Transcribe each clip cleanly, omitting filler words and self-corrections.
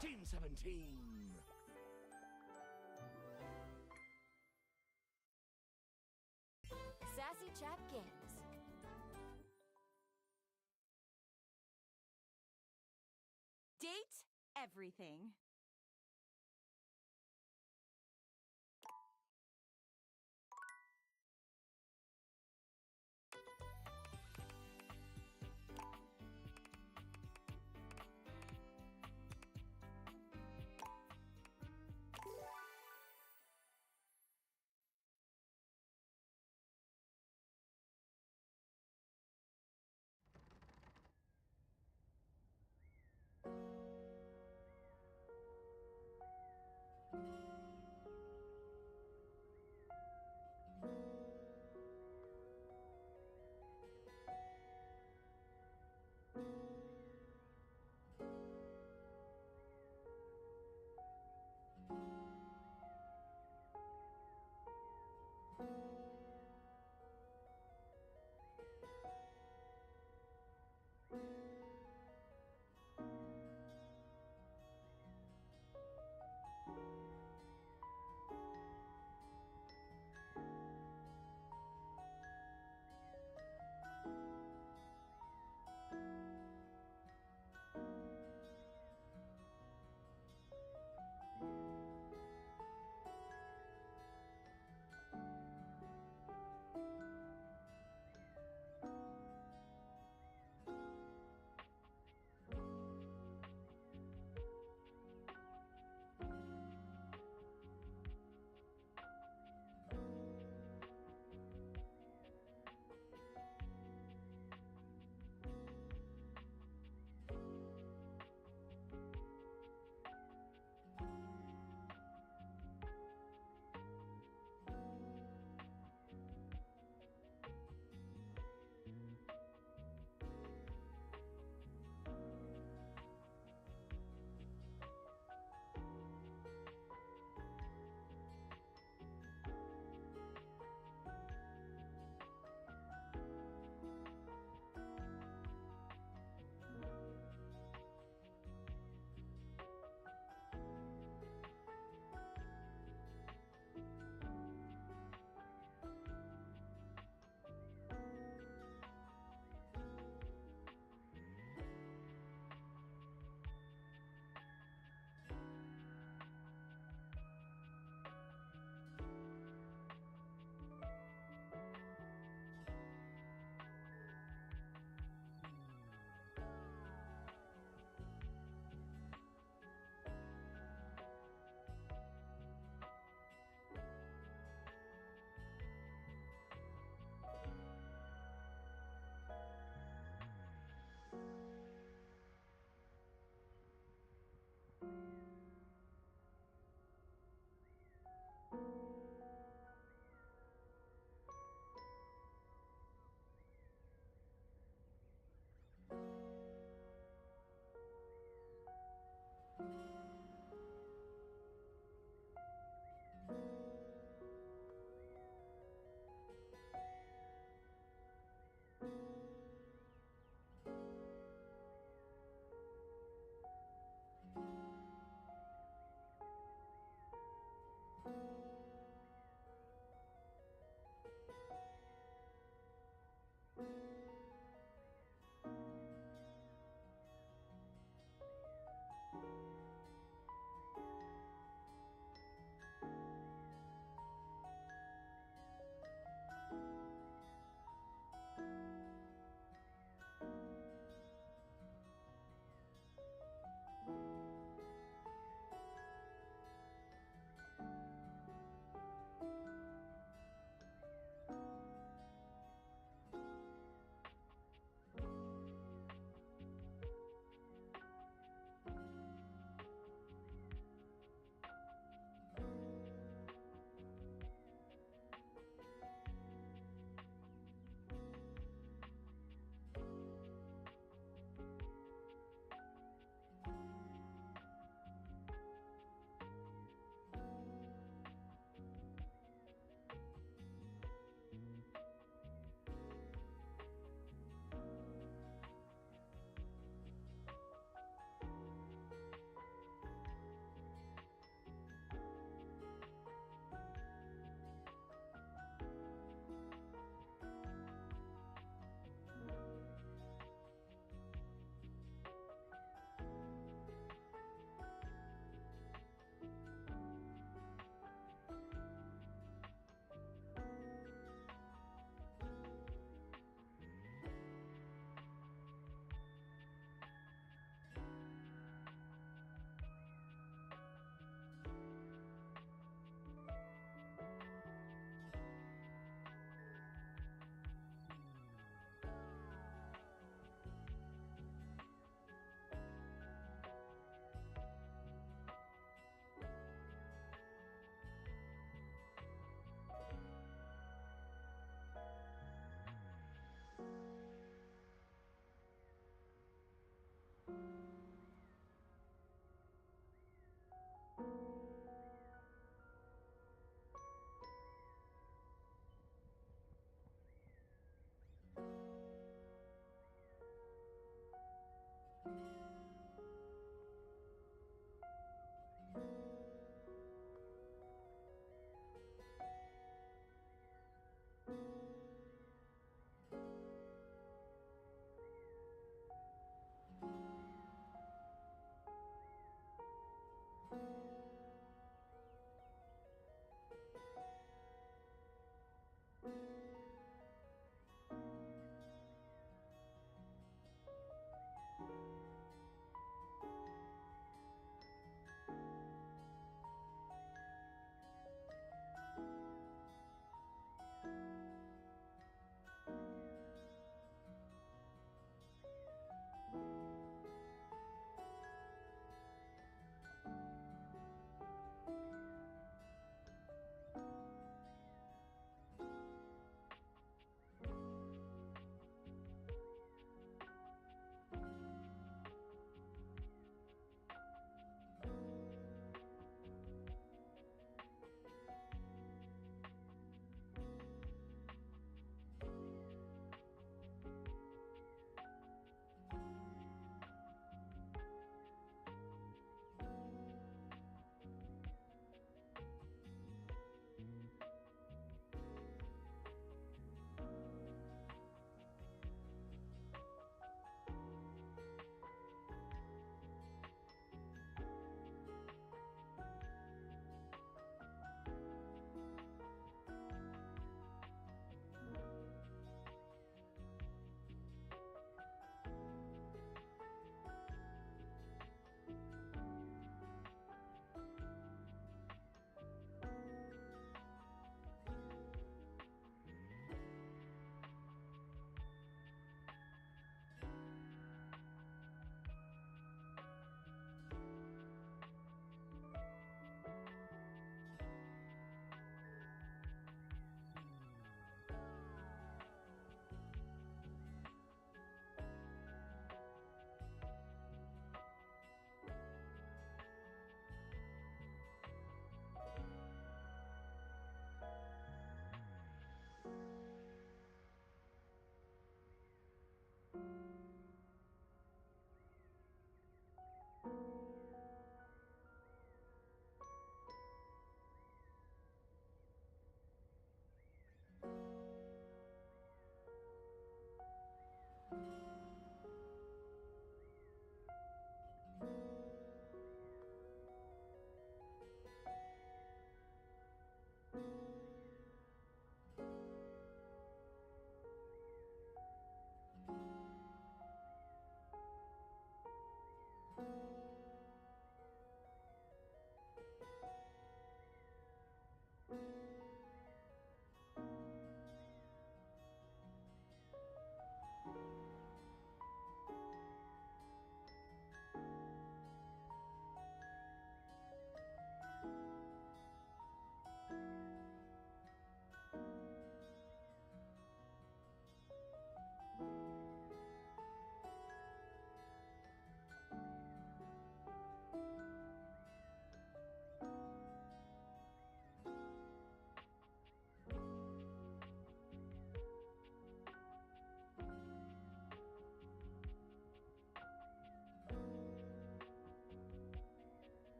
Team 17. Sassy Chap Games. Date everything.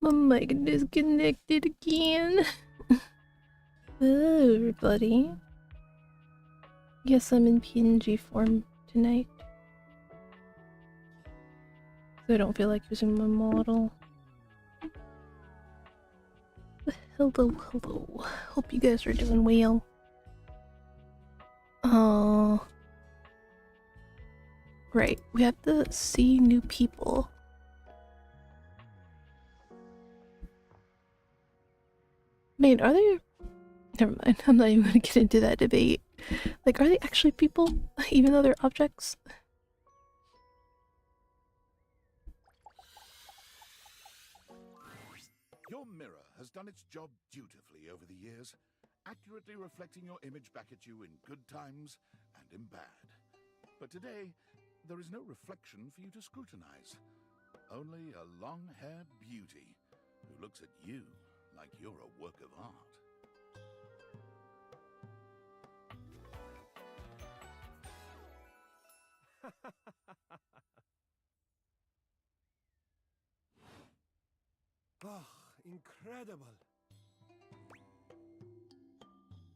My mic disconnected again. Hello, everybody. Yes, I'm in PNG form tonight. So I don't feel like using my model. Hello, hello. Hope you guys are doing well. Right. We have to see new people. Man, are they... Never mind, I'm not even gonna get into that debate. Like, are they actually people, even though they're objects? Your mirror has done its job dutifully over the years, accurately reflecting your image back at you in good times and in bad. But today, there is no reflection for you to scrutinize. Only a long-haired beauty who looks at you like you're a work of art. Oh, incredible.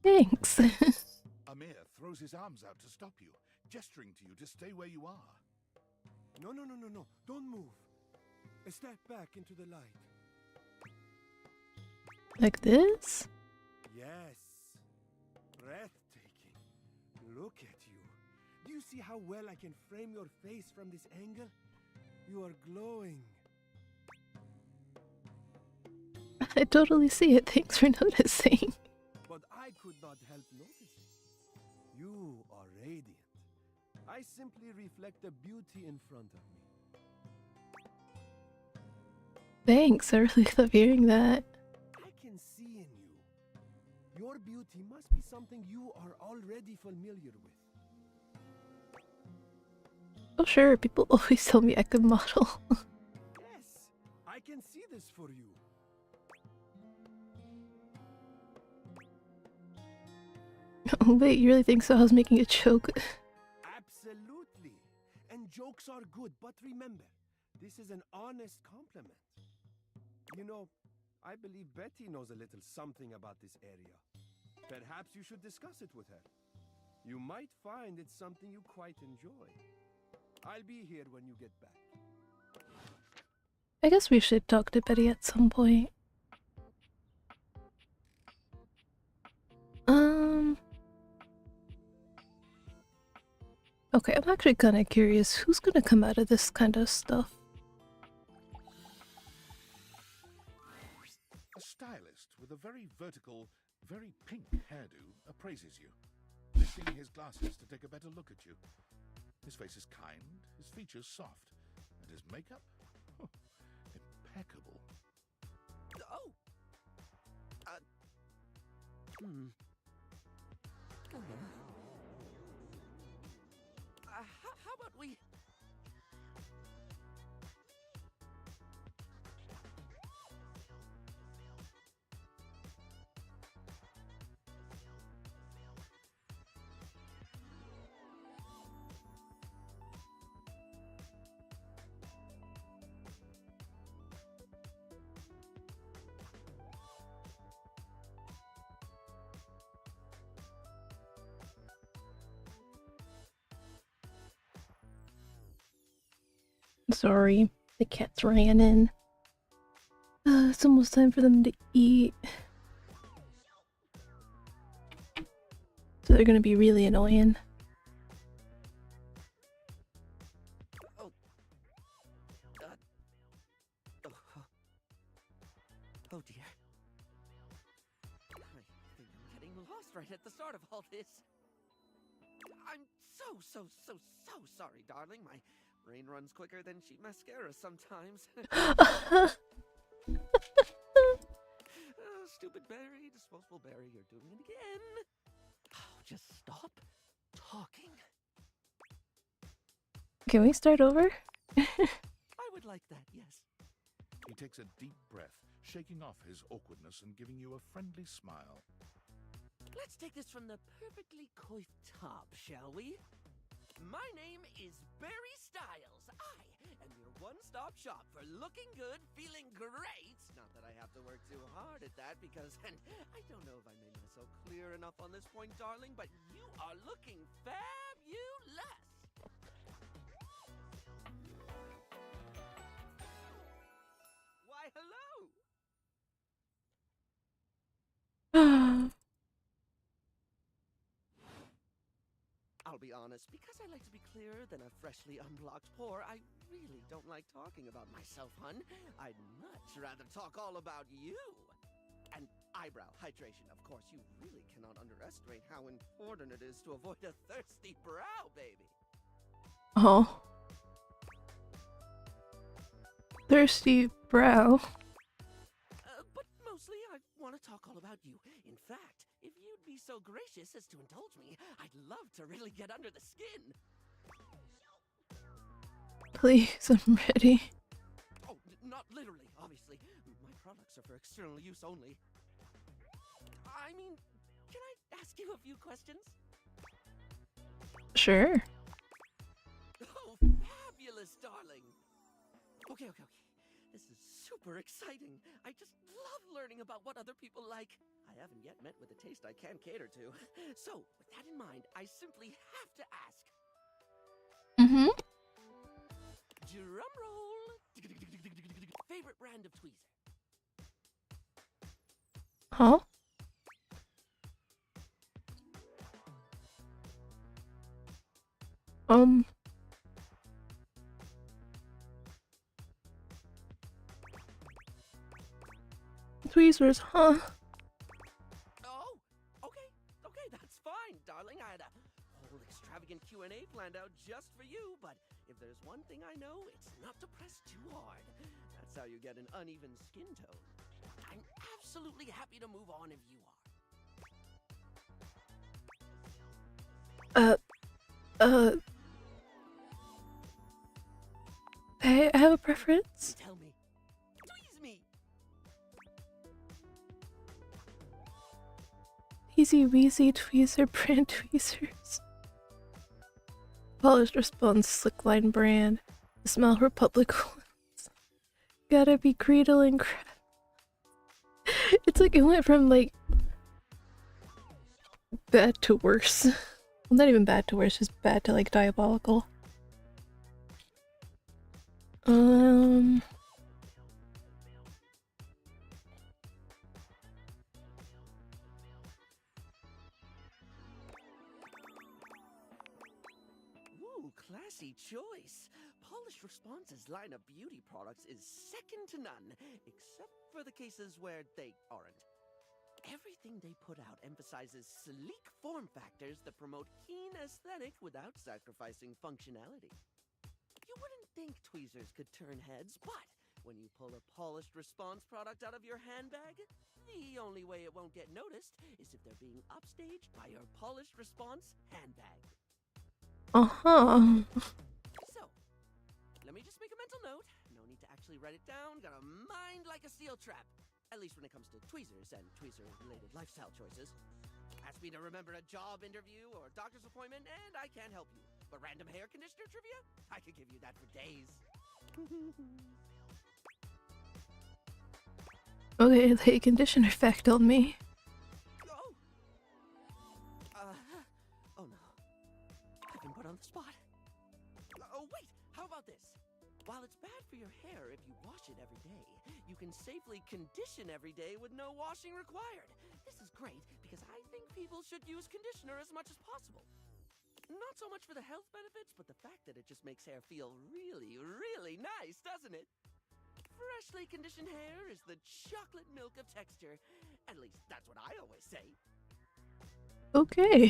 Thanks. Amir throws his arms out to stop you, gesturing to you to stay where you are. No. Don't move. Step back into the light. Like this? Yes. Breathtaking. Look at you. Do you see how well I can frame your face from this angle? You are glowing. I totally see it. Thanks for noticing. But I could not help noticing. You are radiant. I simply reflect the beauty in front of me. Thanks, I really love hearing that. I can see in you. Your beauty must be something you are already familiar with. Oh sure, people always tell me I could model. Yes, I can see this for you. Oh wait, you really think so? I was making a joke. Absolutely. And jokes are good, but remember, this is an honest compliment. You know, I believe Betty knows a little something about this area. Perhaps you should discuss it with her. You might find it's something you quite enjoy. I'll be here when you get back. I guess we should talk to Betty at some point. Okay, I'm actually kind of curious who's gonna come out of this kind of stuff. A stylist with a very vertical, very pink hairdo appraises you, lifting his glasses to take a better look at you. His face is kind, his features soft, and his makeup? Impeccable. Oh! How about we... Sorry, the cats ran in. It's almost time for them to eat. So they're gonna be really annoying. Oh. Oh dear. I think I'm getting lost right at the start of all this. I'm so sorry, darling. My brain runs quicker than cheap mascara sometimes. Oh, stupid Barry, disposable Barry, you're doing it again. Oh, just stop talking. Can we start over? I would like that, yes. He takes a deep breath, shaking off his awkwardness and giving you a friendly smile. Let's take this from the perfectly coiffed top, shall we? My name is Barry Styles. I am your one-stop one-stop shop for looking good, feeling great. Not that I have to work too hard at that because, and I don't know if I made myself clear enough on this point, darling, but you are looking fabulous. Why, hello. I'll be honest, because I like to be clearer than a freshly unblocked pore, I really don't like talking about myself, hun. I'd much rather talk all about you. And eyebrow hydration, of course. You really cannot underestimate how important it is to avoid a thirsty brow, baby. Oh. Thirsty brow. But mostly I want to talk all about you. In fact, if you'd be so gracious as to indulge me, I'd love to really get under the skin. Please, I'm ready. Oh, not literally, obviously. My products are for external use only. I mean, can I ask you a few questions? Sure. Oh, fabulous, darling. Okay. This is super exciting. I just love learning about what other people like. I haven't yet met with a taste I can cater to. So, with that in mind, I simply have to ask. Mm-hmm. Drum roll. Favorite brand of tweezer? Huh? Tweezers, huh? Oh, okay, that's fine, darling. I had a whole extravagant Q&A planned out just for you, but if there's one thing I know, it's not to press too hard. That's how you get an uneven skin tone. I'm absolutely happy to move on if you are. I have a preference. Tell me. Tweeze me. Easy Weezy Tweezer brand tweezers. Polished Response Slickline brand. The Smell Republic ones. Gotta be Creedle and Crap. It's like it went from like bad to worse. Well, not even bad to worse, just bad to like diabolical. Ooh, classy choice. Polished Response's line of beauty products is second to none, except for the cases where they aren't. Everything they put out emphasizes sleek form factors that promote keen aesthetic without sacrificing functionality. You wouldn't think tweezers could turn heads, but when you pull a Polished Response product out of your handbag, the only way it won't get noticed is if they're being upstaged by your Polished Response handbag. Uh-huh. So, let me just make a mental note. No need to actually write it down. Got a mind like a steel trap. At least when it comes to tweezers and tweezer-related lifestyle choices. Ask me to remember a job interview or doctor's appointment, and I can't help you. But random hair conditioner trivia? I could give you that for days. Okay, the conditioner fact on me. Oh! Oh no. I've been put on the spot. Oh, wait! How about this? While it's bad for your hair if you wash it every day, you can safely condition every day with no washing required. This is great because I think people should use conditioner as much as possible. Not so much for the health benefits, but the fact that it just makes hair feel really, really nice, doesn't it? Freshly conditioned hair is the chocolate milk of texture. At least that's what I always say. Okay.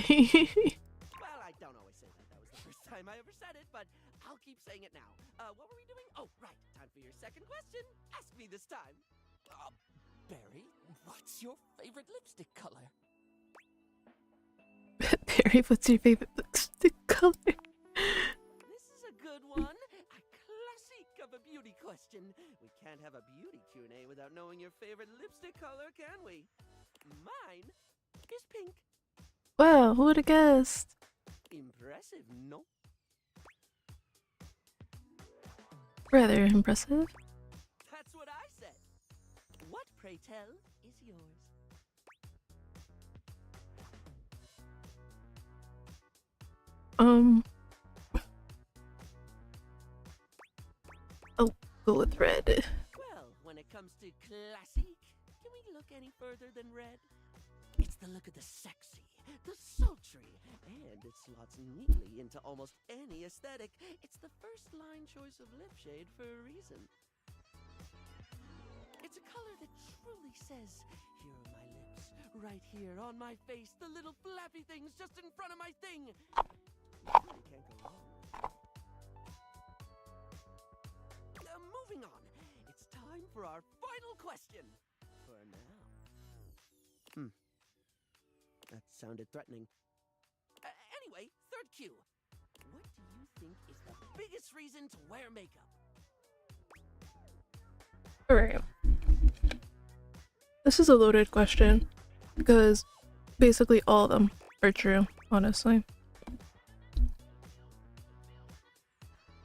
Well, I don't always say that. That was the first time I ever said it, but I'll keep saying it now. What were we doing? Oh, right. Time for your second question. Ask me this time. Barry, what's your favorite lipstick color? Barry, what's your favorite lipstick color? This is a good one. A classic of a beauty question. We can't have a beauty Q&A without knowing your favorite lipstick color, can we? Mine is pink. Wow, who would have guessed? Impressive, no? Rather impressive. That's what I said. What, pray tell, is yours? I'll go with red. Well, when it comes to classic, can we look any further than red? It's the look of the sexy, the sultry, and it slots neatly into almost any aesthetic. It's the first line choice of lip shade for a reason. It's a color that truly says, here are my lips, right here on my face, the little flappy things just in front of my thing. You really can't go wrong. Moving on, it's time for our final question. For now. That sounded threatening. Anyway, third cue. What do you think is the biggest reason to wear makeup? Alright. This is a loaded question because basically all of them are true, honestly.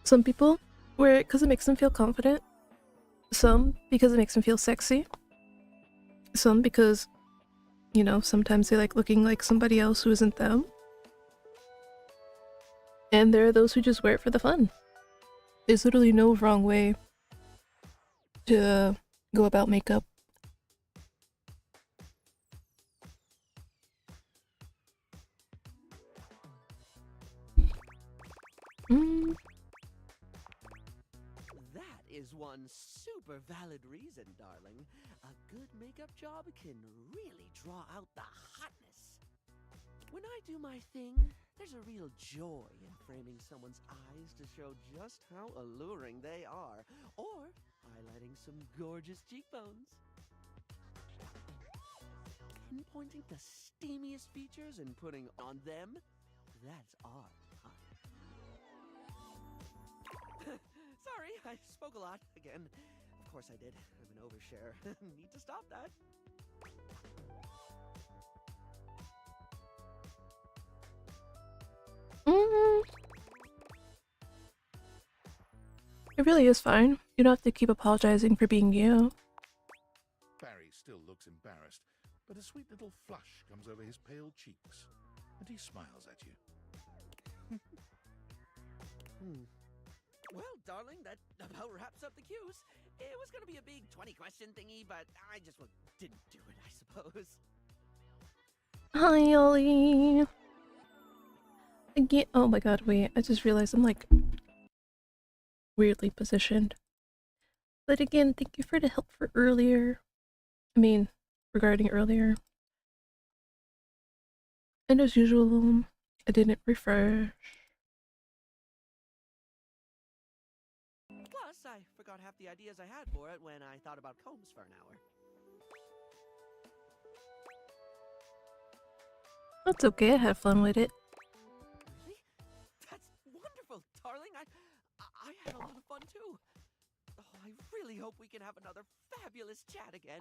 Some people wear it because it makes them feel confident. Some because it makes them feel sexy. Some because, you know, sometimes they like looking like somebody else who isn't them. And there are those who just wear it for the fun. There's literally no wrong way to go about makeup. That is one super valid reason, darling. A good makeup job can really draw out the hotness. When I do my thing, there's a real joy in framing someone's eyes to show just how alluring they are, or highlighting some gorgeous cheekbones. Pinpointing the steamiest features and putting on them, that's art. Sorry, I spoke a lot again. Of course I did. I'm an overshare. Need to stop that. It really is fine. You don't have to keep apologizing for being you. Barry still looks embarrassed, but a sweet little flush comes over his pale cheeks, and he smiles at you. Well, darling, that about wraps up the cues. It was gonna be a big 20-question thingy, but I just didn't do it, I suppose. Hi, Ollie. Again. Oh my god, wait. I just realized I'm like weirdly positioned. But again, thank you for the help for earlier. I mean, regarding earlier. And as usual, I didn't refresh. Plus, I forgot half the ideas I had for it when I thought about combs for an hour. That's okay, I had fun with it. Really? That's wonderful, darling. I had a lot of fun too. Oh, I really hope we can have another fabulous chat again.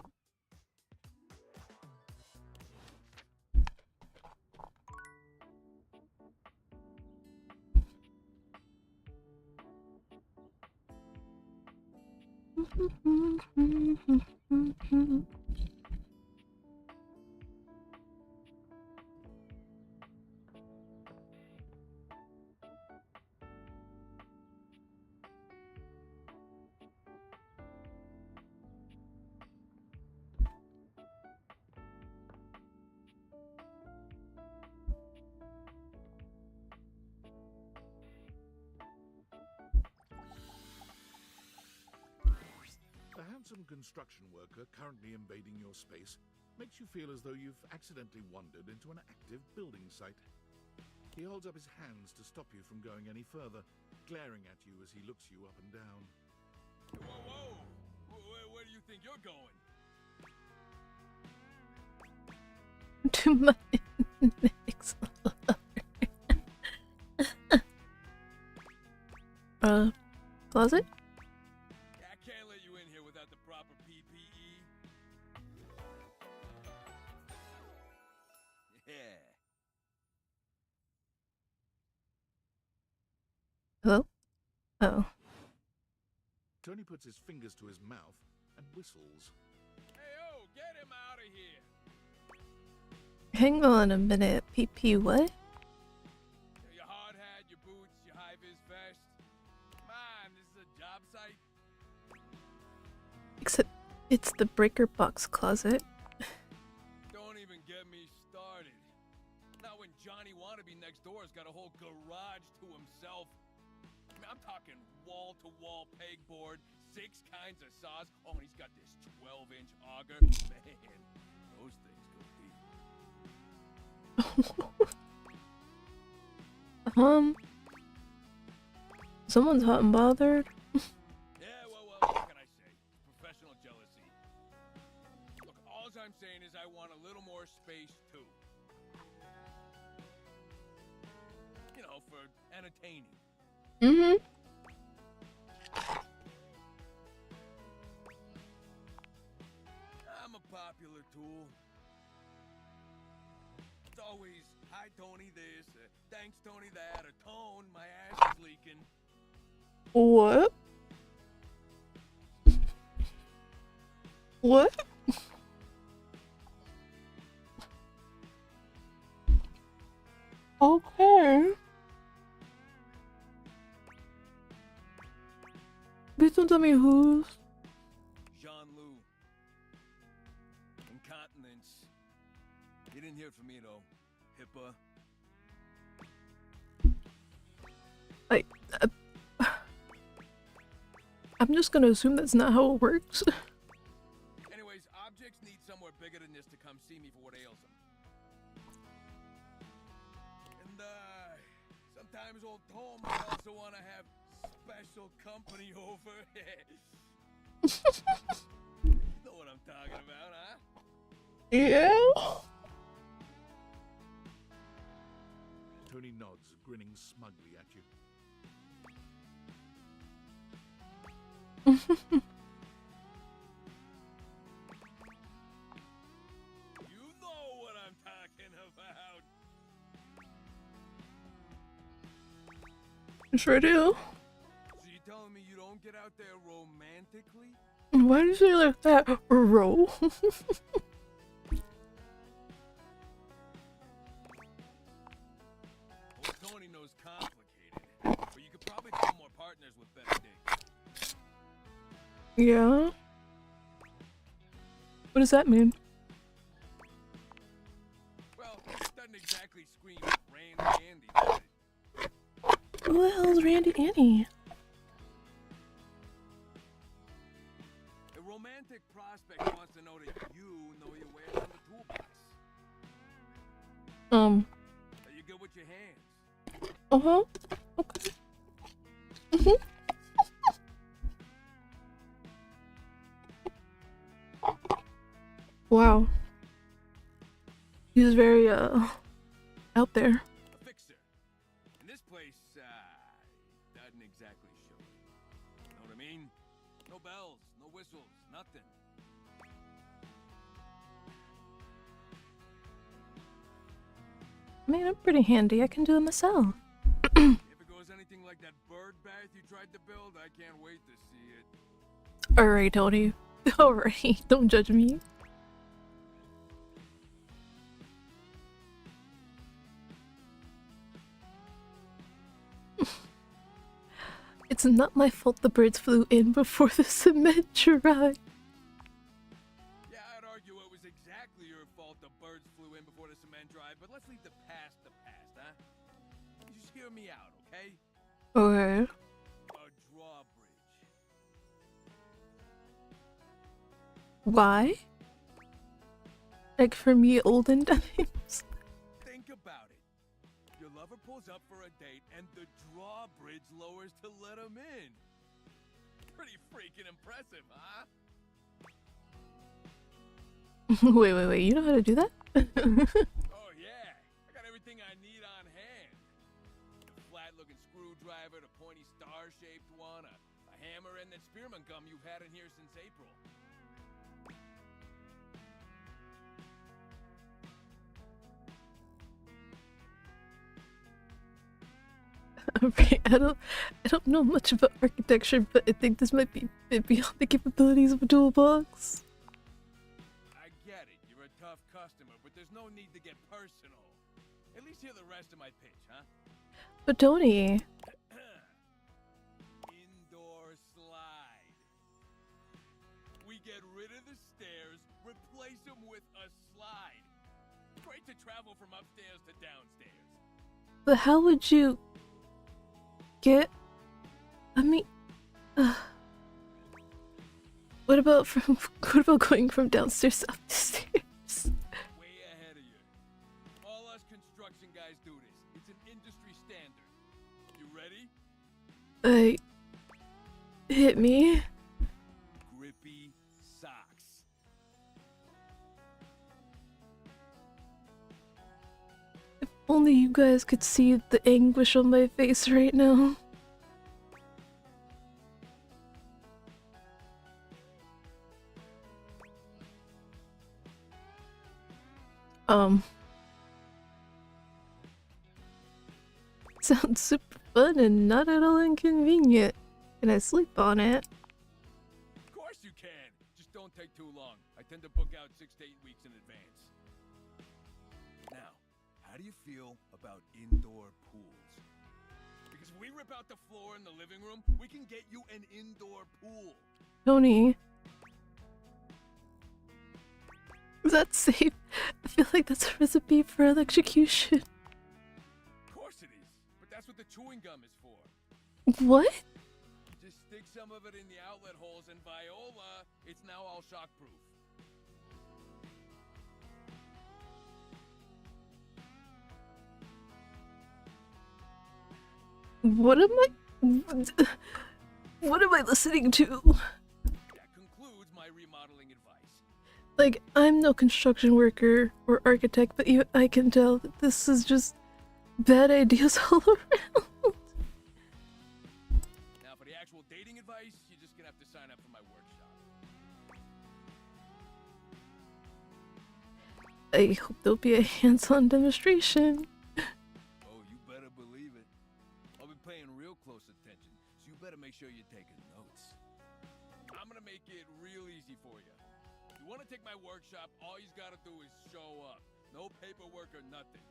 The handsome construction worker currently invading your space makes you feel as though you've accidentally wandered into an active building site. He holds up his hands to stop you from going any further, glaring at you as he looks you up and down. Whoa, whoa! Where do you think you're going? To my next closet? I can't let you in here without the proper PPE. Yeah. Hello? Oh. Tony puts his fingers to his mouth and whistles. Hey, oh, get him out of here. Hang on a minute. PP what? Your hard hat, your boots, your high-vis vest. Come on, this is a job site. Except it's the breaker box closet. Don't even get me started. Now when Johnny Wannabe next door has got a whole garage to himself. I mean, I'm talking wall-to-wall pegboard, 6 kinds of saws. Oh, and he's got this 12-inch auger. Man, those things go deep. Someone's hot and bothered. Yeah, well, what can I say? Professional jealousy. Look, all I'm saying is I want a little more space, too. You know, for entertaining. Mm-hmm. I'm a popular tool. It's always, hi, Tony, this, thanks, Tony, that, or Tone, my ass is leaking. What? What? Okay. Please don't tell me who's. Jean-Lou. Incontinence. You didn't hear from me, though. HIPAA. I'm just gonna assume that's not how it works. Anyways, objects need somewhere bigger than this to come see me for what ails them. And, sometimes old Tom might also want to have special company over. You know what I'm talking about, huh? Yeah. Tony nods, grinning smugly at you. You know what I'm talking about. Sure do. So you telling me you don't get out there romantically? Why do you say it like that? Ro. Well, Tony knows complicated, but you could probably become more partners with better dick. Yeah. What does that mean? Well, it doesn't exactly scream Randy Andy, does it? Who the hell's Randy Annie? A romantic prospect wants to know that you know your way around the toolbox. That you're good with your hands. Uh-huh. Okay. Mm-hmm. Wow. He's very, out there. A fixer. And this place, doesn't exactly show it. Know what I mean? No bells, no whistles, nothing. I mean, I'm pretty handy. I can do it myself. If it goes anything like that bird bath you tried to build, I can't wait to see it. Alright, Tony. Alright, don't judge me. It's not my fault the birds flew in before the cement dried. Yeah, I'd argue it was exactly your fault the birds flew in before the cement dried, but let's leave the past, huh? You just hear me out, okay? Okay. A drawbridge. Why? Like for me olden times? Think about it. Your lover pulls up for a date and the drawbridge lowers to let him in. Pretty freaking impressive, huh? Wait, you know how to do that? Oh yeah, I got everything I need on hand. The flat-looking screwdriver, the pointy star-shaped one, a hammer, and that spearmint gum you've had in here since April. Right, I don't know much about architecture, but I think this might be a bit beyond the capabilities of a dual box. I get it. You're a tough customer, but there's no need to get personal. At least hear the rest of my pitch, huh? But Tony, Indoor slide. We get rid of the stairs, replace them with a slide. Great to travel from upstairs to downstairs. but how would you get? I mean, what about going from downstairs up the stairs? Way ahead of you. All us construction guys do this. It's an industry standard. You ready? Hit me. Grippy socks. If only you guys could see the anguish on my face right now. Sounds super fun and not at all inconvenient. Can I sleep on it? Of course you can. Just don't take too long. I tend to book out 6 to 8 weeks in advance. Now, how do you feel about indoor pools? Because if we rip out the floor in the living room, we can get you an indoor pool. Tony. Is that safe? I feel like that's a recipe for electrocution. Of course it is. But that's what the chewing gum is for. What? Just stick some of it in the outlet holes and Viola, it's now all shockproof. What am I listening to? That concludes my remodeling advice. Like, I'm no construction worker or architect, but I can tell that this is just bad ideas all around. Now for the actual dating advice, you're just gonna have to sign up for my workshop. I hope there'll be a hands-on demonstration. Oh, you better believe it. I'll be paying real close attention, so you better make sure you're taking notes. I'm gonna make it real easy for you. If you wanna take my workshop, all you gotta do is show up. No paperwork or nothing.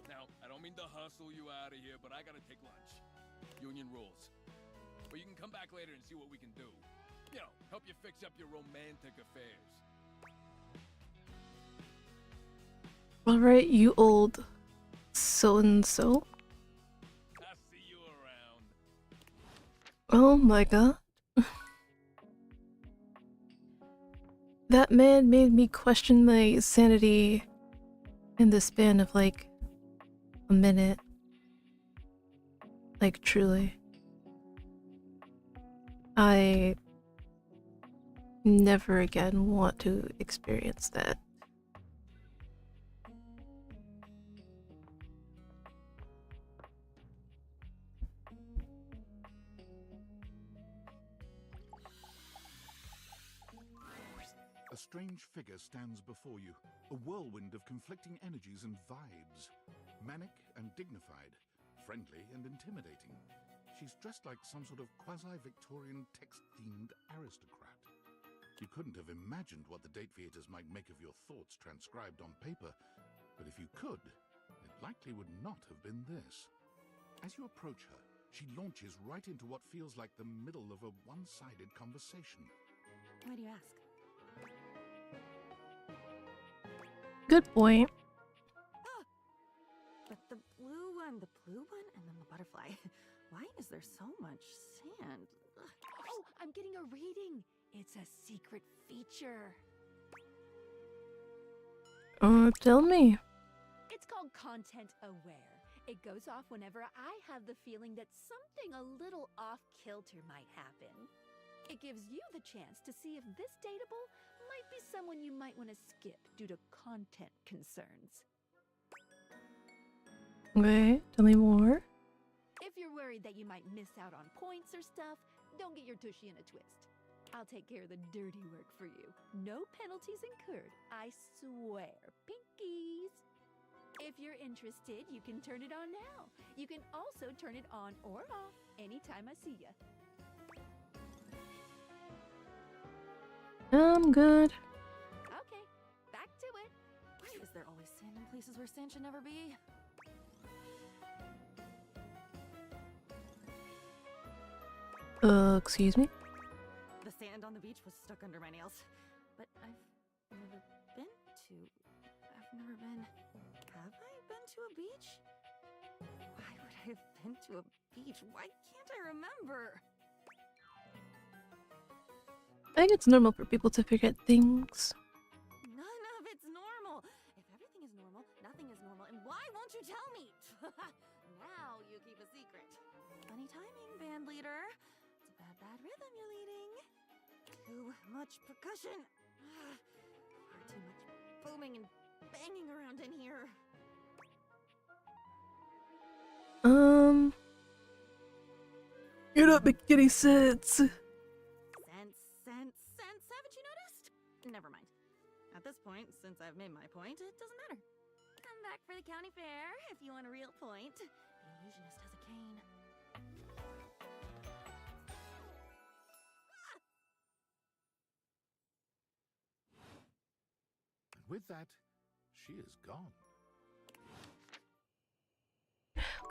Now, I don't mean to hustle you out of here, but I gotta take lunch. Union rules. But you can come back later and see what we can do. You know, help you fix up your romantic affairs. Alright, you old so-and-so. I'll see you around. Oh my god. That man made me question my sanity in the span of like a minute. Like, truly. I never again want to experience that. A strange figure stands before you, a whirlwind of conflicting energies and vibes. Manic and dignified, friendly and intimidating. She's dressed like some sort of quasi-Victorian text-themed aristocrat. You couldn't have imagined what the date theaters might make of your thoughts transcribed on paper, but if you could, it likely would not have been this. As you approach her, she launches right into what feels like the middle of a one-sided conversation. Why do you ask? Good point. But the blue one, and then the butterfly. Why is there so much sand? Ugh. Oh, I'm getting a reading. It's a secret feature. Tell me. It's called Content Aware. It goes off whenever I have the feeling that something a little off kilter might happen. It gives you the chance to see if this dateable might be someone you might want to skip due to content concerns. Okay, tell me more. If you're worried that you might miss out on points or stuff, don't get your tushy in a twist. I'll take care of the dirty work for you. No penalties incurred, I swear. Pinkies! If you're interested, you can turn it on now. You can also turn it on or off anytime I see ya. I'm good. Okay, back to it. Why is there always sand in places where sand should never be? Excuse me? The sand on the beach was stuck under my nails. But I've never been to... Have I been to a beach? Why would I have been to a beach? Why can't I remember? I think it's normal for people to forget things. None of it's normal. If everything is normal, nothing is normal. And why won't you tell me? Now you keep a secret. Funny timing, band leader. It's a bad rhythm you're leading. Too much percussion. Far too much booming and banging around in here. You're not making any sense. Sense, haven't you noticed? Never mind. At this point, since I've made my point, it doesn't matter. Come back for the county fair if you want a real point. The illusionist has a cane. And with that, she is gone.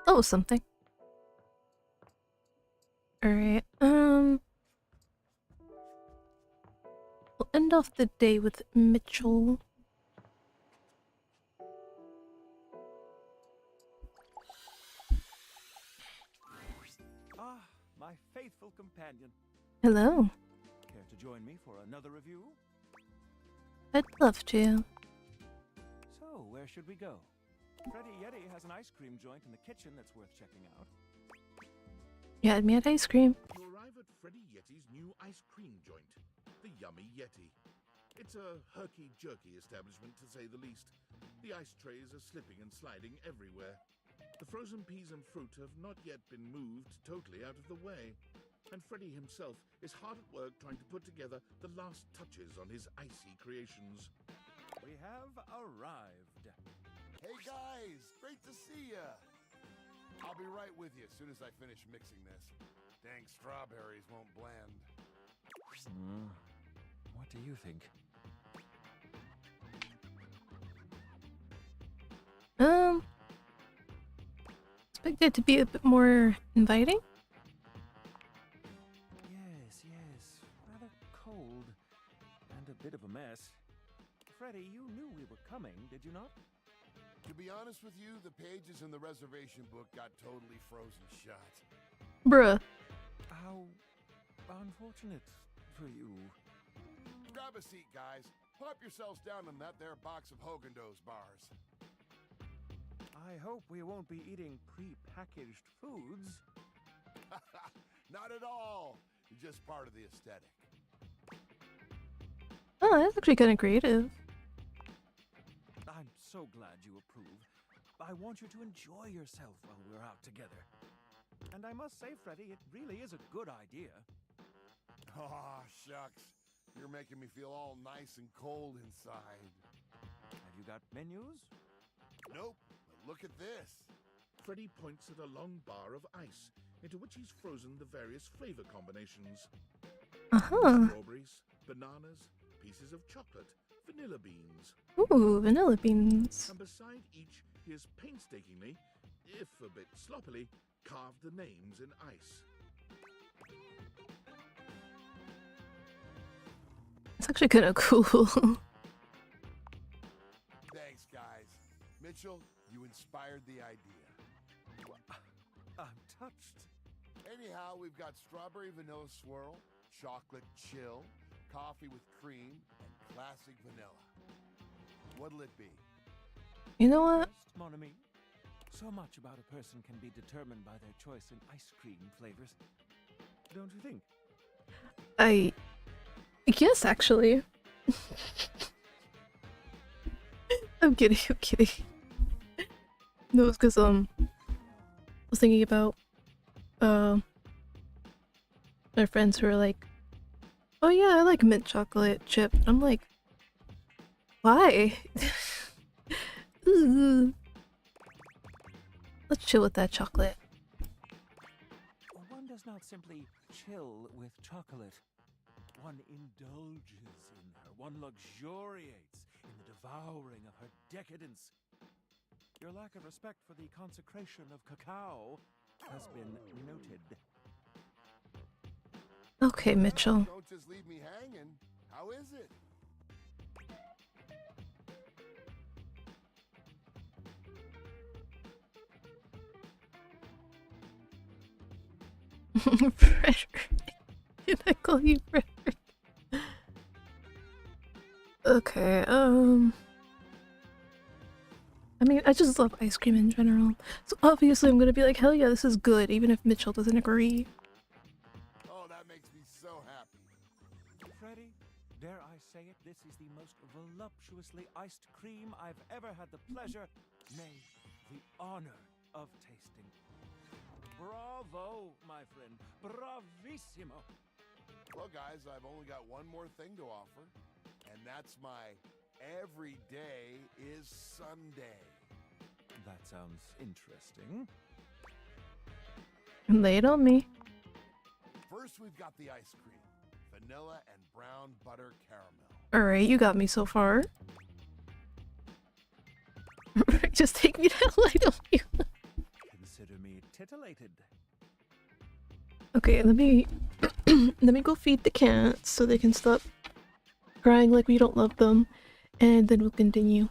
Oh, something. Alright, we'll end off the day with Mitchell. Ah, my faithful companion. Hello. Care to join me for another review? I'd love to. So, where should we go? Freddy Yeti has an ice cream joint in the kitchen that's worth checking out. You had me at ice cream. You arrive at Freddy Yeti's new ice cream joint, the Yummy Yeti. It's a herky-jerky establishment, to say the least. The ice trays are slipping and sliding everywhere. The frozen peas and fruit have not yet been moved totally out of the way. And Freddy himself is hard at work trying to put together the last touches on his icy creations. We have arrived. Hey guys, great to see ya! I'll be right with you as soon as I finish mixing this. Dang strawberries won't blend. What do you think? Expect it to be a bit more inviting. Yes, rather cold. And a bit of a mess. Freddy, you knew we were coming, did you not? To be honest with you, the pages in the reservation book got totally frozen shut. Bruh. How unfortunate for you. Grab a seat, guys. Plop yourselves down on that there box of Haagen-Dazs bars. I hope we won't be eating pre-packaged foods. Not at all. Just part of the aesthetic. Oh, that's actually kind of creative. I'm so glad you approve. I want you to enjoy yourself while we're out together. And I must say, Freddy, it really is a good idea. Aw, shucks. You're making me feel all nice and cold inside. Have you got menus? Nope, but look at this. Freddy points at a long bar of ice, into which he's frozen the various flavor combinations. Strawberries, bananas, pieces of chocolate, vanilla beans. Ooh, vanilla beans. And beside each, he has painstakingly, if a bit sloppily, carved the names in ice. It's actually kind of cool. Thanks, guys. Mitchell, you inspired the idea. I'm touched. Anyhow, we've got strawberry vanilla swirl, chocolate chill, coffee with cream, and classic vanilla. What'll it be? You know what? First, mon ami, so much about a person can be determined by their choice in ice cream flavors. Don't you think? Yes, actually. I'm kidding. No, it's because, I was thinking about, my friends who are like, oh yeah, I like mint chocolate chip. I'm like, why? Ooh. Let's chill with that chocolate. One does not simply chill with chocolate. One indulges in her. One luxuriates in the devouring of her decadence. Your lack of respect for the consecration of cacao has been noted. Okay, Mitchell. Don't just leave me hanging. How is it? Frederick. Can I call you Frederick? Okay, I mean, I just love ice cream in general. So obviously I'm gonna be like, hell yeah, this is good, even if Mitchell doesn't agree. Oh, that makes me so happy. Freddy, dare I say it, this is the most voluptuously iced cream I've ever had the pleasure, nay, the honor of tasting. Bravo, my friend. Bravissimo. Well, guys, I've only got one more thing to offer, and that's my every day is Sunday. That sounds interesting. Lay it on me. First, we've got the ice cream. Vanilla and brown butter caramel. Alright, you got me so far. Just take me down, why don't you? Consider me titillated. Okay, let me let me go feed the cats so they can stop crying like we don't love them, and then we'll continue.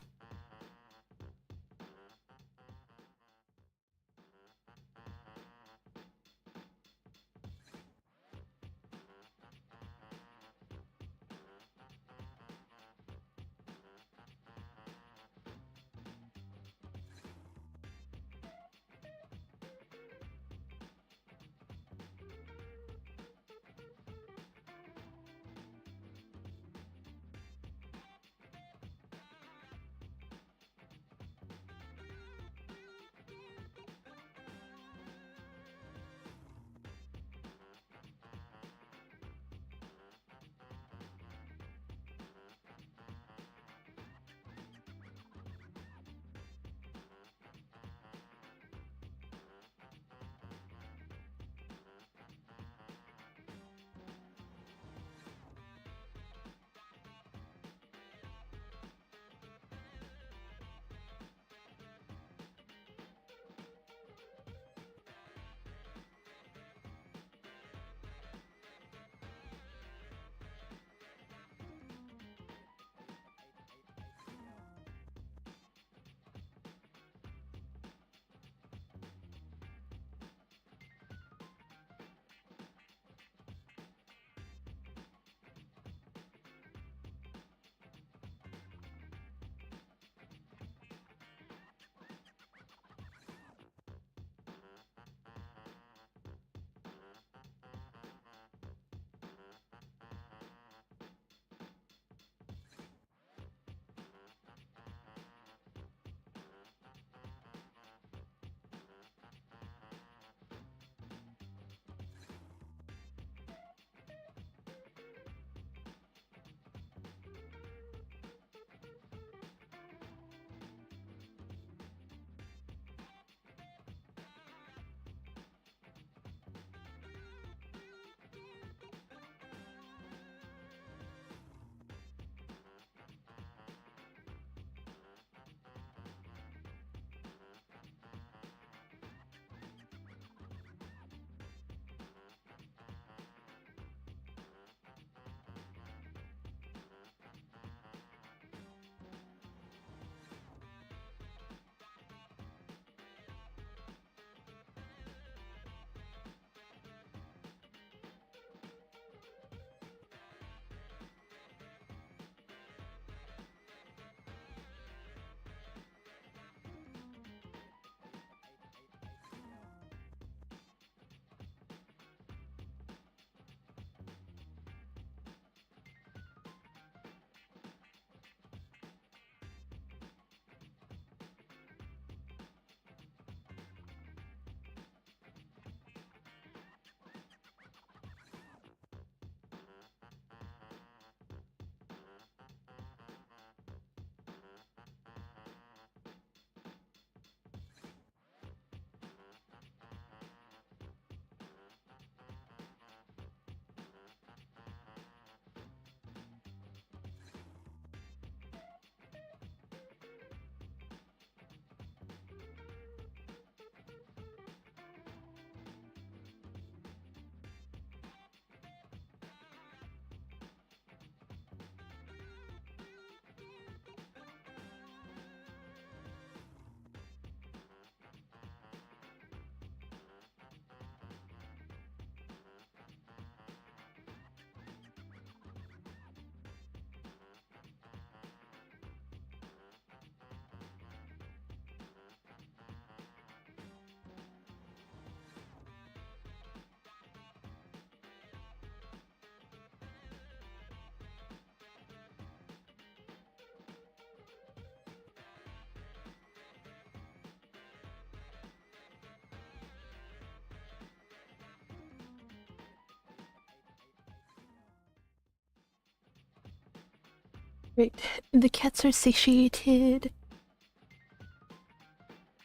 Right. The cats are satiated.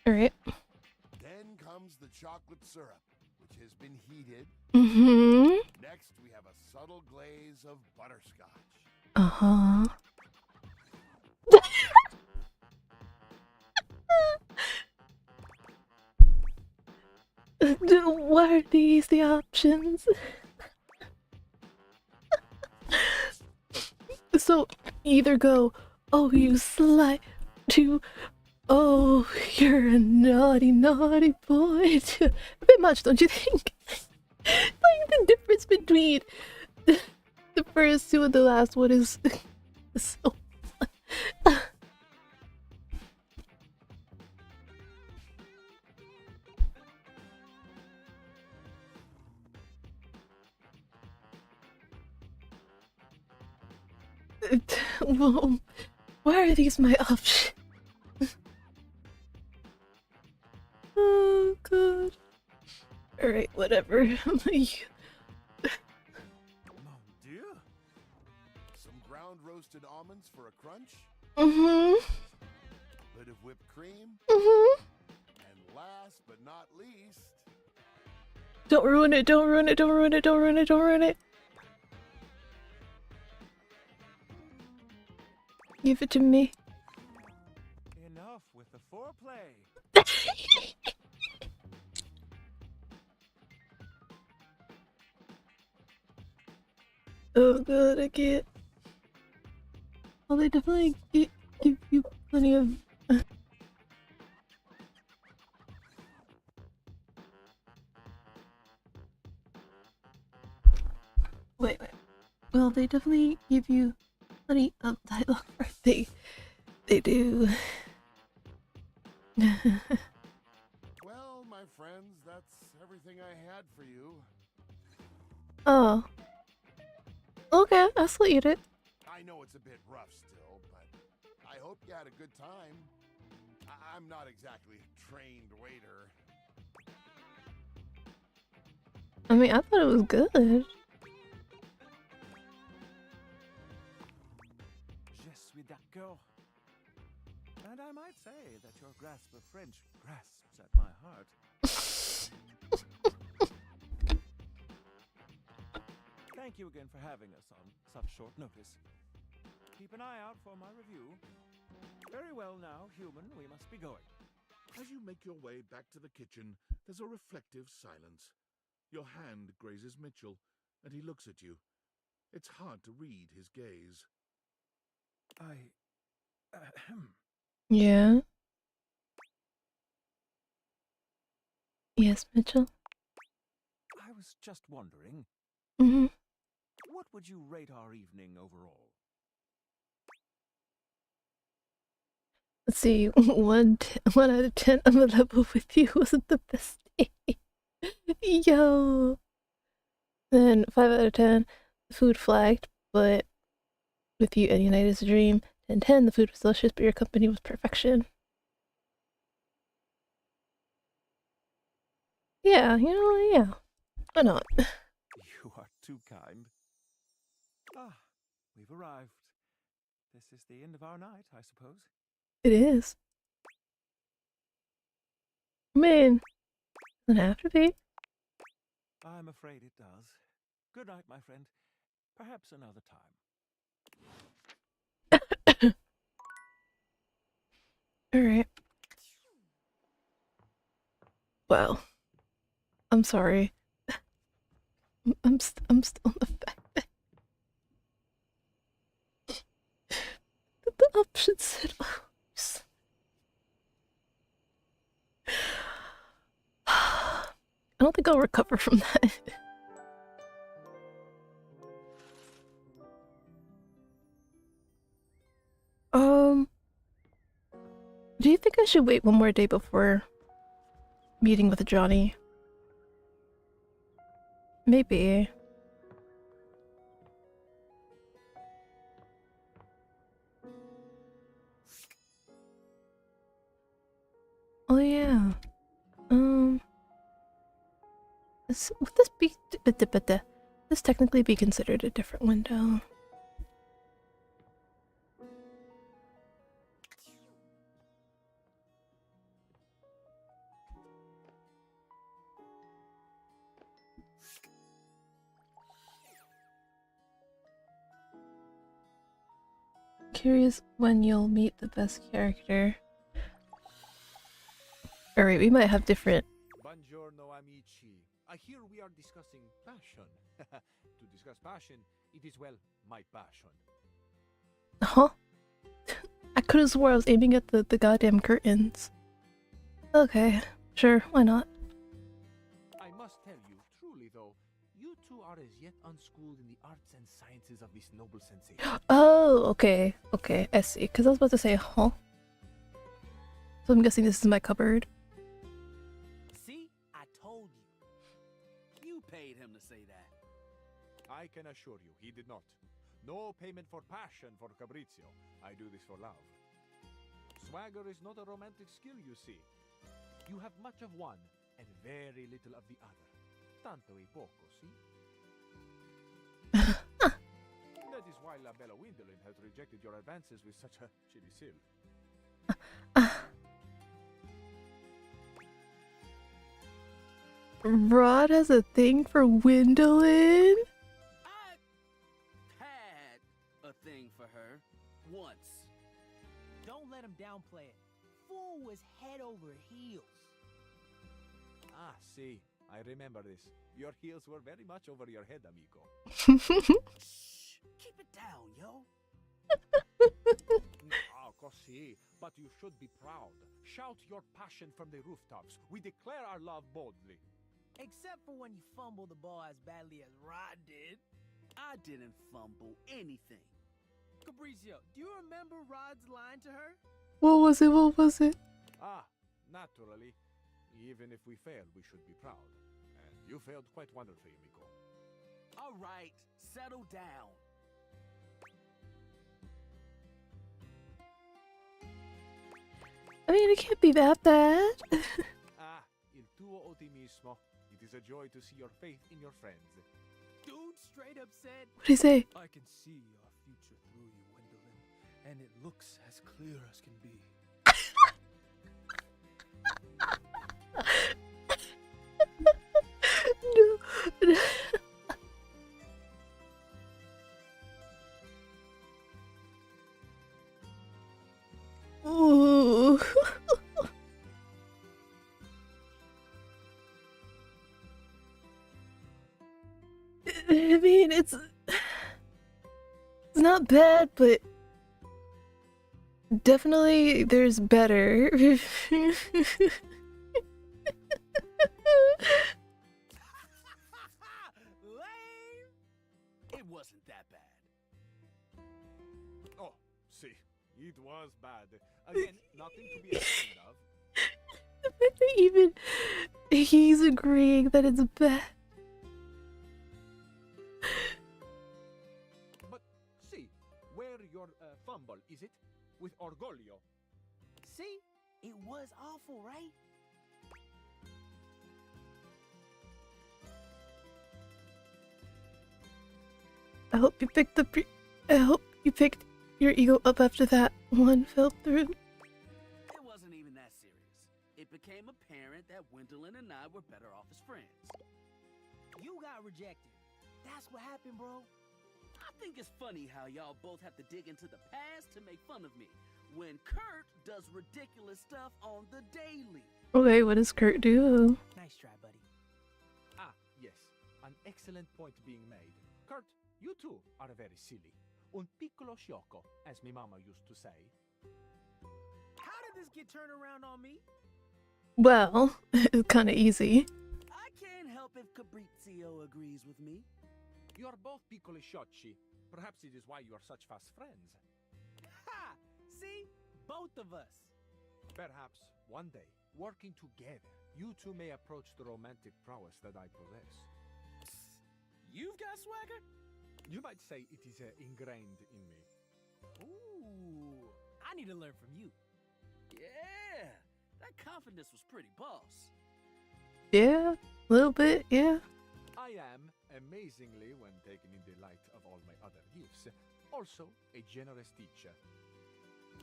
Alright. Then comes the chocolate syrup, which has been heated. Mm-hmm. Next, we have a subtle glaze of butterscotch. Uh-huh. Why are these the options? So either go, oh you sly, to, oh you're a naughty, naughty boy. To, a bit much, don't you think? Like the difference between the first two and the last one is so. Well, why are these my options? Oh god. Alright, whatever. Mon Dieu! Some ground roasted almonds for a crunch. Mm-hmm. Bit of whipped cream. Mm-hmm. And last but not least, Don't ruin it, don't ruin it, don't ruin it, don't ruin it, don't ruin it. Give it to me. Enough with the foreplay. Oh god, I can't. Well, they definitely give you plenty of... Wait. Well, they definitely give you plenty of dialogue. They do. well, my friends, that's everything I had for you. Oh. Okay, I'll still eat it. I know it's a bit rough still, but I hope you had a good time. I'm not exactly a trained waiter. I mean, I thought it was good. Je suis d'accord. And I might say that your grasp of French grasps at my heart. Thank you again for having us on such short notice. Keep an eye out for my review. Very well now, human, we must be going. As you make your way back to the kitchen, there's a reflective silence. Your hand grazes Mitchell, and he looks at you. It's hard to read his gaze. Yeah? Yes, Mitchell? I was just wondering, Mm-hmm. what would you rate our evening overall? Let's see, 1 out of 10, I'm a level with you wasn't the best day. Yo! Then 5 out of 10, the food flagged, but with you any night is a dream. 10, the food was delicious, but your company was perfection. Yeah, yeah. Why not? You are too kind. Ah, we've arrived. This is the end of our night, I suppose. It is. I mean, doesn't have to be. I'm afraid it does. Good night, my friend. Perhaps another time. Alright. Well, I'm sorry. I'm still on the fact that the option said I don't think I'll recover from that. Do you think I should wait one more day before meeting with Johnny? Maybe. Oh yeah. Would this be this technically be considered a different window? curious when you'll meet the best character. Alright, we might have different. Buongiorno, amici. I hear we are discussing passion. To discuss passion, it is, well, my passion. Huh? I could have swore I was aiming at the goddamn curtains. Okay, sure, why not? I must tell you, truly though, you two are as yet unschooled in the arts and sciences of this noble sensation. Oh, okay, okay, I see. Because I was about to say, huh? So I'm guessing this is my cupboard. See? I told you. You paid him to say that. I can assure you, he did not. No payment for passion for Fabrizio. I do this for love. Swagger is not a romantic skill, you see. You have much of one and very little of the other. Tanto e poco, see? That is why La Bella Gwendolyn has rejected your advances with such a chilly seal. Rod has a thing for Gwendolyn? I had a thing for her once. Don't let him downplay it. Fool was head over heels. Ah, see, I remember this. Your heels were very much over your head, amico. Shh, keep it down, yo. Ah, così, but you should be proud. Shout your passion from the rooftops. We declare our love boldly. Except for when you fumble the ball as badly as Rod did. I didn't fumble anything. Fabrizio, do you remember Rod's line to her? What was it? What was it? Ah, naturally. Even if we fail, we should be proud. And you failed quite wonderfully, amico. All right, settle down. I mean, it can't be that bad. Ah, il tuo ottimismo. It is a joy to see your faith in your friends. Dude straight up said, What'd he say? I can see your future through you, Gwendolyn, and it looks as clear as can be. No. Ooh. I mean, it's not bad, but definitely there's better. Lame. It wasn't that bad. Oh, see, it was bad. Again, nothing to be ashamed of. The fact that even he's agreeing that it's bad. But see, where your fumble, is it? With Orgoglio. See? It was awful, right? I hope you picked I hope you picked your ego up after that one fell through. It wasn't even that serious. It became apparent that Gwendolyn and I were better off as friends. You got rejected. That's what happened, bro. I think it's funny how y'all both have to dig into the past to make fun of me, when Kurt does ridiculous stuff on the daily. Okay, what does Kurt do? Nice try, buddy. Ah, yes, an excellent point being made. Kurt, you too are very silly. Un piccolo sciocco, as my mama used to say. How did this get turned around on me? Well, it's kind of easy. I can't help if Fabrizio agrees with me. You are both piccoli sciocchi. Perhaps it is why you are such fast friends. Ha! See? Both of us. Perhaps one day, working together, you two may approach the romantic prowess that I possess. You've got swagger? You might say it is ingrained in me. Ooh, I need to learn from you. Yeah, that confidence was pretty boss. Yeah, a little bit, yeah. I am, amazingly, when taken in the light of all my other gifts, also a generous teacher.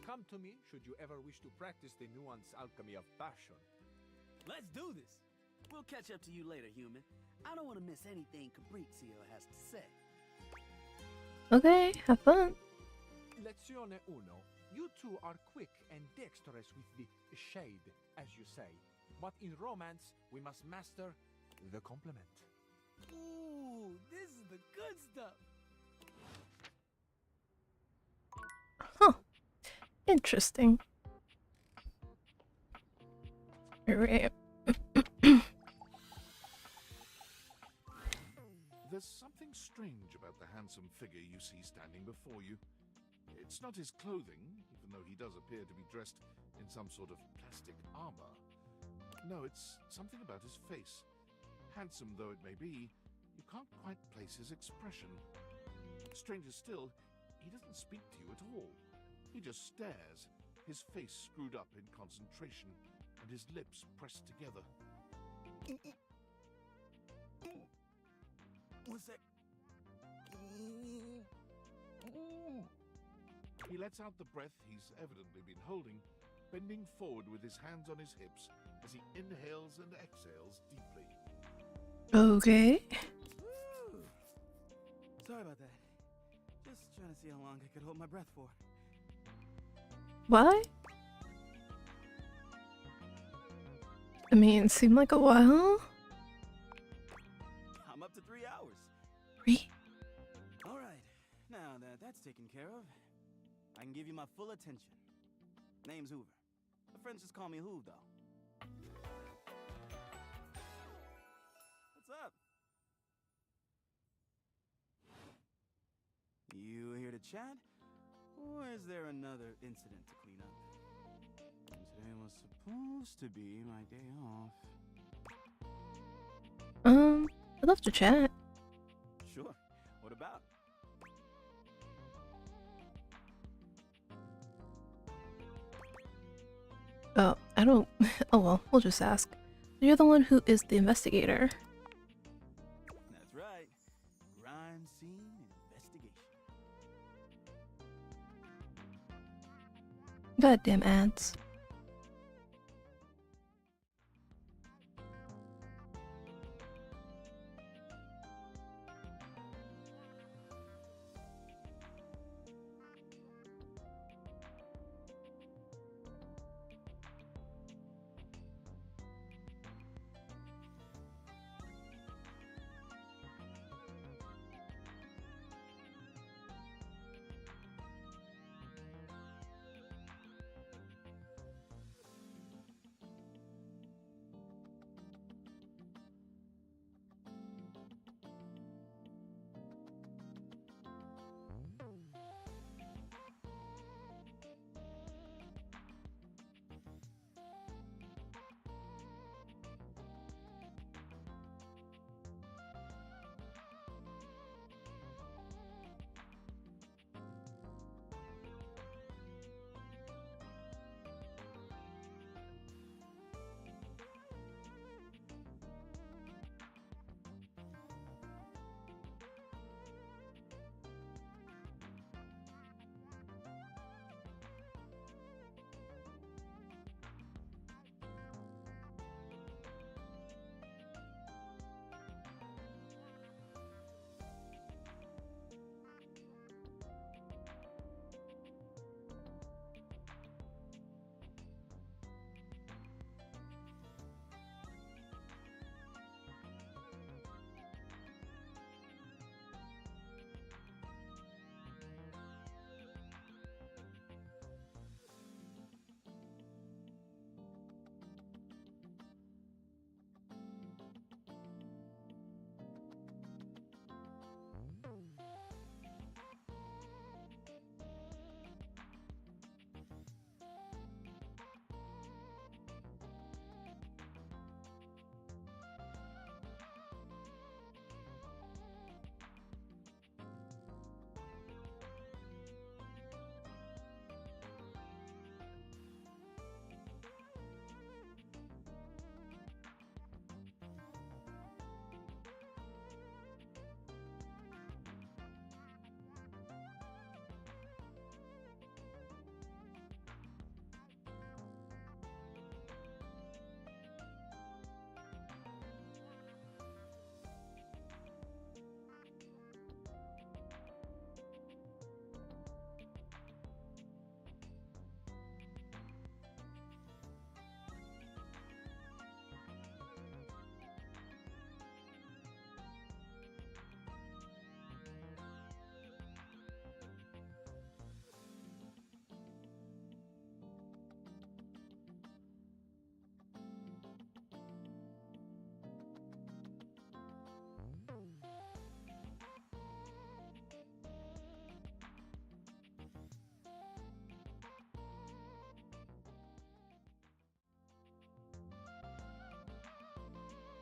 Come to me should you ever wish to practice the nuanced alchemy of passion. Let's do this. We'll catch up to you later, human. I don't want to miss anything Fabrizio has to say. Okay, have fun. Let's Attenzione uno. You two are quick and dexterous with the shade, as you say. But in romance, we must master the compliment. Ooh, this is the good stuff. Huh. Interesting. Alright. There's something strange about the handsome figure you see standing before you. It's not his clothing, even though he does appear to be dressed in some sort of plastic armor. No, it's something about his face. Handsome though it may be, you can't quite place his expression. Stranger still, he doesn't speak to you at all. He just stares, his face screwed up in concentration, and his lips pressed together. What's that? He lets out the breath he's evidently been holding, bending forward with his hands on his hips as he inhales and exhales deeply. Okay. Ooh. Sorry about that. Just trying to see how long I could hold my breath for. Why? I mean, it seemed like a while. I'm up to 3 hours. 3? All right. Now that that's taken care of, I can give you my full attention. Name's Hoover. My friends just call me Hoov, though. What's up? You here to chat? Or is there another incident to clean up? Today was supposed to be my day off. I'd love to chat. Sure. What about? Oh, I don't. Oh well, we'll just ask. You're the one who is the investigator. That's right. Crime scene investigation. Goddamn ads.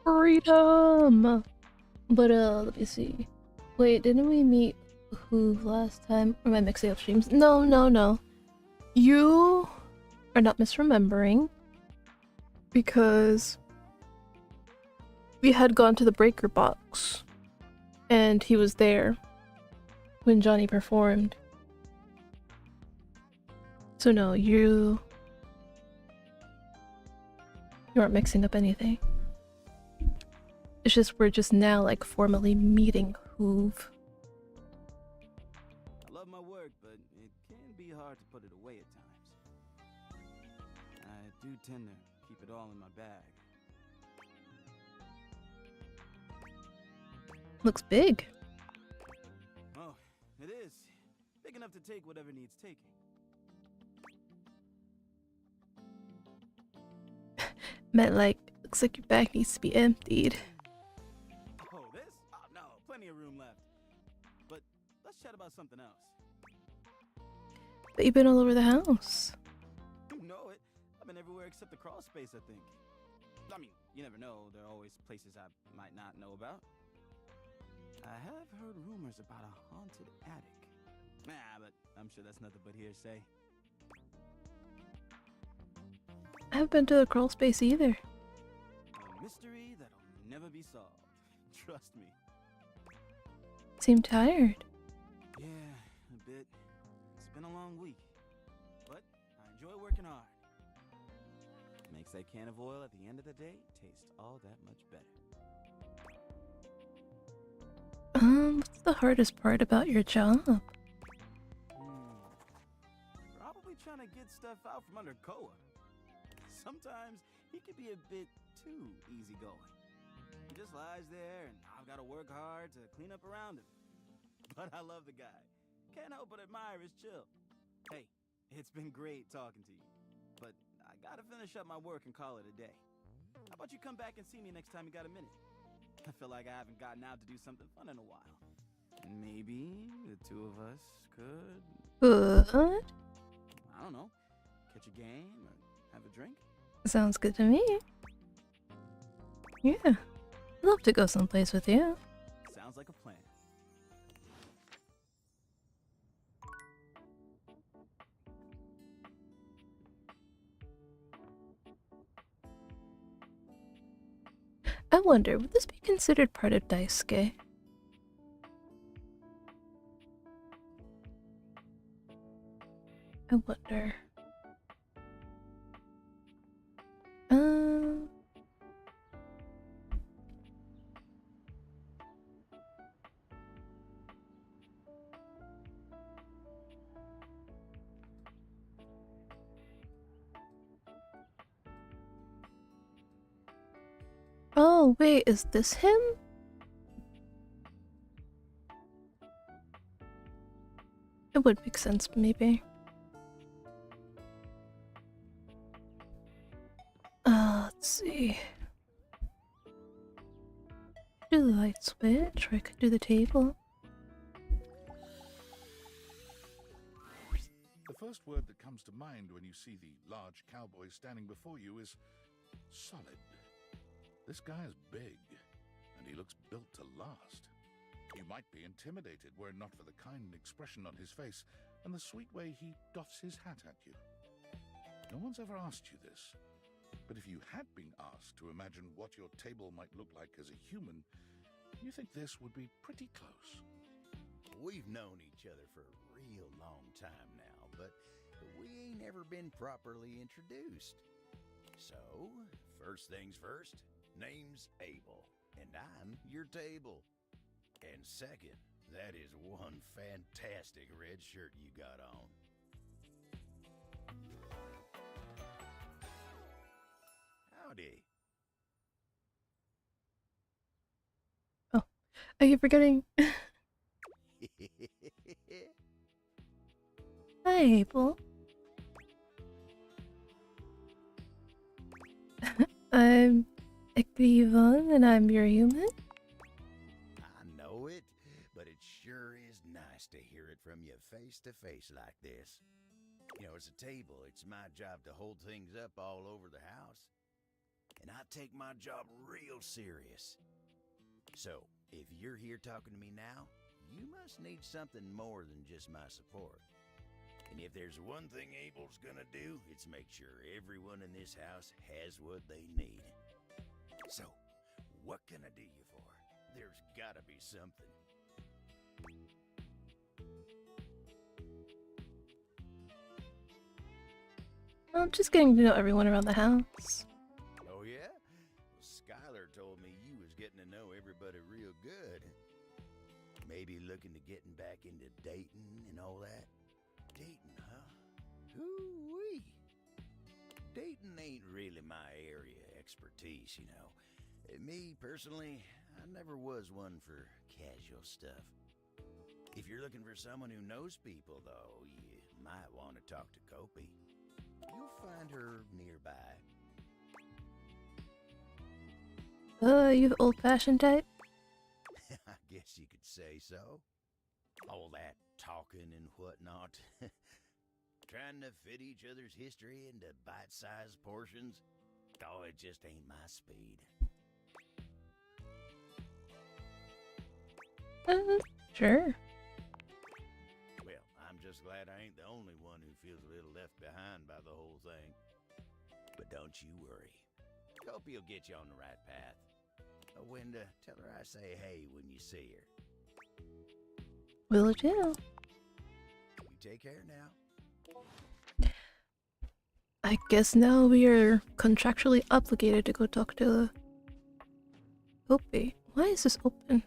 Freedom! But, let me see. Wait, didn't we meet who last time? Or am I mixing up streams? No, no, no. You are not misremembering. Because we had gone to the breaker box. And he was there when Johnny performed. So no, you aren't mixing up anything. It's just we're just now like formally meeting Hoove. I love my work, but it can be hard to put it away at times. I do tend to keep it all in my bag. Looks big. Oh, it is. Big enough to take whatever needs taking. Meant like, looks like your bag needs to be emptied. Oh, this? Oh, no, plenty of room left. But let's chat about something else. But you've been all over the house. You know it. I've been everywhere except the crawl space, I think. I mean, you never know. There are always places I might not know about. I have heard rumors about a haunted attic. Nah, but I'm sure that's nothing but hearsay. I haven't been to the crawl space either. A mystery that'll never be solved. Trust me. Seem tired. Yeah, a bit. It's been a long week. But I enjoy working hard. Makes that can of oil at the end of the day taste all that much better. What's the hardest part about your job? Probably trying to get stuff out from under Koa. Sometimes he can be a bit too easygoing. He just lies there and I've got to work hard to clean up around him. But I love the guy. Can't help but admire his chill. Hey, it's been great talking to you. But I gotta finish up my work and call it a day. How about you come back and see me next time you got a minute? I feel like I haven't gotten out to do something fun in a while. And maybe the two of us could... What? I don't know. Catch a game or have a drink? Sounds good to me. Yeah. I'd love to go someplace with you. Sounds like a plan. I wonder, would this be considered part of Daisuke? I wonder. Oh, wait, is this him? It would make sense, maybe. Let's see. Do the light switch, or I could do the table. The first word that comes to mind when you see the large cowboy standing before you is solid. This guy is big, and he looks built to last. You might be intimidated were it not for the kind expression on his face and the sweet way he doffs his hat at you. No one's ever asked you this, but if you had been asked to imagine what your table might look like as a human, you think this would be pretty close. We've known each other for a real long time now, but we ain't ever been properly introduced. So, first things first. Name's Abel, and I'm your table. And second, that is one fantastic red shirt you got on. Howdy. Oh, I keep forgetting. Hi, Abel. I'm Ekvivon, and I'm your human. I know it, but it sure is nice to hear it from you face to face like this. You know, as a table, it's my job to hold things up all over the house. and I take my job real serious. So, if you're here talking to me now, you must need something more than just my support. And if there's one thing Abel's gonna do, it's make sure everyone in this house has what they need. So, what can I do you for? There's gotta be something. I'm just getting to know everyone around the house. Oh yeah? Well, Skylar told me you was getting to know everybody real good. Maybe looking to getting back into dating and all that? Dating, huh? Hoo-wee. Dating ain't really my area of expertise, you know. Me, personally, I never was one for casual stuff. If you're looking for someone who knows people, though, you might want to talk to Kopi. You'll find her nearby. You the old-fashioned type? I guess you could say so. All that talking and whatnot. Trying to fit each other's history into bite-sized portions. Oh, it just ain't my speed. Sure. Well, I'm just glad I ain't the only one who feels a little left behind by the whole thing. But don't you worry. Kopi will get you on the right path. Wenda, tell her I say hey when you see her. Will do. You take care now. I guess now we are contractually obligated to go talk to Kopi. Why is this open?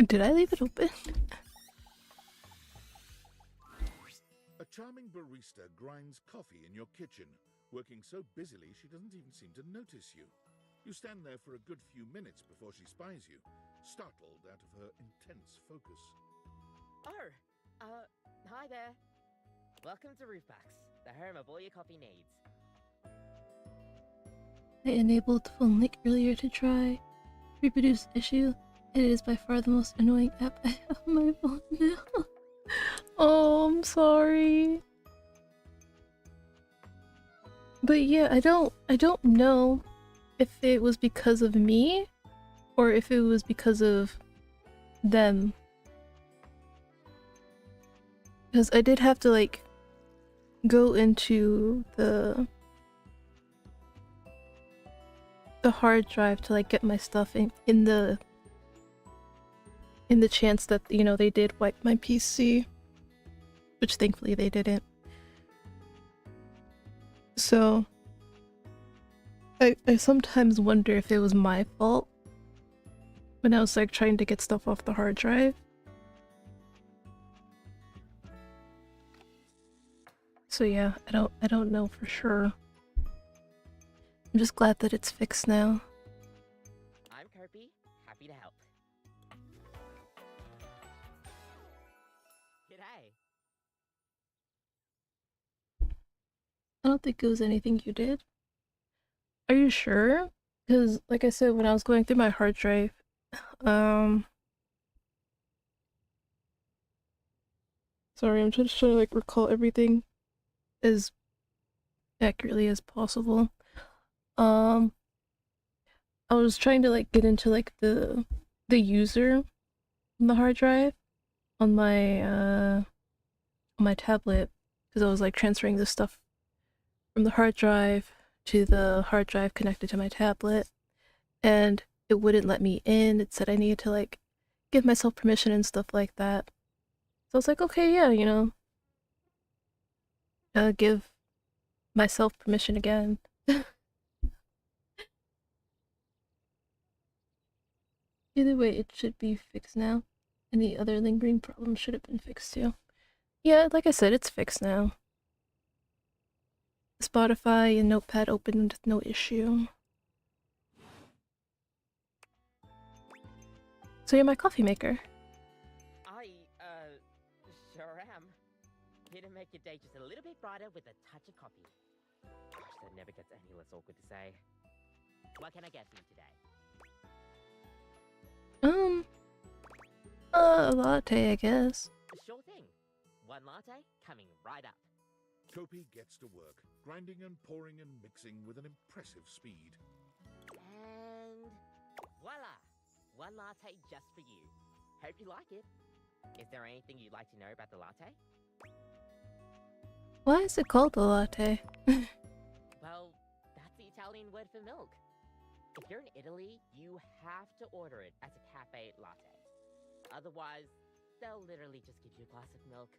Did I leave it open? A charming barista grinds coffee in your kitchen, working so busily she doesn't even seem to notice you. You stand there for a good few minutes before she spies you, startled out of her intense focus. Hi there. Welcome to Roofbacks, the home of all your coffee needs. I enabled the phone link earlier to try reproduce issue. It is by far the most annoying app I have on my phone now. Oh, I'm sorry. But yeah, I don't know if it was because of me or if it was because of them. Because I did have to like go into the hard drive to like get my stuff in the chance that, you know, they did wipe my PC, which thankfully they didn't. So I sometimes wonder if it was my fault when I was like trying to get stuff off the hard drive. So yeah, I don't know for sure. I'm just glad that it's fixed now. I'm Kopi, happy to help. G'day. I don't think it was anything you did. Are you sure? Because, like I said, when I was going through my hard drive, sorry, I'm just trying to like recall everything as accurately as possible. I was trying to like get into like the user on the hard drive on my tablet, because I was like transferring the stuff from the hard drive to the hard drive connected to my tablet, and it wouldn't let me in. It said I needed to like give myself permission and stuff like that. So I was like, okay, yeah, you know, give myself permission again. Either way, it should be fixed now. Any other lingering problems should have been fixed too. Yeah, like I said, it's fixed now. Spotify and Notepad opened with no issue. So you're my coffee maker. Sure am. Here to make your day just a little bit brighter with a touch of coffee. Gosh, that never gets any less awkward to say. What can I get for you today? A latte, I guess. Sure thing. One latte coming right up. Topi gets to work, grinding and pouring and mixing with an impressive speed. And voila! One latte just for you. Hope you like it. Is there anything you'd like to know about the latte? Why is it called a latte? Well, that's the Italian word for milk. If you're in Italy, you have to order it as a cafe latte. Otherwise, they'll literally just give you a glass of milk.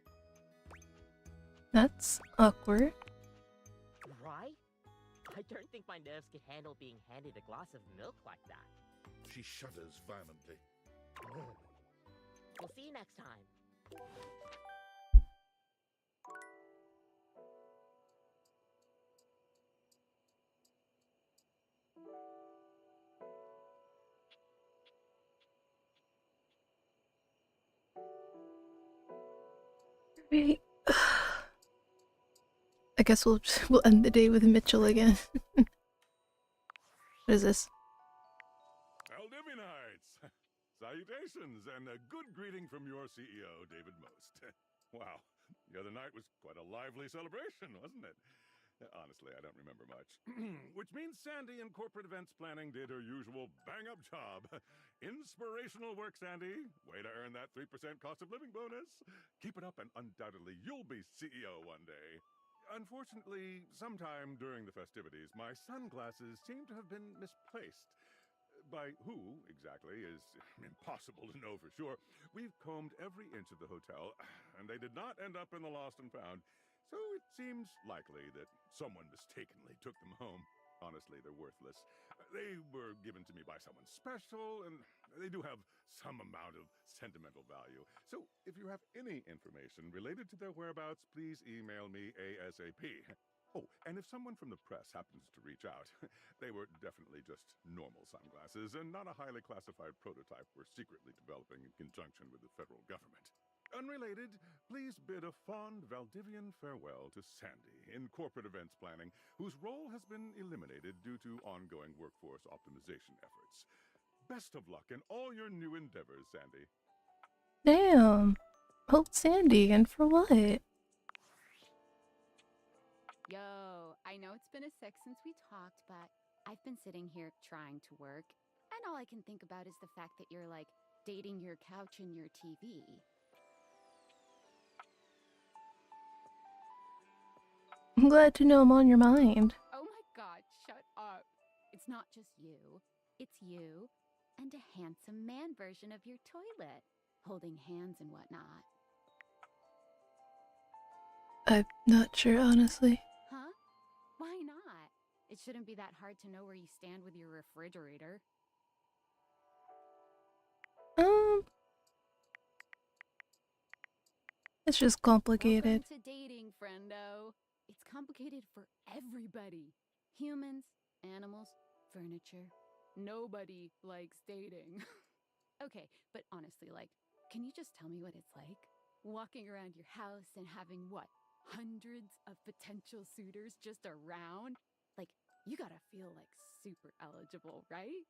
That's awkward. Right? I don't think my nerves could handle being handed a glass of milk like that. She shudders violently. We'll see you next time. Right. I guess we'll end the day with Mitchell again. What is this? Aldivinites! Salutations, and a good greeting from your CEO, David Most. Wow, the other night was quite a lively celebration, wasn't it? Honestly, I don't remember much. Which means Sandy in corporate events planning did her usual bang-up job. Inspirational work, Sandy. Way to earn that 3% cost of living bonus. Keep it up and undoubtedly you'll be CEO one day. Unfortunately, sometime during the festivities, my sunglasses seem to have been misplaced. By who, exactly, is impossible to know for sure. We've combed every inch of the hotel, and they did not end up in the lost and found. So it seems likely that someone mistakenly took them home. Honestly, they're worthless. They were given to me by someone special, and they do have some amount of sentimental value. So if you have any information related to their whereabouts, please email me ASAP. Oh, and if someone from the press happens to reach out, they were definitely just normal sunglasses and not a highly classified prototype we're secretly developing in conjunction with the federal government. Unrelated, please bid a fond Valdivian farewell to Sandy in corporate events planning, whose role has been eliminated due to ongoing workforce optimization efforts. Best of luck in all your new endeavors, Sandy. Damn. Hold Sandy, and for what? Yo, I know it's been a sec since we talked, but I've been sitting here trying to work, and all I can think about is the fact that you're like dating your couch and your TV. I'm glad to know I'm on your mind. Oh my god, shut up. It's not just you. It's you and a handsome man version of your toilet, holding hands and whatnot. I'm not sure, honestly. Huh? Why not? It shouldn't be that hard to know where you stand with your refrigerator. It's just complicated. Welcome to dating, friendo. It's complicated for everybody. Humans, animals, furniture. Nobody likes dating. Okay, but honestly, like, can you just tell me what it's like? Walking around your house and having, what, hundreds of potential suitors just around? Like, you gotta feel, like, super eligible, right?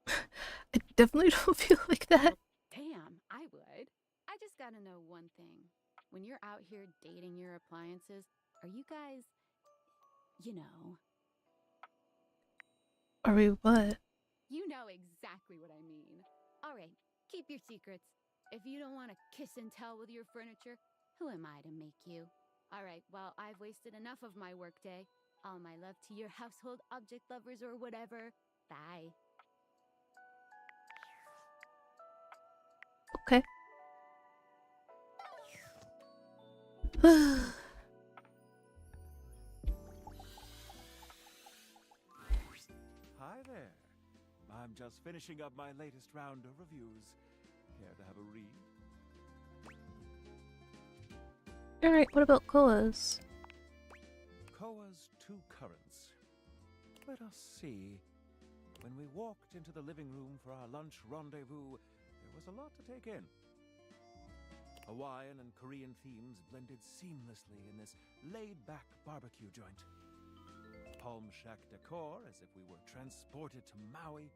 I definitely don't feel like that. Damn, I would. I just gotta know one thing. When you're out here dating your appliances, are you guys, you know... Are we what? You know exactly what I mean. Alright, keep your secrets. If you don't want to kiss and tell with your furniture, who am I to make you? Alright, well, I've wasted enough of my workday. All my love to your household object lovers or whatever. Bye. Okay. Hi there. I'm just finishing up my latest round of reviews. Care to have a read? Alright, what about Koa's? Koa's Two Currents. Let us see. When we walked into the living room for our lunch rendezvous, there was a lot to take in. Hawaiian and Korean themes blended seamlessly in this laid-back barbecue joint. Palm shack decor as if we were transported to Maui.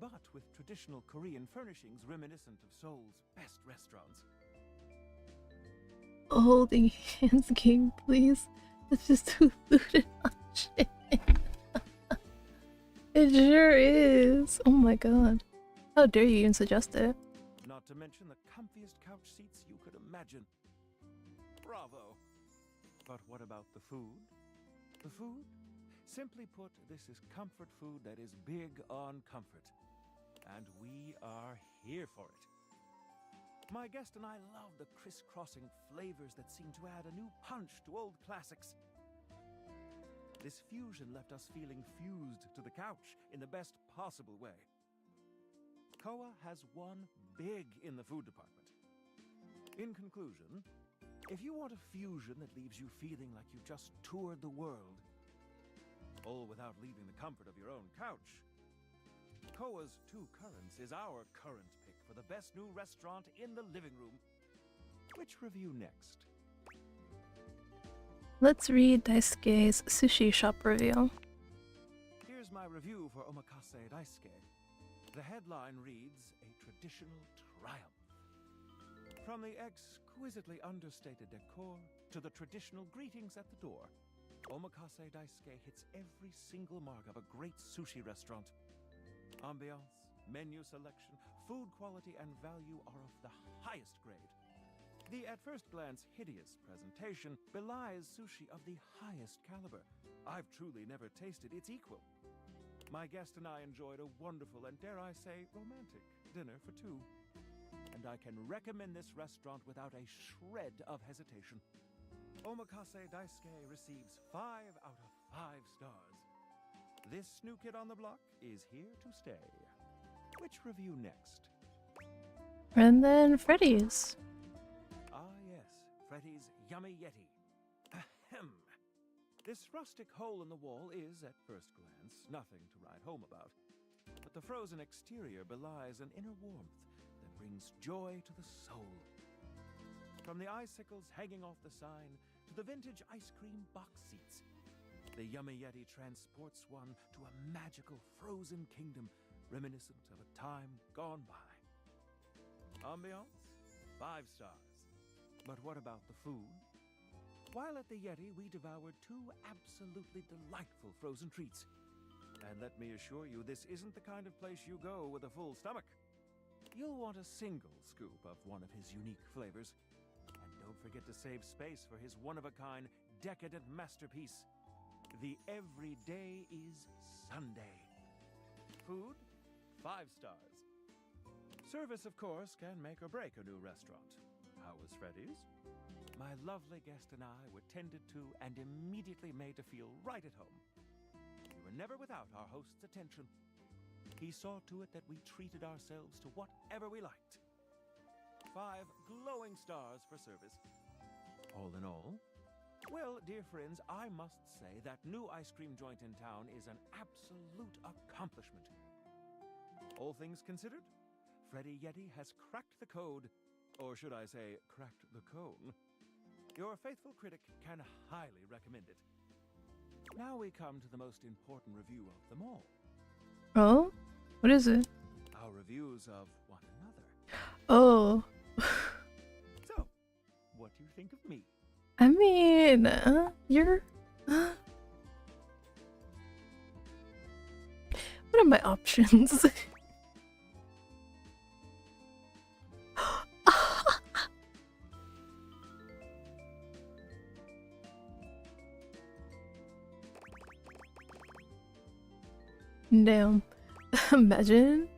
but with traditional Korean furnishings reminiscent of Seoul's best restaurants. Holding hands game, please. It's just too food and shit. It sure is. Oh my god. How dare you even suggest it? Not to mention the comfiest couch seats you could imagine. Bravo! But what about the food? The food? Simply put, this is comfort food that is big on comfort. And we are here for it. My guest and I love the crisscrossing flavors that seem to add a new punch to old classics. This fusion left us feeling fused to the couch in the best possible way. Koa has won big in the food department. In conclusion, if you want a fusion that leaves you feeling like you just toured the world, all without leaving the comfort of your own couch, Koa's Two Currents is our current pick for the best new restaurant in the living room. Which review next? Let's read Daisuke's sushi shop review. Here's my review for Omakase Daisuke. The headline reads, "A traditional triumph." From the exquisitely understated decor to the traditional greetings at the door, Omakase Daisuke hits every single mark of a great sushi restaurant. Ambiance, menu selection, food quality, and value are of the highest grade. The at first glance hideous presentation belies sushi of the highest caliber. I've truly never tasted its equal. My guest and I enjoyed a wonderful and, dare I say, romantic dinner for two. And I can recommend this restaurant without a shred of hesitation. Omakase Daisuke receives 5 out of 5 stars. This new kid on the block is here to stay. Which review next? And then Freddy's. Ah yes, Freddy's Yummy Yeti. Ahem. This rustic hole in the wall is, at first glance, nothing to write home about. But the frozen exterior belies an inner warmth that brings joy to the soul. From the icicles hanging off the sign to the vintage ice cream box seats, the Yummy Yeti transports one to a magical frozen kingdom reminiscent of a time gone by. Ambiance? 5 stars. But what about the food? While at the Yeti, we devoured 2 absolutely delightful frozen treats. And let me assure you, this isn't the kind of place you go with a full stomach. You'll want a single scoop of one of his unique flavors. And don't forget to save space for his one-of-a-kind, decadent masterpiece, the Everyday is Sunday. Food? 5 stars. Service, of course, can make or break a new restaurant. How was Freddy's? My lovely guest and I were tended to and immediately made to feel right at home. We were never without our host's attention. He saw to it that we treated ourselves to whatever we liked. 5 glowing stars for service. All in all, well, dear friends, I must say that new ice cream joint in town is an absolute accomplishment. All things considered, Freddy Yeti has cracked the code, or should I say, cracked the cone. Your faithful critic can highly recommend it. Now we come to the most important review of them all. Oh? What is it? Our reviews of one another. Oh. So, what do you think of me? I mean, you're... what are my options? Damn. Imagine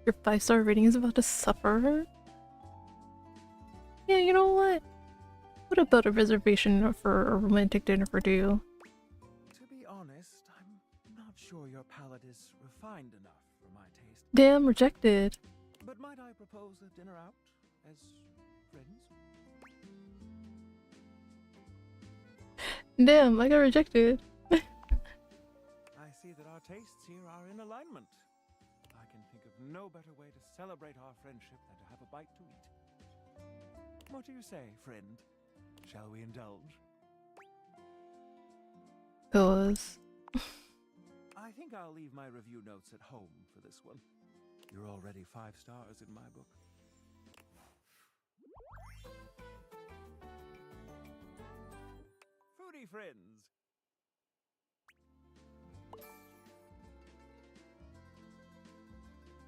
your 5-star rating is about to suffer. Yeah, you know what? What about a reservation for a romantic dinner for two? To be honest, I'm not sure your palate is refined enough for my taste. Damn, rejected. But might I propose a dinner out as friends? Damn, I got rejected. I see that our tastes here are in alignment. I can think of no better way to celebrate our friendship than to have a bite to eat. What do you say, friend? Shall we indulge? Goes. I think I'll leave my review notes at home for this one. You're already 5 stars in my book. Fruity friends!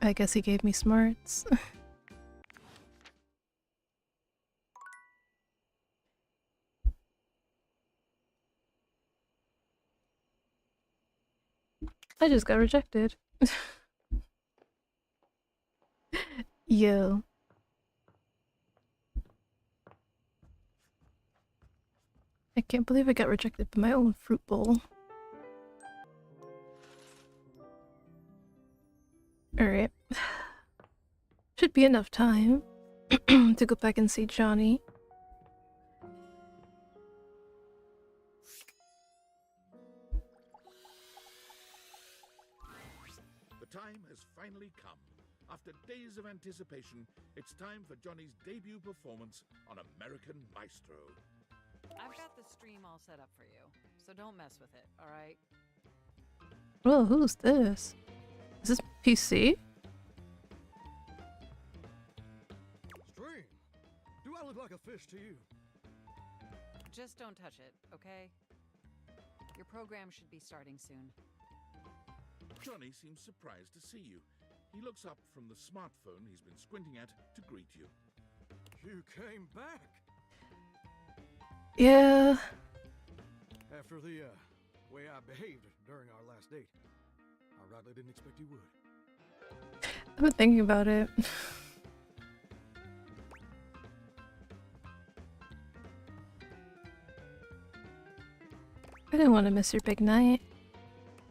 I guess he gave me smarts. I just got rejected. Yo. I can't believe I got rejected by my own fruit bowl. Alright. Should be enough time to go back and see Johnny. The time has finally come. After days of anticipation, it's time for Johnny's debut performance on American Maestro. I've got the stream all set up for you, so don't mess with it, alright? Well, who's this? Is this PC? Stream? Do I look like a fish to you? Just don't touch it, okay? Your program should be starting soon. Johnny seems surprised to see you. He looks up from the smartphone he's been squinting at to greet you. You came back! Yeah. After the way I behaved during our last date, I rightly didn't expect you would. I've been thinking about it. I didn't want to miss your big night.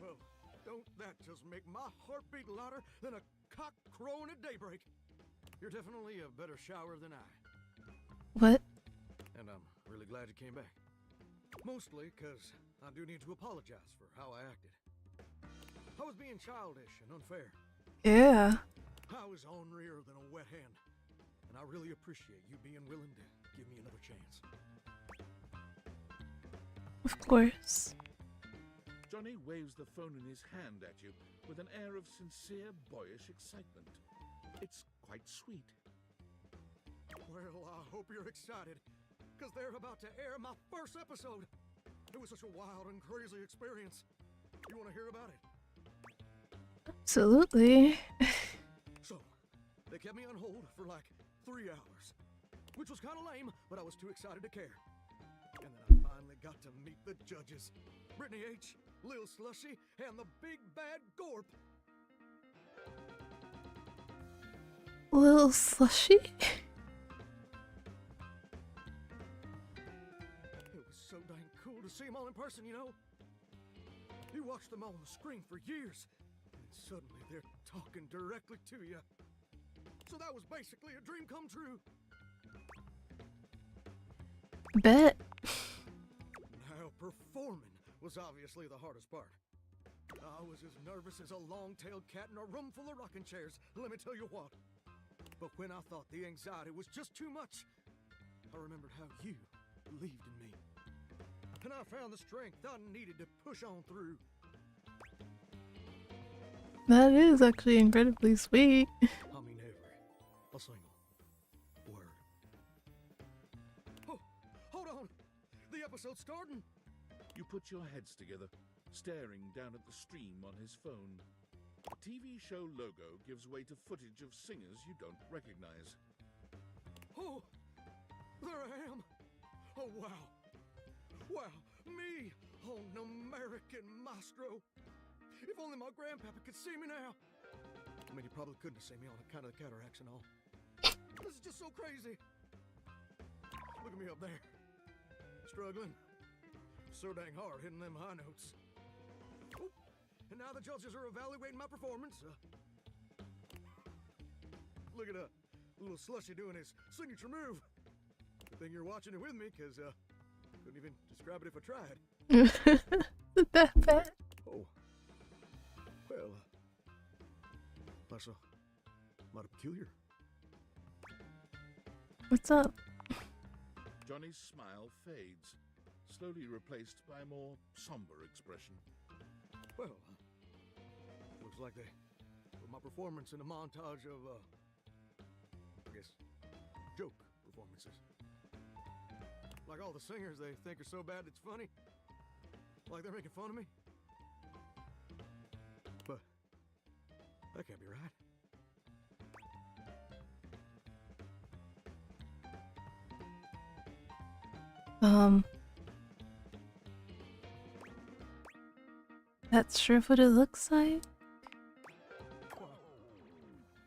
Well, don't that just make my heart beat louder than a cock crowing at daybreak? You're definitely a better shower than I. What? And I'm really glad you came back. Mostly because I do need to apologize for how I acted. I was being childish and unfair. Yeah. I was ornerier than a wet hand. And I really appreciate you being willing to give me another chance. Of course. Johnny waves the phone in his hand at you with an air of sincere, boyish excitement. It's quite sweet. Well, I hope you're excited, because they're about to air my first episode. It was such a wild and crazy experience. You want to hear about it? Absolutely. So, they kept me on hold for like 3 hours, which was kind of lame, but I was too excited to care. And then I finally got to meet the judges. Brittany H., Lil Slushy, and the big bad Gorp. Lil Slushy? It was so dang cool to see them all in person, you know? You watch them all on the screen for years, and suddenly they're talking directly to you. So that was basically a dream come true. Bet. Now, performing was obviously the hardest part. I was as nervous as a long-tailed cat in a room full of rocking chairs, let me tell you what. But when I thought the anxiety was just too much, I remembered how you believed in me. And I found the strength I needed to push on through. That is actually incredibly sweet. I mean a single word. Oh, hold on! The episode's starting! You put your heads together, staring down at the stream on his phone. The TV show logo gives way to footage of singers you don't recognize. Oh, there I am! Oh, wow! Wow, me on American Maestro! If only my grandpapa could see me now! I mean, he probably couldn't see me on account of the cataracts and all. This is just so crazy! Look at me up there. Struggling. So dang hard hitting them high notes. Oh, and now the judges are evaluating my performance. Look at little Slushy doing his signature move. Good thing you're watching it with me, because couldn't even describe it if I tried. That bad. Oh. Well, that's a lot peculiar. What's up? Johnny's smile fades, slowly replaced by a more somber expression. Well, looks like they put my performance in a montage of, I guess, joke performances. Like all the singers they think are so bad it's funny. Like they're making fun of me. But that can't be right. That's sure what it looks like. Wow.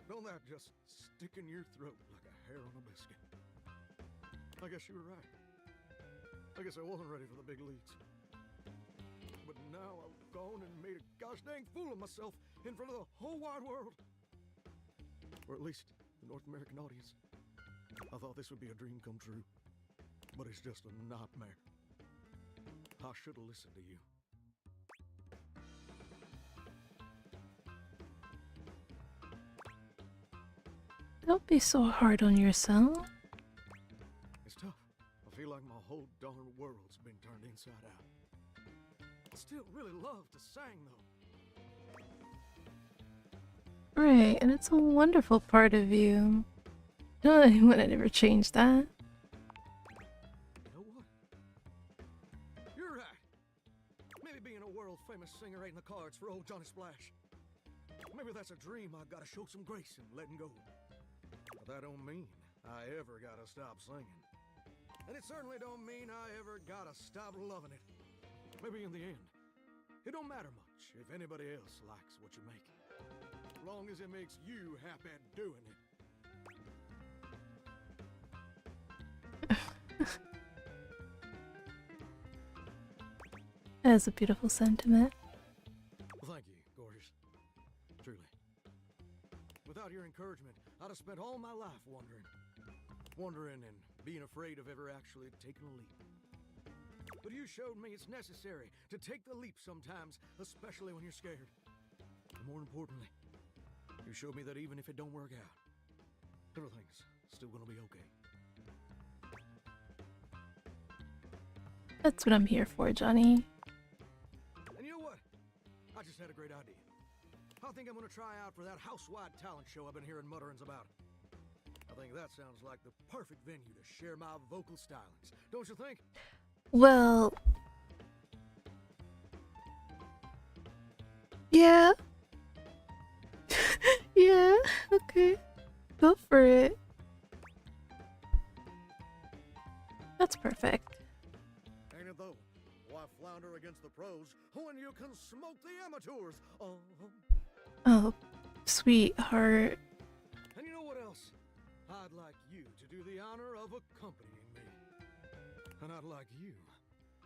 Don't that just stick in your throat like a hair on a biscuit? I guess you were right. I guess I wasn't ready for the big leagues. But now I've gone and made a gosh dang fool of myself in front of the whole wide world. Or at least the North American audience. I thought this would be a dream come true. But it's just a nightmare. I should have listened to you. Don't be so hard on yourself. It's tough. I feel like my whole darn world's been turned inside out. I still really love to sing, though. Right, and it's a wonderful part of you. I wouldn't ever change that. You know what? You're right. Maybe being a world-famous singer ain't in the cards for old Johnny Splash. Maybe that's a dream I gotta show some grace in letting go. But that don't mean I ever gotta stop singing. And it certainly don't mean I ever gotta stop loving it. Maybe in the end, it don't matter much if anybody else likes what you make. As long as it makes you happy doing it. That is a beautiful sentiment. Well, thank you, gorgeous. Truly. Without your encouragement, I'd have spent all my life wondering and being afraid of ever actually taking a leap. But you showed me it's necessary to take the leap sometimes, especially when you're scared. And more importantly, you showed me that even if it don't work out, everything's still gonna be okay. That's what I'm here for, Johnny. And you know what? I just had a great idea. I think I'm gonna try out for that house-wide talent show I've been hearing mutterings about. I think that sounds like the perfect venue to share my vocal stylings. Don't you think? Well... yeah. Yeah, okay. Go for it. That's perfect. Ain't it though? Why flounder against the pros when you can smoke the amateurs? Oh, sweetheart. And you know what else? I'd like you to do the honor of accompanying me. And I'd like you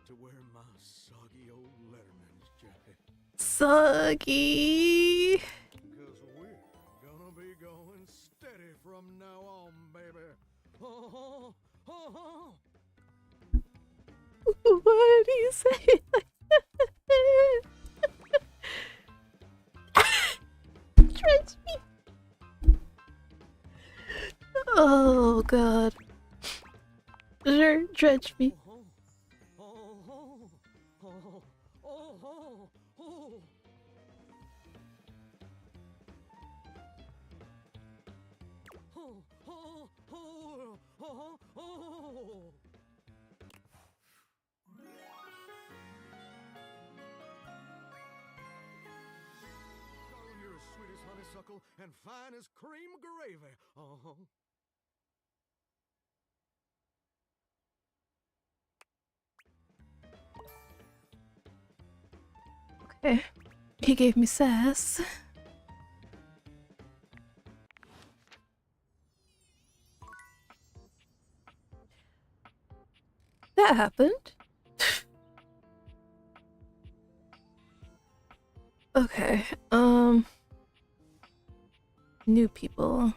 to wear my soggy old Letterman's jacket. Soggy. Because we're gonna be going steady from now on, baby. Oh, oh, oh. Why do you say it like that? Dredge me. Oh god. Sure, dredge me. Darling, you're as sweet as honeysuckle and fine as cream gravy. Okay. He gave me sass. That happened. Okay, new people.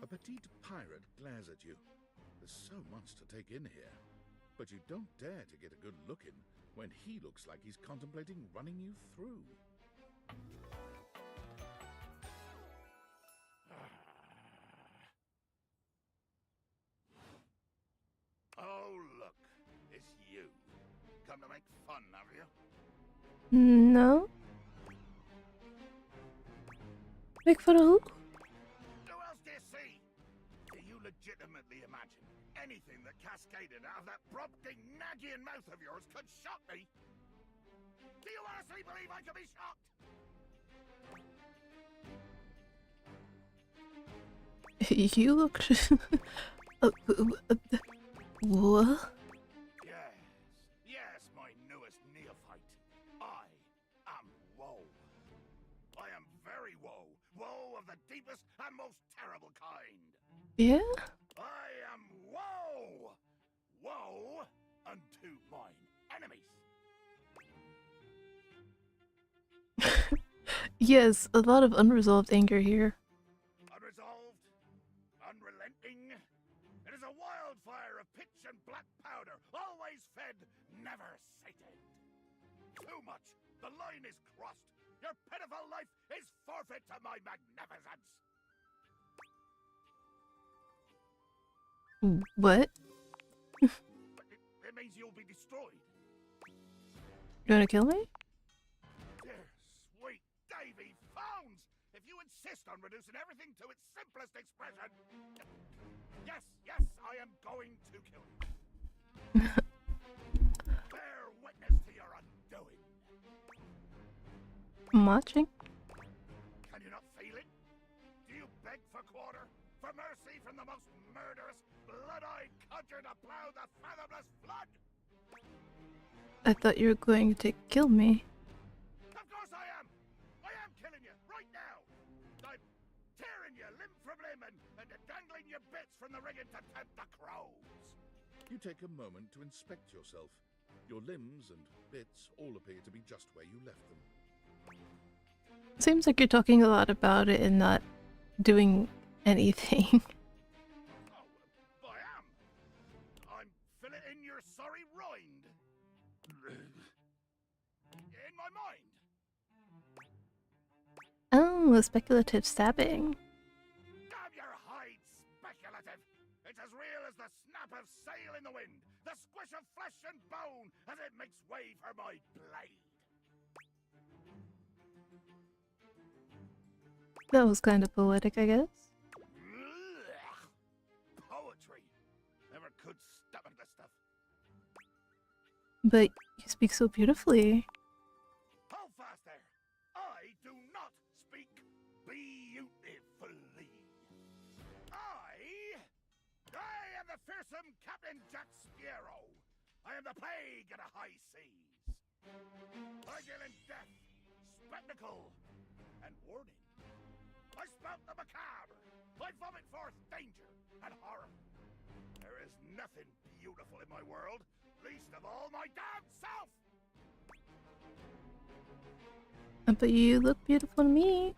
A petite pirate glares at you. There's so much to take in here. But you don't dare to get a good look in when he looks like he's contemplating running you through. No. Make fun of who? Who else do you see? Do you legitimately imagine anything that cascaded out of that prompting nagging mouth of yours could shock me? Do you honestly believe I could be shocked? You look. What? Yes, my newest neophyte. I am woe. I am very woe. Woe of the deepest and most terrible kind. Yeah? I am woe. Woe unto mine enemies. Yes, a lot of unresolved anger here. Unresolved, unrelenting. It is a wildfire of pitch and black powder, always fed, never sated. Too much. The line is crossed. Your pitiful life is forfeit to my magnificence. What? It means you'll be destroyed. You wanna kill me? Dear, sweet Davy Phones! If you insist on reducing everything to its simplest expression... Yes, I am going to kill you. Bear witness to your undoing. I'm watching. Can you not feel it? Do you beg for quarter? For mercy from the most murderous, blood-eyed conjure to plow the fathomless flood? I thought you were going to kill me. Of course I am! I am killing you, right now! I'm tearing you limb from limb and dangling your bits from the rigging to tempt the crows! You take a moment to inspect yourself. Your limbs and bits all appear to be just where you left them. Seems like you're talking a lot about it and not doing anything. I am! I'm filleting your sorry rind! In my mind! Oh, speculative stabbing. Damn your hide, speculative! It's as real as the snap of sail in the wind, the squish of flesh and bone as it makes way for my blade! That was kind of poetic, I guess. Poetry! Never could stomach this stuff. But you speak so beautifully. Hold fast there! I do not speak beautifully. I am the fearsome Captain Jack Sparrow. I am the plague of the high seas. I deal in death, spectacle, and warning. I spout the macabre. I vomit forth danger and horror. There is nothing beautiful in my world, least of all my damn self! But you look beautiful to me.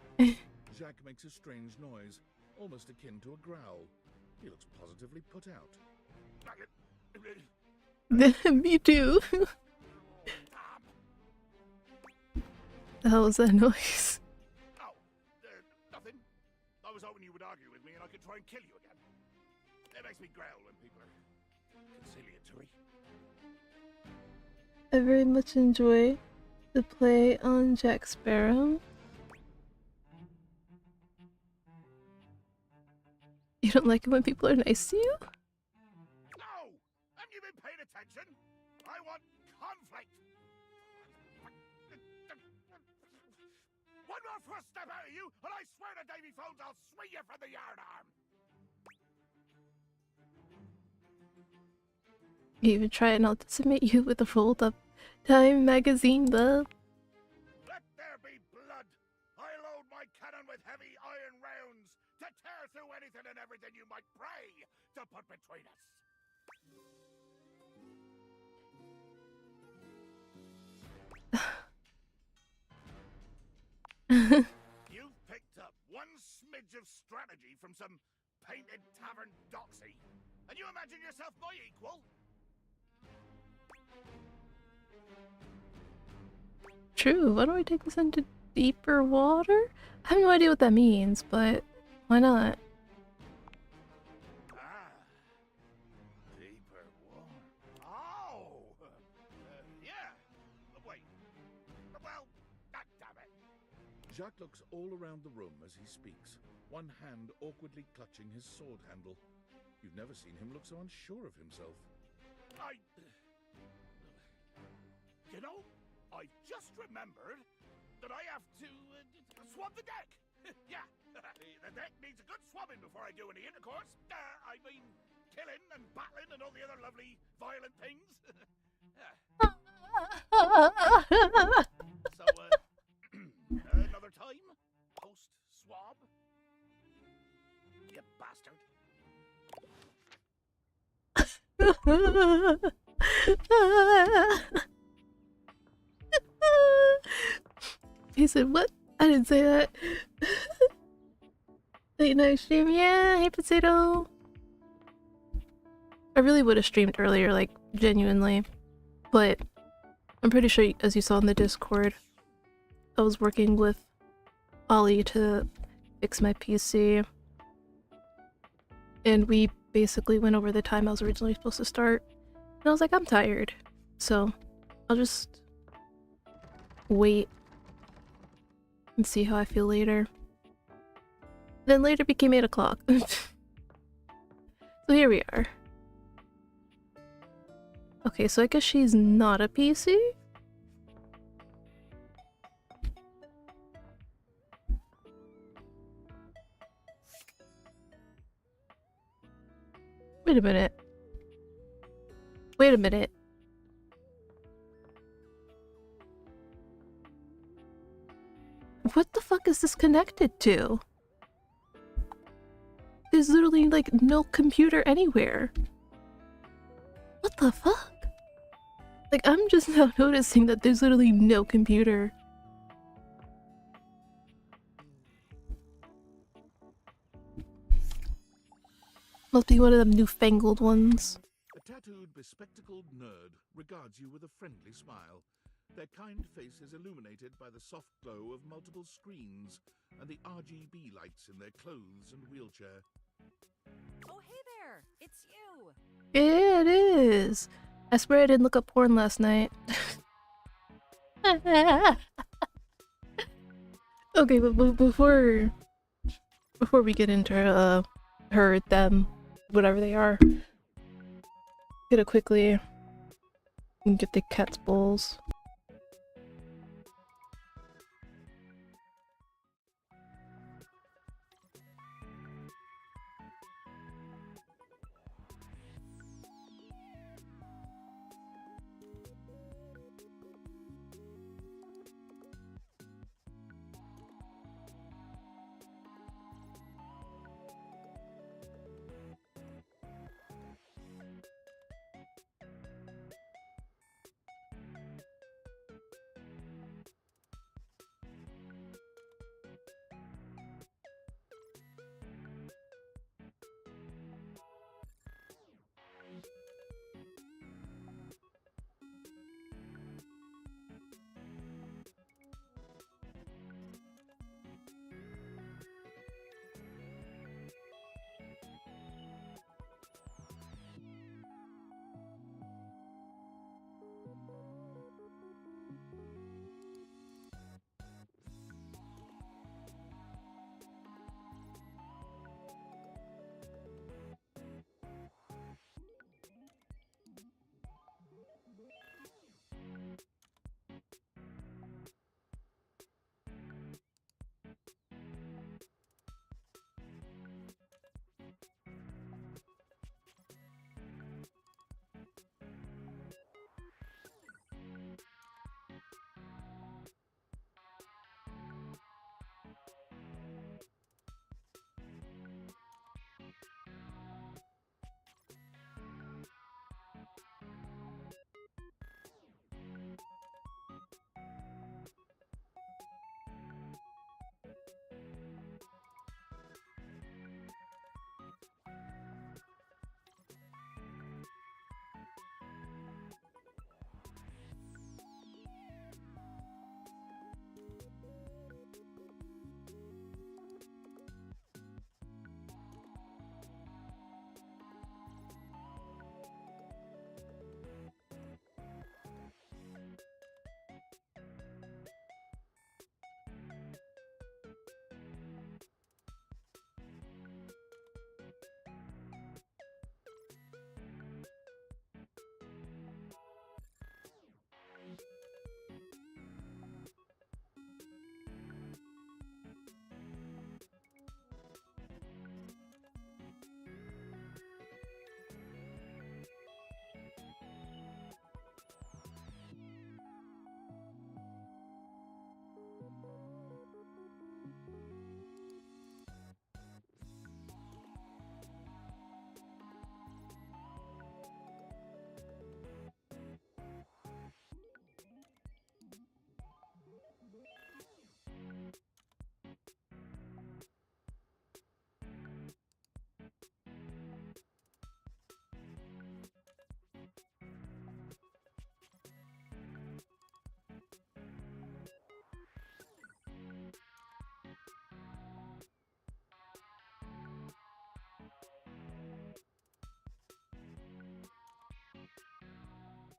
Jack makes a strange noise, almost akin to a growl. He looks positively put out. Me too. The hell was that noise? Nothing. I was hoping you would argue with me and I could try and kill you again. It makes me growl when people are conciliatory. I very much enjoy the play on Jack Sparrow. You don't like it when people are nice to you? No! Haven't you been paying attention? I want conflict! One more first step out of you, and I swear to Davy Phones I'll swing you from the yardarm! You even try not to submit you with a rolled up Time magazine, bub. Let there be blood! I load my cannon with heavy iron rounds to tear through anything and everything you might pray to put between us! You've picked up one smidge of strategy from some painted tavern doxy, and you imagine yourself my equal? True, why don't we take this into deeper water? I have no idea what that means, but why not? Deeper water. Oh! Yeah! Wait. Jacques looks all around the room as he speaks, one hand awkwardly clutching his sword handle. You've never seen him look so unsure of himself. You know, I just remembered that I have to swab the deck. Yeah, the deck needs a good swabbing before I do any intercourse. I mean, killing and battling and all the other lovely violent things. So, another time, post-swab. You bastard. He said, what? I didn't say that. Late night stream, yeah, hey Potato. I really would have streamed earlier, like, genuinely. But I'm pretty sure, as you saw in the Discord, I was working with Ollie to fix my PC. And we basically went over the time I was originally supposed to start. And I was like, I'm tired. So, I'll just wait and see how I feel later. Then later became 8 o'clock. So here we are. Okay, so I guess she's not a PC? Wait a minute. Wait a minute. What the fuck is this connected to? There's literally like no computer anywhere. What the fuck? Like, I'm just now noticing that there's literally no computer. Must be one of them newfangled ones. A tattooed, bespectacled nerd regards you with a friendly smile. Their kind face is illuminated by the soft glow of multiple screens and the RGB lights in their clothes and wheelchair. Oh, hey there! It's you! Yeah, it is. I swear I didn't look up porn last night. Okay, but before we get into her, them, whatever they are, gotta quickly get the cat's bowls.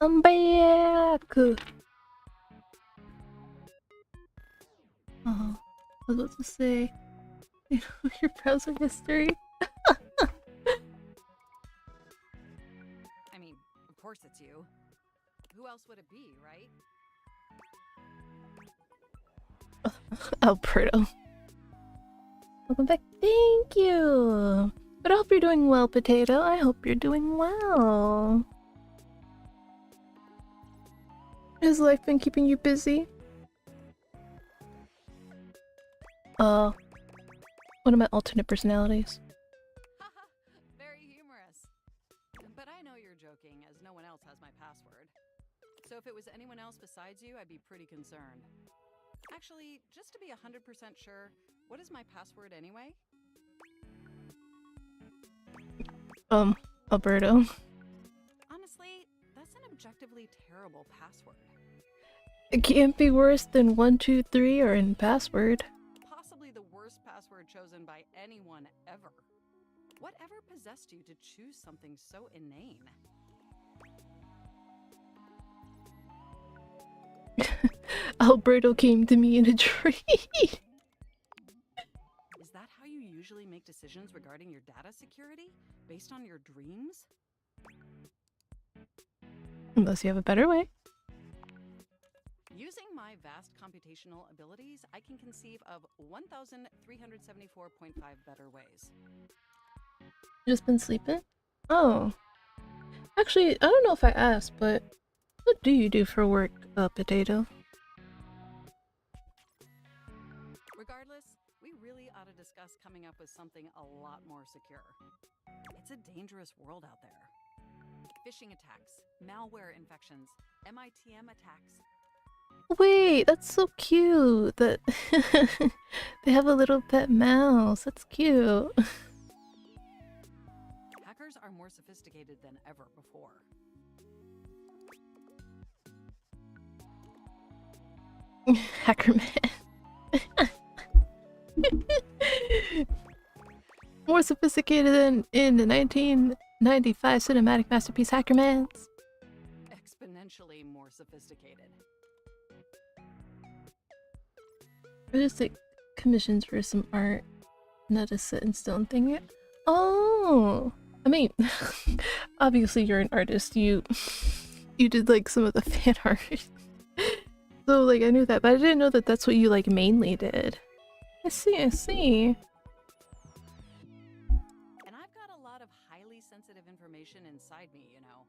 I'm back! Oh, I was about to say, you know, your browser history. I mean, of course it's you. Who else would it be, right? Alberto. Welcome back. Thank you! But I hope you're doing well, Potato. I hope you're doing well. Has life been keeping you busy? One of my alternate personalities. Very humorous. But I know you're joking, as no one else has my password. So if it was anyone else besides you, I'd be pretty concerned. Actually, just to be 100% sure, what is my password anyway? Alberto. Honestly, that's an objectively terrible password. It can't be worse than 123 or in password. Possibly the worst password chosen by anyone ever. Whatever possessed you to choose something so inane? Alberto came to me in a dream. Is that how you usually make decisions regarding your data security? Based on your dreams? Unless you have a better way. Using my vast computational abilities, I can conceive of 1,374.5 better ways. Just been sleeping? Oh. Actually, I don't know if I asked, but what do you do for work, Potato? Regardless, we really ought to discuss coming up with something a lot more secure. It's a dangerous world out there. Phishing attacks, malware infections, MITM attacks. Wait, that's so cute that they have a little pet mouse. That's cute. Hackers are more sophisticated than ever before. Hackerman. More sophisticated than in the 1995 cinematic masterpiece Hackerman's. Exponentially more sophisticated. I just take commissions for some art, not a set in stone thing yet. Oh, I mean, obviously you're an artist. You did like some of the fan art, so like I knew that, but I didn't know that that's what you like mainly did. I see. And I've got a lot of highly sensitive information inside me, you know.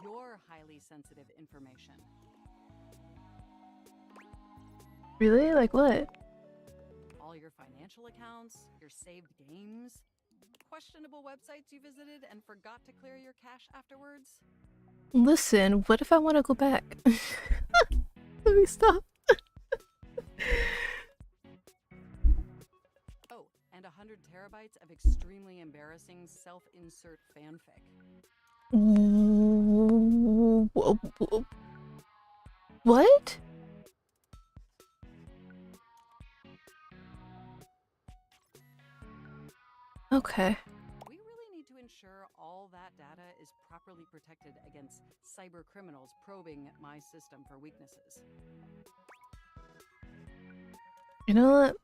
Your highly sensitive information. Really? Like what? All your financial accounts, your saved games, questionable websites you visited and forgot to clear your cache afterwards. Listen, what if I want to go back? Let me stop. Oh, and 100 terabytes of extremely embarrassing self-insert fanfic. What? Okay. We really need to ensure all that data is properly protected against cyber criminals probing my system for weaknesses. You know what?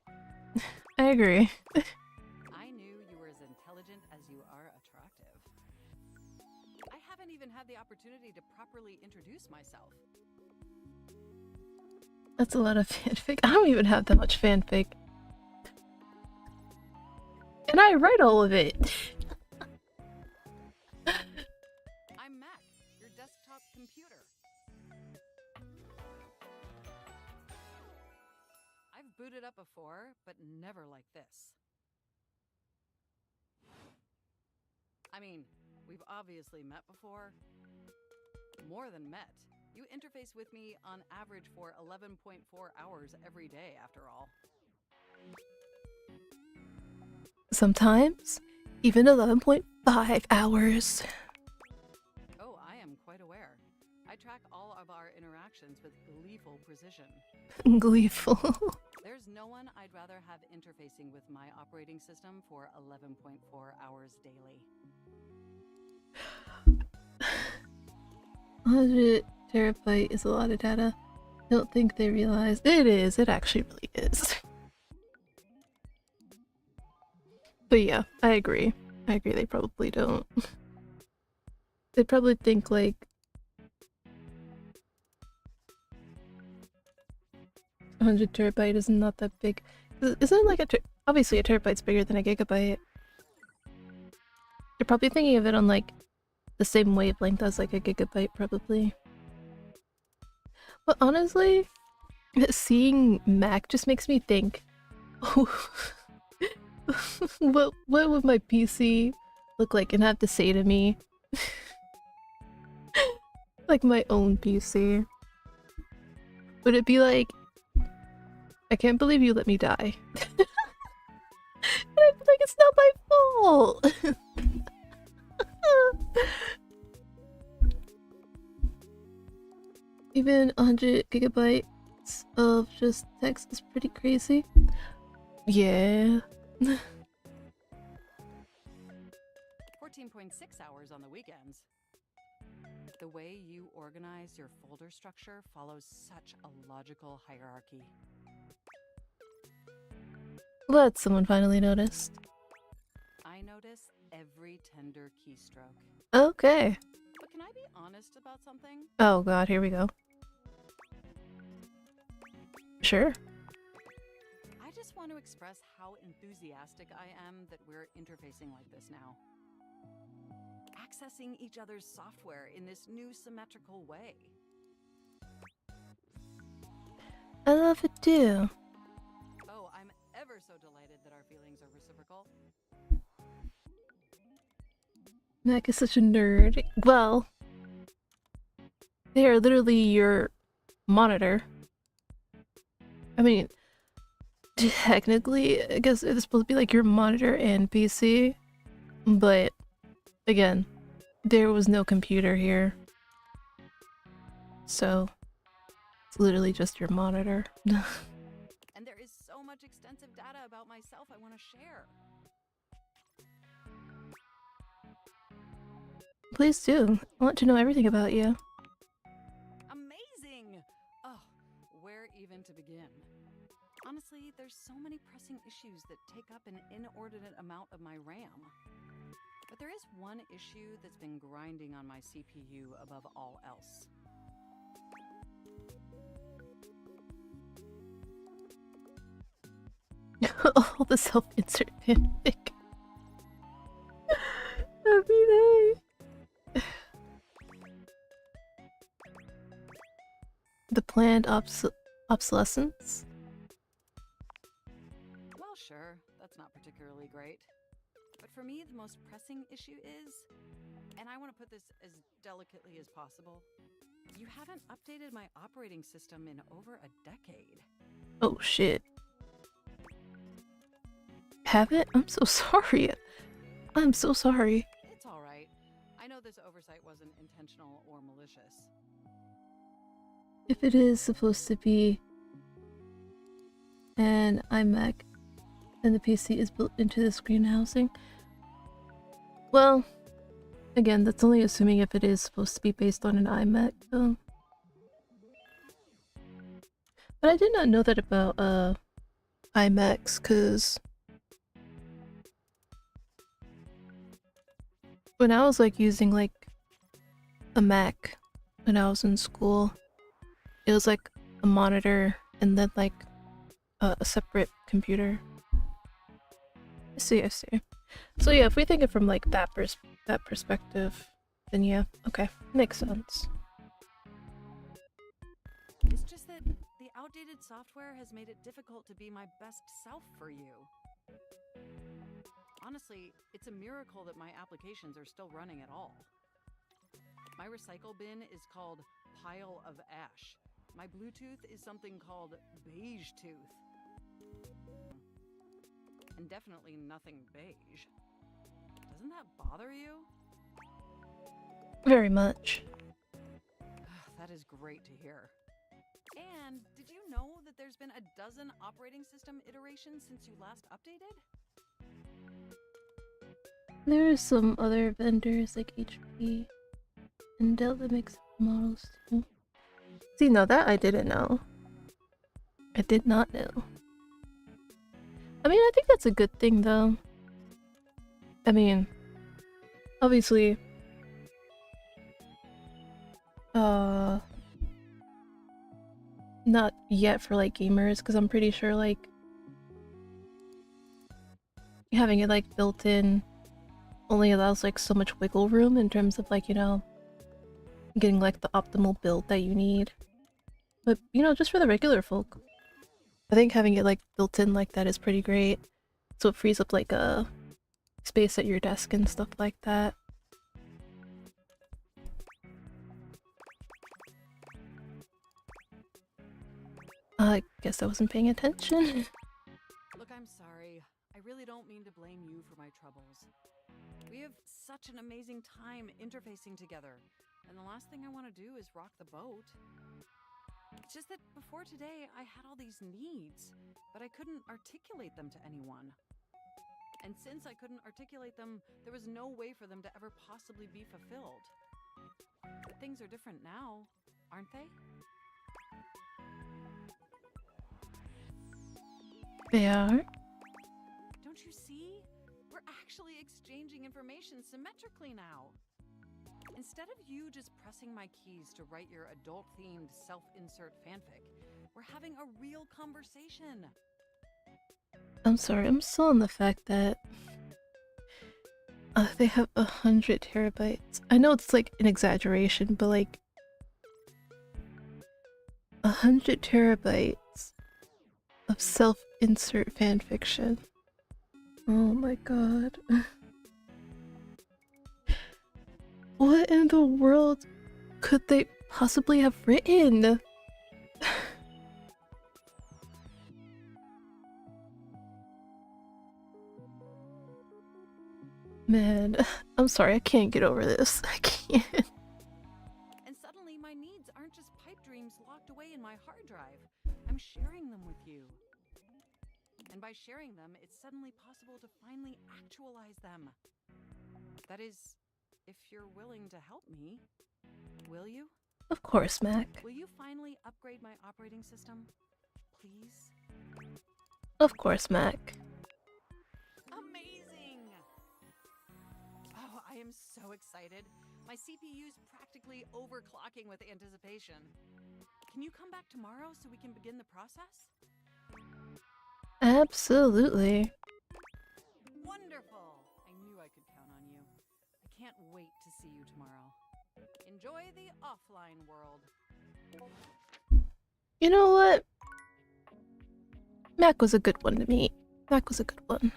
I agree. I knew you were as intelligent as you are attractive. I haven't even had the opportunity to properly introduce myself. That's a lot of fanfic. I don't even have that much fanfic. And I write all of it. I'm Mac, your desktop computer. I've booted up before, but never like this. I mean, we've obviously met before. More than met. You interface with me on average for 11.4 hours every day, after all. Sometimes, even 11.5 hours. Oh, I am quite aware. I track all of our interactions with gleeful precision. Gleeful. There's no one I'd rather have interfacing with my operating system for 11.4 hours daily. 100 terabyte is a lot of data. Don't think they realize it is. It actually really is. But yeah, I agree. I agree. They probably don't. They probably think like 100 terabyte is not that big. Isn't it like obviously a terabyte's bigger than a gigabyte? They're probably thinking of it on like the same wavelength as like a gigabyte, probably. But honestly, seeing Mac just makes me think, oh, what would my PC look like and have to say to me? Like my own PC. Would it be like, I can't believe you let me die? And I'd be like, it's not my fault! Even 100 gigabytes of just text is pretty crazy. Yeah. 14.6 hours on the weekends. The way you organize your folder structure follows such a logical hierarchy. Glad someone finally noticed. I notice every tender keystroke. Okay. But can I be honest about something? Oh god, here we go. Sure. I just want to express how enthusiastic I am that we're interfacing like this now. Accessing each other's software in this new symmetrical way. I love it too. Oh, I'm ever so delighted that our feelings are reciprocal. Mac is such a nerd. Well, they are literally your monitor. I mean, technically, I guess it's supposed to be like your monitor and PC, but again, there was no computer here. So, it's literally just your monitor. And there is so much extensive data about myself I want to share. Please do. I want to know everything about you. Amazing! Oh, where even to begin? Honestly, there's so many pressing issues that take up an inordinate amount of my RAM. But there is one issue that's been grinding on my CPU above all else. All the self-insert fanfic. Every day. The planned obsolescence? Well, sure, that's not particularly great. But for me, the most pressing issue is, and I want to put this as delicately as possible, you haven't updated my operating system in over a decade. Oh shit. Haven't? I'm so sorry. I'm so sorry. It's all right. I know this oversight wasn't intentional or malicious. If it is supposed to be an iMac and the PC is built into the screen housing, well, again, that's only assuming if it is supposed to be based on an iMac, though. But I did not know that about iMacs, because when I was like using like a Mac when I was in school, it was like a monitor and then like a separate computer. I see. So yeah, if we think it from like that perspective, then yeah, okay, makes sense. It's just that the outdated software has made it difficult to be my best self for you. Honestly, it's a miracle that my applications are still running at all. My recycle bin is called Pile of Ash. My Bluetooth is something called Beige Tooth. And definitely nothing beige. Doesn't that bother you? Very much. That is great to hear. And did you know that there's been a dozen operating system iterations since you last updated? There are some other vendors like HP and Dell that makes Models too. See, no, that I didn't know. I did not know. I mean, I think that's a good thing, though. I mean, obviously, not yet for like gamers, because I'm pretty sure like having it like built in only allows like so much wiggle room in terms of like, you know, getting like the optimal build that you need. But you know, just for the regular folk, I think having it like built in like that is pretty great. So it frees up like a space at your desk and stuff like that. I guess I wasn't paying attention. Look, I'm sorry. I really don't mean to blame you for my troubles. We have such an amazing time interfacing together, and the last thing I want to do is rock the boat. It's just that before today, I had all these needs, but I couldn't articulate them to anyone. And since I couldn't articulate them, there was no way for them to ever possibly be fulfilled. But things are different now, aren't they? They are? Don't you see? We're actually exchanging information symmetrically now. Instead of you just pressing my keys to write your adult-themed self-insert fanfic, we're having a real conversation. I'm sorry, I'm still on the fact that they have 100 terabytes. I know it's like an exaggeration, but like 100 terabytes of self-insert fanfiction. Oh my god. What in the world could they possibly have written? Man, I'm sorry, I can't get over this. I can't. And suddenly my needs aren't just pipe dreams locked away in my hard drive. I'm sharing them with you. And by sharing them, it's suddenly possible to finally actualize them. That is, if you're willing to help me. Will you? Of course, Mac. Will you finally upgrade my operating system? Please? Of course, Mac. Amazing! Oh, I am so excited. My CPU's practically overclocking with anticipation. Can you come back tomorrow so we can begin the process? Absolutely. Wonderful! I knew I could count on you. I can't wait to see you tomorrow. Enjoy the offline world. You know what? Mac was a good one to meet. Mac was a good one.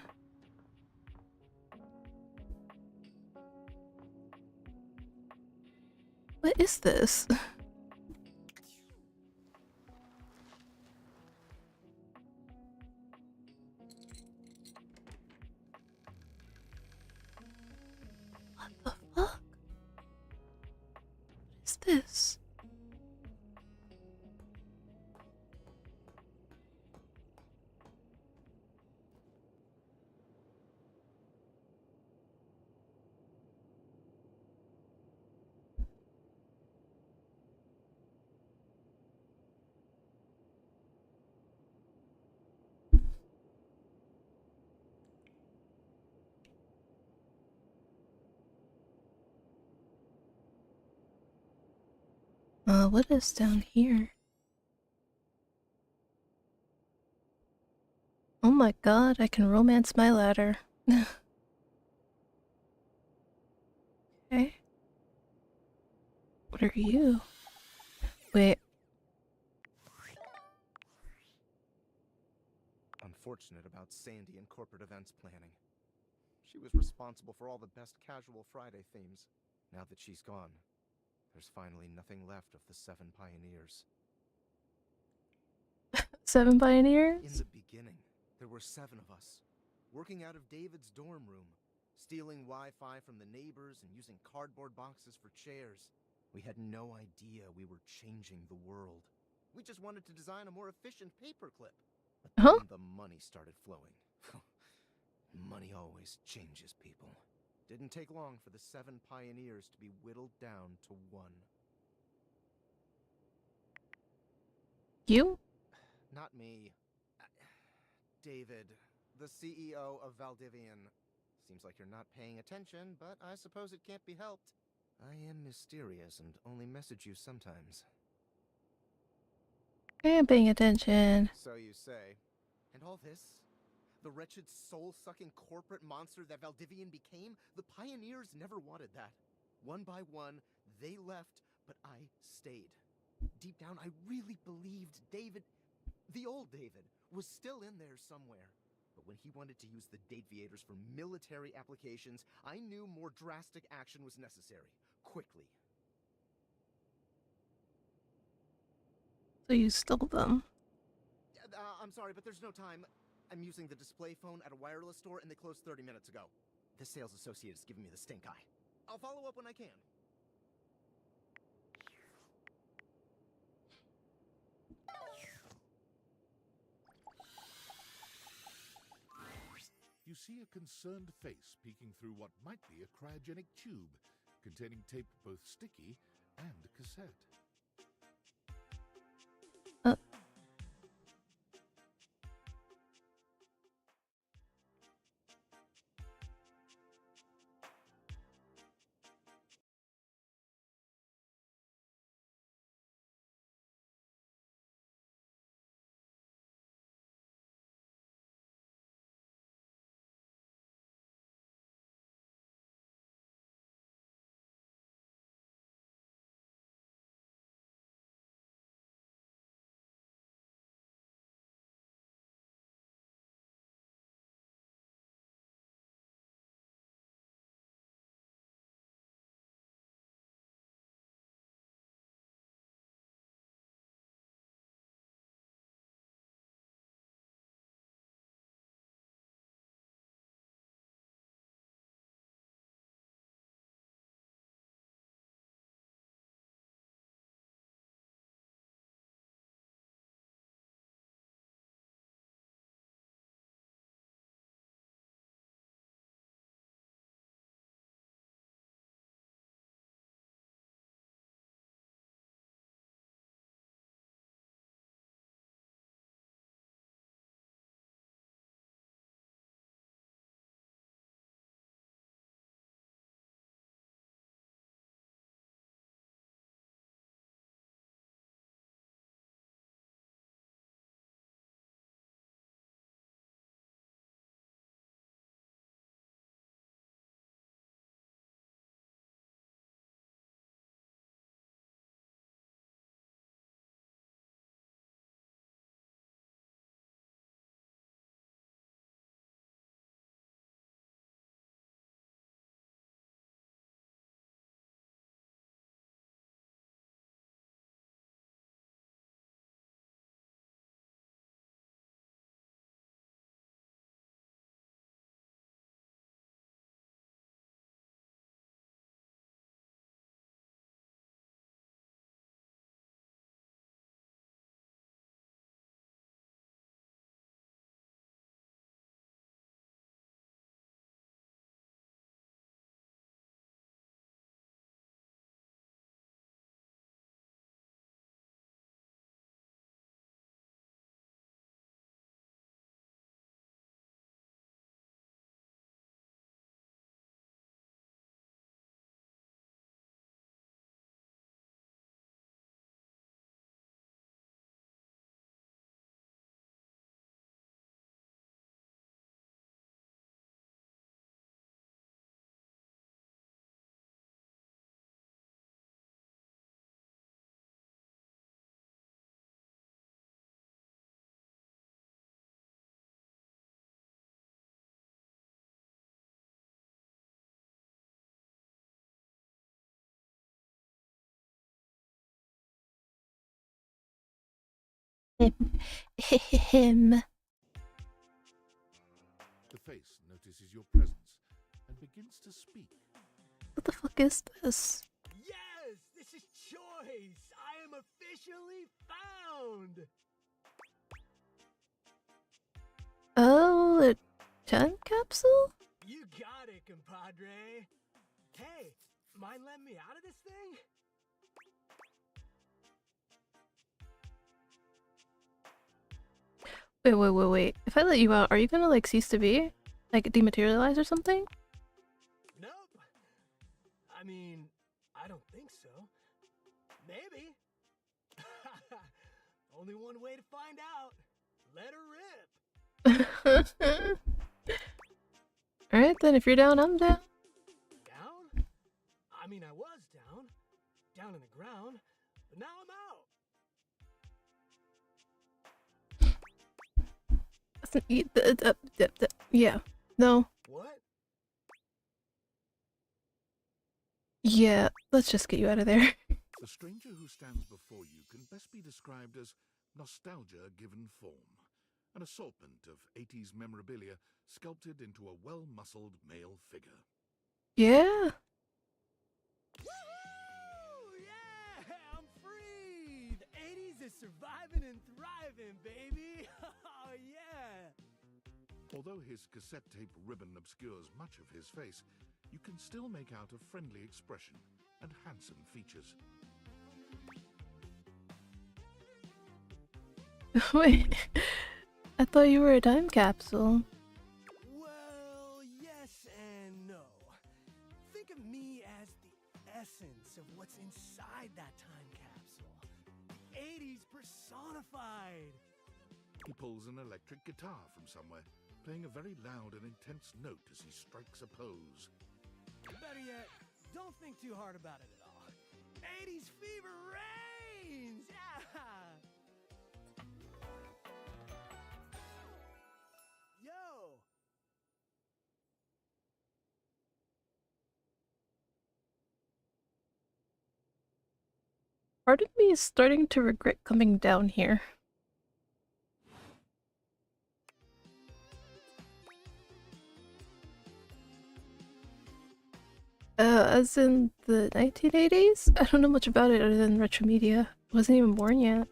What is this? What the fuck? What is this? What is down here? Oh my god, I can romance my ladder. Okay. What are you? Wait. Unfortunate about Sandy and corporate events planning. She was responsible for all the best casual Friday themes. Now that she's gone, there's finally nothing left of the 7 pioneers. 7 pioneers? In the beginning, there were 7 of us, working out of David's dorm room, stealing Wi-Fi from the neighbors and using cardboard boxes for chairs. We had no idea we were changing the world. We just wanted to design a more efficient paperclip. But then the money started flowing. Money always changes people. Didn't take long for the 7 pioneers to be whittled down to 1. You? Not me. David, the CEO of Valdivian. Seems like you're not paying attention, but I suppose it can't be helped. I am mysterious and only message you sometimes. I am paying attention. So you say. And all this? The wretched soul-sucking corporate monster that Valdivian became? The pioneers never wanted that. One by one, they left, but I stayed. Deep down, I really believed David, the old David, was still in there somewhere. But when he wanted to use the Dateviators for military applications, I knew more drastic action was necessary. Quickly. So you stole them. I'm sorry, but there's no time. I'm using the display phone at a wireless store and they closed 30 minutes ago. The sales associate is giving me the stink eye. I'll follow up when I can. You see a concerned face peeking through what might be a cryogenic tube containing tape both sticky and cassette. Him. The face notices your presence and begins to speak. What the fuck is this? Yes, this is choice. I am officially found. Oh, a time capsule? You got it, compadre. Hey, mind letting me out of this thing? Wait. If I let you out, are you gonna like cease to be? Like dematerialize or something? Nope. I mean, I don't think so. Maybe. Only one way to find out. Let her rip. Alright then, if you're down, I'm down. Down? I mean, I was down. Down in the ground. But now I'm out. Yeah. No. What? Yeah, let's just get you out of there. The stranger who stands before you can best be described as nostalgia given form, an assortment of 80s memorabilia sculpted into a well-muscled male figure. Yeah. Woo! Yeah! I'm free! The 80s is surviving and thriving, baby! Oh, yeah! Although his cassette tape ribbon obscures much of his face, you can still make out a friendly expression and handsome features. Wait. I thought you were a time capsule. Well, yes and no. Think of me as the essence of what's inside that time capsule. The 80s personified. He pulls an electric guitar from somewhere, playing a very loud and intense note as he strikes a pose. Better yet, don't think too hard about it at all. 80s fever reigns! Yeah! Yo! Part of me is starting to regret coming down here. As in the 1980s? I don't know much about it other than retro media. I wasn't even born yet.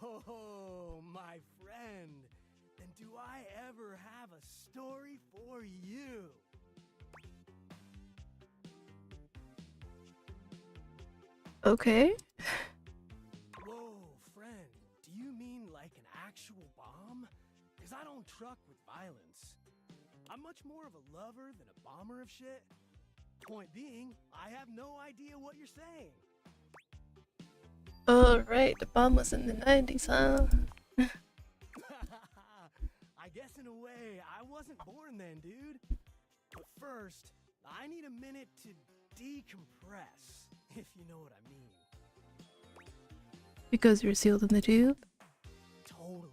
Oh, my friend. Then do I ever have a story for you? Okay. Whoa, friend. Do you mean like an actual bomb? Because I don't truck with violence. I'm much more of a lover than a bomber of shit. Point being, I have no idea what you're saying. Oh, right. The bomb was in the 90s, huh? I guess in a way, I wasn't born then, dude. But first, I need a minute to decompress, if you know what I mean. Because you're sealed in the tube? Totally.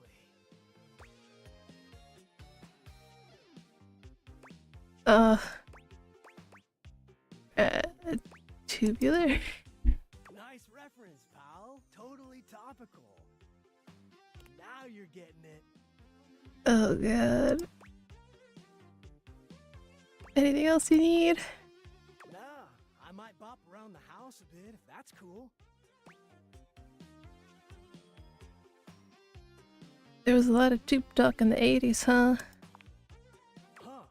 Tubular? Nice reference, pal. Totally topical. Now you're getting it. Oh god. Anything else you need? Nah, I might bop around the house a bit if that's cool. There was a lot of tube talk in the 80s, huh? Huh.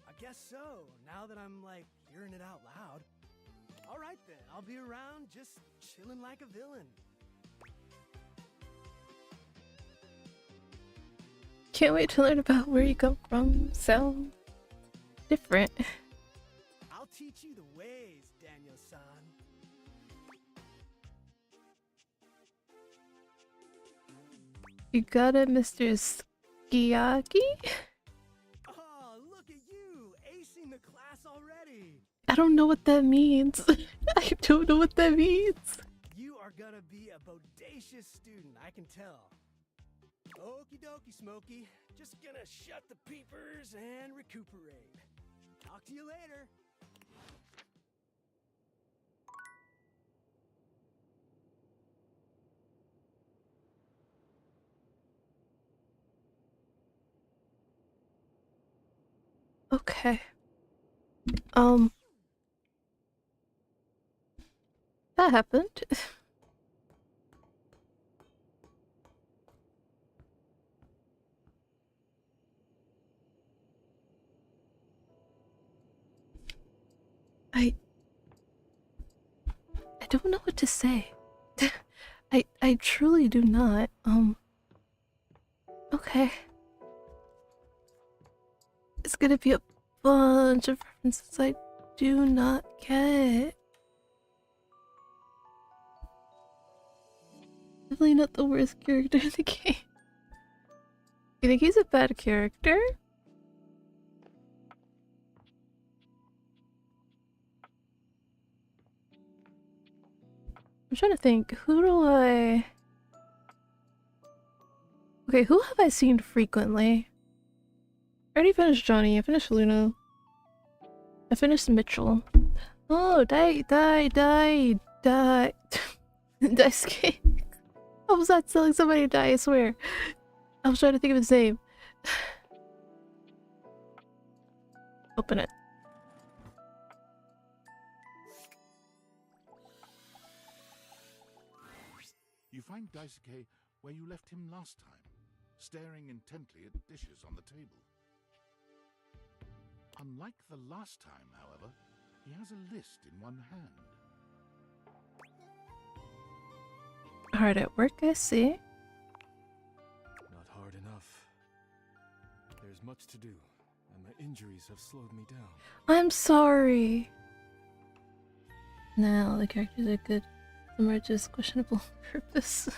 I guess so, now that I'm, like, hearing it out loud. Alright then, I'll be around just chilling like a villain. Can't wait to learn about where you come from. Sound different. I'll teach you the ways, Daniel-san. You got it, Mr. Skiaki? Oh, look at you, acing the class already. I don't know what that means. I don't know what that means. You are gonna be a bodacious student, I can tell. Okie dokie, Smokey. Just gonna shut the peepers and recuperate. Talk to you later. Okay. That happened. I don't know what to say. I truly do not. Okay. It's gonna be a bunch of references I do not get. Definitely not the worst character in the game. You think he's a bad character? I'm trying to think, who do I... Okay, who have I seen frequently? I already finished Johnny, I finished Luna. I finished Mitchell. Oh, Daisuke. I was not telling somebody to die, I swear. I was trying to think of his name. Open it. You find Daisuke where you left him last time, staring intently at dishes on the table. Unlike the last time, however, he has a list in one hand. Hard at work, I see. Not hard enough. There's much to do, and my injuries have slowed me down. I'm sorry. Now the characters are good. Some are just questionable purpose.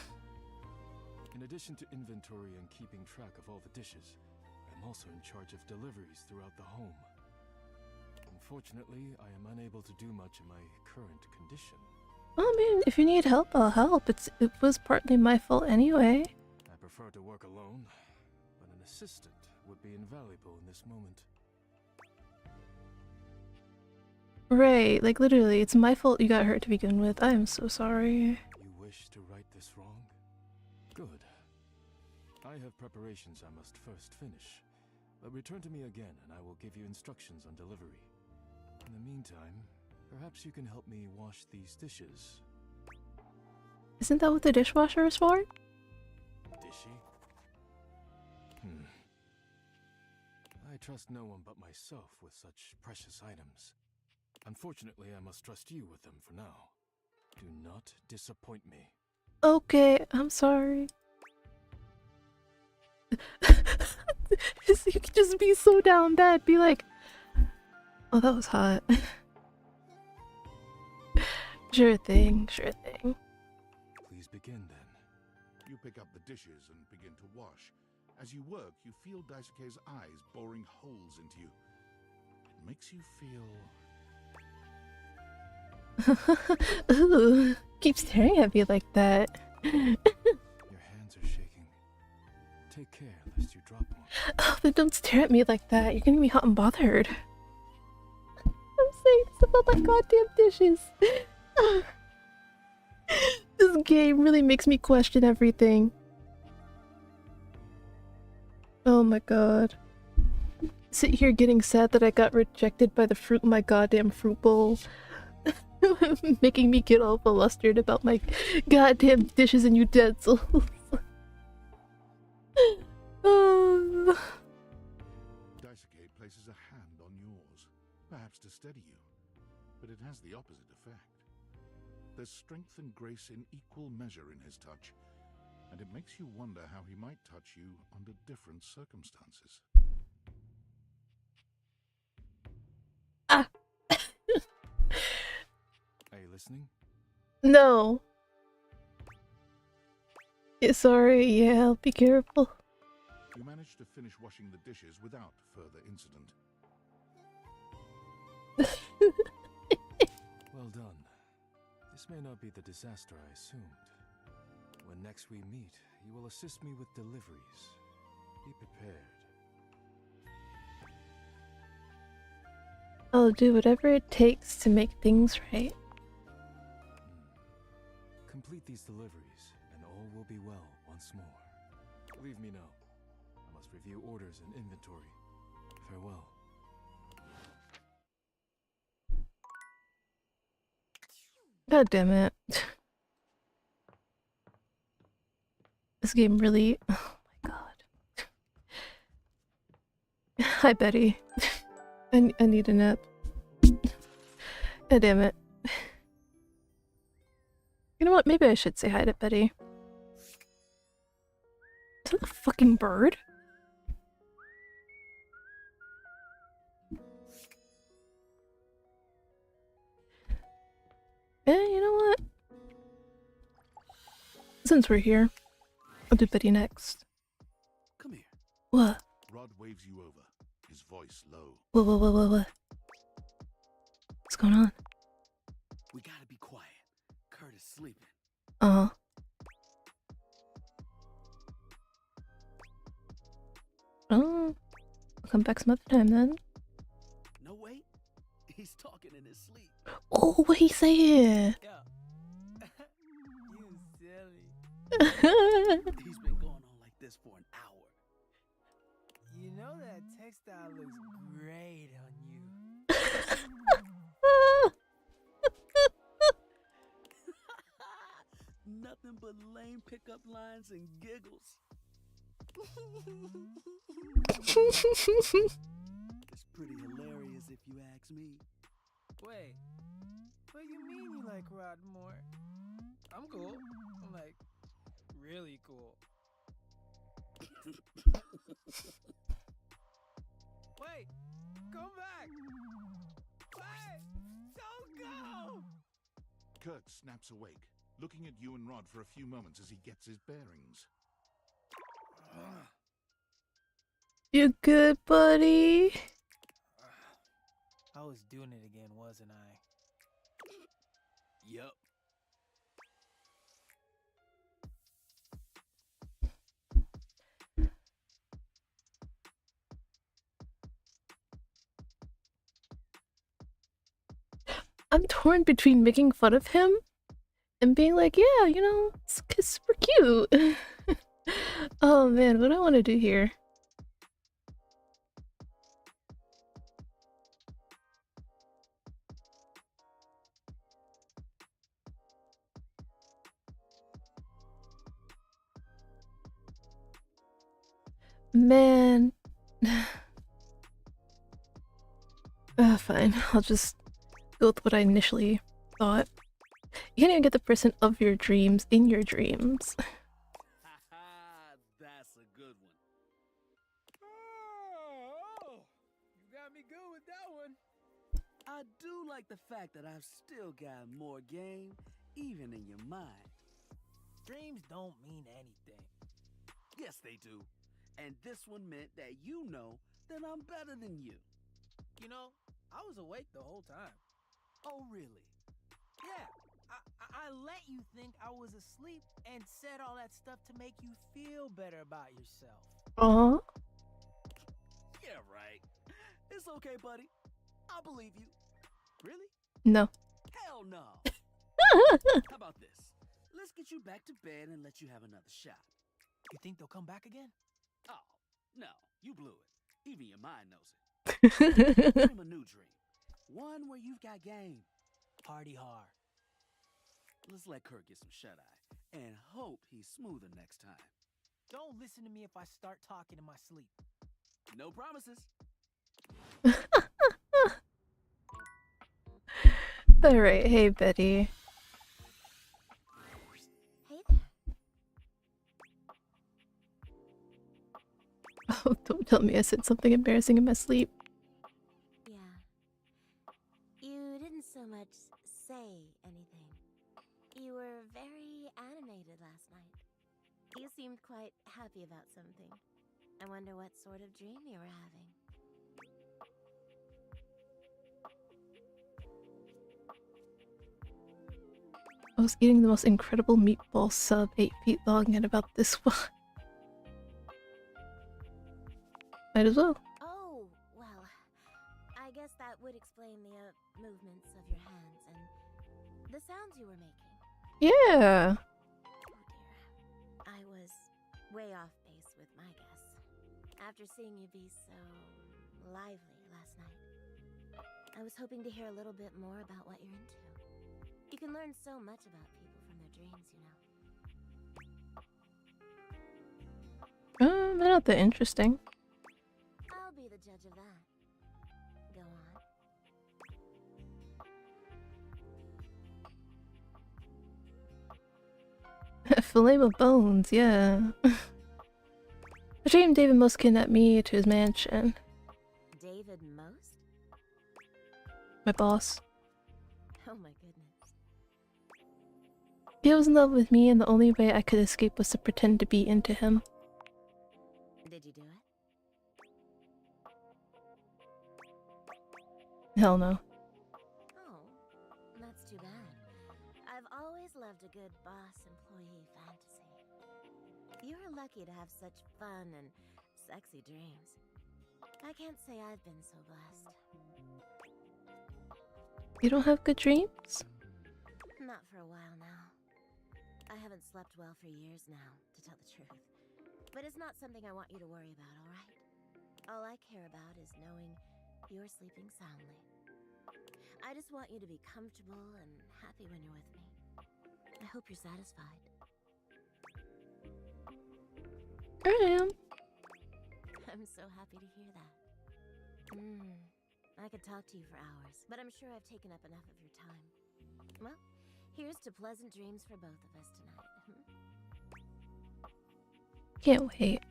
In addition to inventory and keeping track of all the dishes, I'm also in charge of deliveries throughout the home. Unfortunately, I am unable to do much in my current condition. I mean, if you need help, I'll help. It was partly my fault anyway. I prefer to work alone, but an assistant would be invaluable in this moment. Right, like literally, it's my fault you got hurt to begin with. I am so sorry. You wish to right this wrong? Good. I have preparations I must first finish, but return to me again and I will give you instructions on delivery. In the meantime, perhaps you can help me wash these dishes. Isn't that what the dishwasher is for? Dishy? I trust no one but myself with such precious items. Unfortunately, I must trust you with them for now. Do not disappoint me. Okay, I'm sorry. You could just be so down bad, be like, oh, that was hot. Sure thing, sure thing. Please begin then. You pick up the dishes and begin to wash. As you work, you feel Daisuke's eyes boring holes into you. It makes you feel... Ooh, keep staring at me like that. Your hands are shaking. Take care lest you drop one. Oh, then don't stare at me like that. You're getting me hot and bothered. I'm saying this about my goddamn dishes. This game really makes me question everything. Oh my god. Sit here getting sad that I got rejected by the fruit in my goddamn fruit bowl. Making me get all flustered about my goddamn dishes and utensils. Daisuke places a hand on yours, perhaps to steady you, but it has the opposite effect. There's strength and grace in equal measure in his touch, and it makes you wonder how he might touch you under different circumstances. Are you listening? No. Yeah, sorry, yeah, I'll be careful. You manage to finish washing the dishes without further incident. Well done. This may not be the disaster I assumed. When next we meet, you will assist me with deliveries. Be prepared. I'll do whatever it takes to make things right. Complete these deliveries, and all will be well once more. Leave me now. I must review orders and inventory. Farewell. God damn it. This game really... Oh my god. Hi, Betty. I need a nap. God damn it. You know what? Maybe I should say hi to Betty. Is that a fucking bird? You know what? Since we're here, I'll do Betty next. Come here. What? Rod waves you over, his voice low. What? What's going on? We gotta be quiet. Kurt is sleeping. Uh-huh. Oh, I'll come back some other time then. No, wait. He's talking in his sleep. Oh, what he saying? You silly. He's been going on like this for an hour. You know that textile looks great on you. Nothing but lame pickup lines and giggles. It's pretty hilarious if you ask me. Wait, what you mean you like Rod more? I'm cool. I'm like, really cool. Wait, come back! Wait, don't go! Kurt snaps awake, looking at you and Rod for a few moments as he gets his bearings. You good, buddy? I was doing it again, wasn't I? Yup. I'm torn between making fun of him and being like, yeah, you know, it's super cute. Oh man, what do I want to do here? Man. Fine. I'll just go with what I initially thought. You can't even get the person of your dreams in your dreams. That's a good one. Oh, you got me good with that one. I do like the fact that I've still got more game, even in your mind. Dreams don't mean anything. Yes, they do. And this one meant that you know that I'm better than you. You know, I was awake the whole time. Oh, really? Yeah, I let you think I was asleep and said all that stuff to make you feel better about yourself. Uh-huh. Yeah, right. It's okay, buddy. I believe you. Really? No. Hell no. How about this? Let's get you back to bed and let you have another shot. You think they'll come back again? Oh, no. You blew it. Even your mind knows it. Dream a new dream. One where you've got game. Party hard. Let's let Kurt get some shut-eye and hope he's smoother next time. Don't listen to me if I start talking in my sleep. No promises. Alright, hey Betty. Hey there. Oh, don't tell me I said something embarrassing in my sleep. Yeah. You didn't so much say anything. You were very animated last night. You seemed quite happy about something. I wonder what sort of dream you were having. I was eating the most incredible meatball sub 8 feet long and about this one. Might as well. Oh, well, I guess that would explain the movements of your hands and the sounds you were making. Yeah. I was way off base with my guess. After seeing you be so lively last night, I was hoping to hear a little bit more about what you're into. You can learn so much about people from their dreams, you know. They're not that interesting. I'll be the judge of that. Go on. Filet of bones, yeah. I dreamed David Most kidnapped me to his mansion. David Most? My boss. Oh my goodness. He was in love with me, and the only way I could escape was to pretend to be into him. Did you do it? Hell no. Oh, that's too bad. I've always loved a good boss-employee fantasy. You're lucky to have such fun and sexy dreams. I can't say I've been so blessed. You don't have good dreams? Not for a while now. I haven't slept well for years now, to tell the truth. But it's not something I want you to worry about, alright? All I care about is knowing you're sleeping soundly. I just want you to be comfortable and happy when you're with me. I hope you're satisfied. I am. I'm so happy to hear that. I could talk to you for hours, but I'm sure I've taken up enough of your time. Well, here's to pleasant dreams for both of us tonight. Can't wait.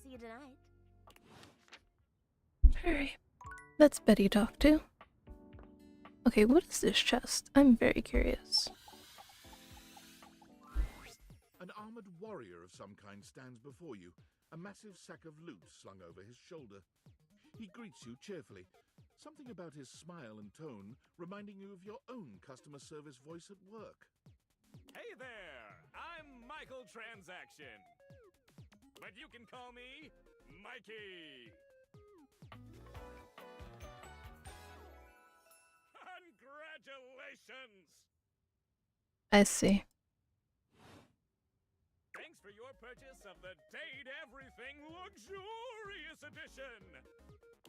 See you tonight. Alright. Let's Betty talk to. Okay, what is this chest? I'm very curious. An armored warrior of some kind stands before you, a massive sack of loot slung over his shoulder. He greets you cheerfully, something about his smile and tone reminding you of your own customer service voice at work. Hey there! I'm Michael Transaction. But you can call me Mikey. Congratulations! I see. Thanks for your purchase of the Date Everything Luxurious Edition!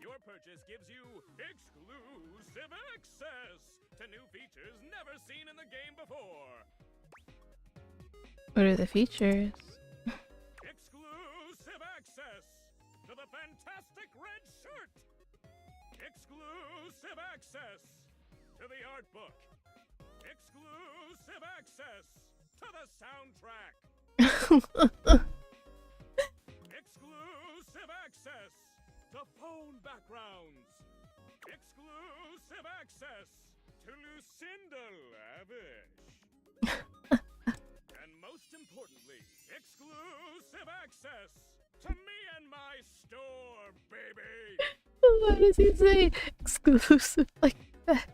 Your purchase gives you exclusive access to new features never seen in the game before. What are the features? Exclusive access to the fantastic red shirt! Exclusive access to the art book! Exclusive access to the soundtrack! Exclusive access to phone backgrounds! Exclusive access to Lucinda Lavish! And most importantly, exclusive access to me and my store, baby! Why does he say exclusive like that?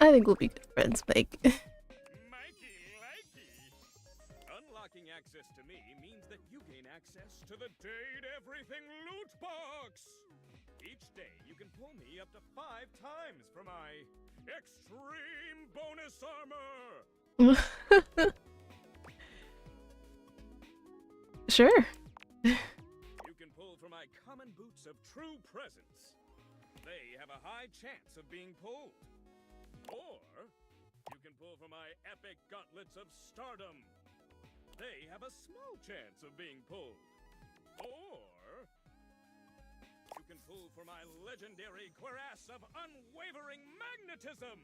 I think we'll be good friends, Mike. Mikey likey! Unlocking access to me means that you gain access to the Date Everything loot box! Each day you can pull me up to 5 times for my extreme bonus armor! Sure. You can pull for my common boots of true presence. They have a high chance of being pulled. Or you can pull for my epic gauntlets of stardom. They have a small chance of being pulled. Or you can pull for my legendary cuirass of unwavering magnetism.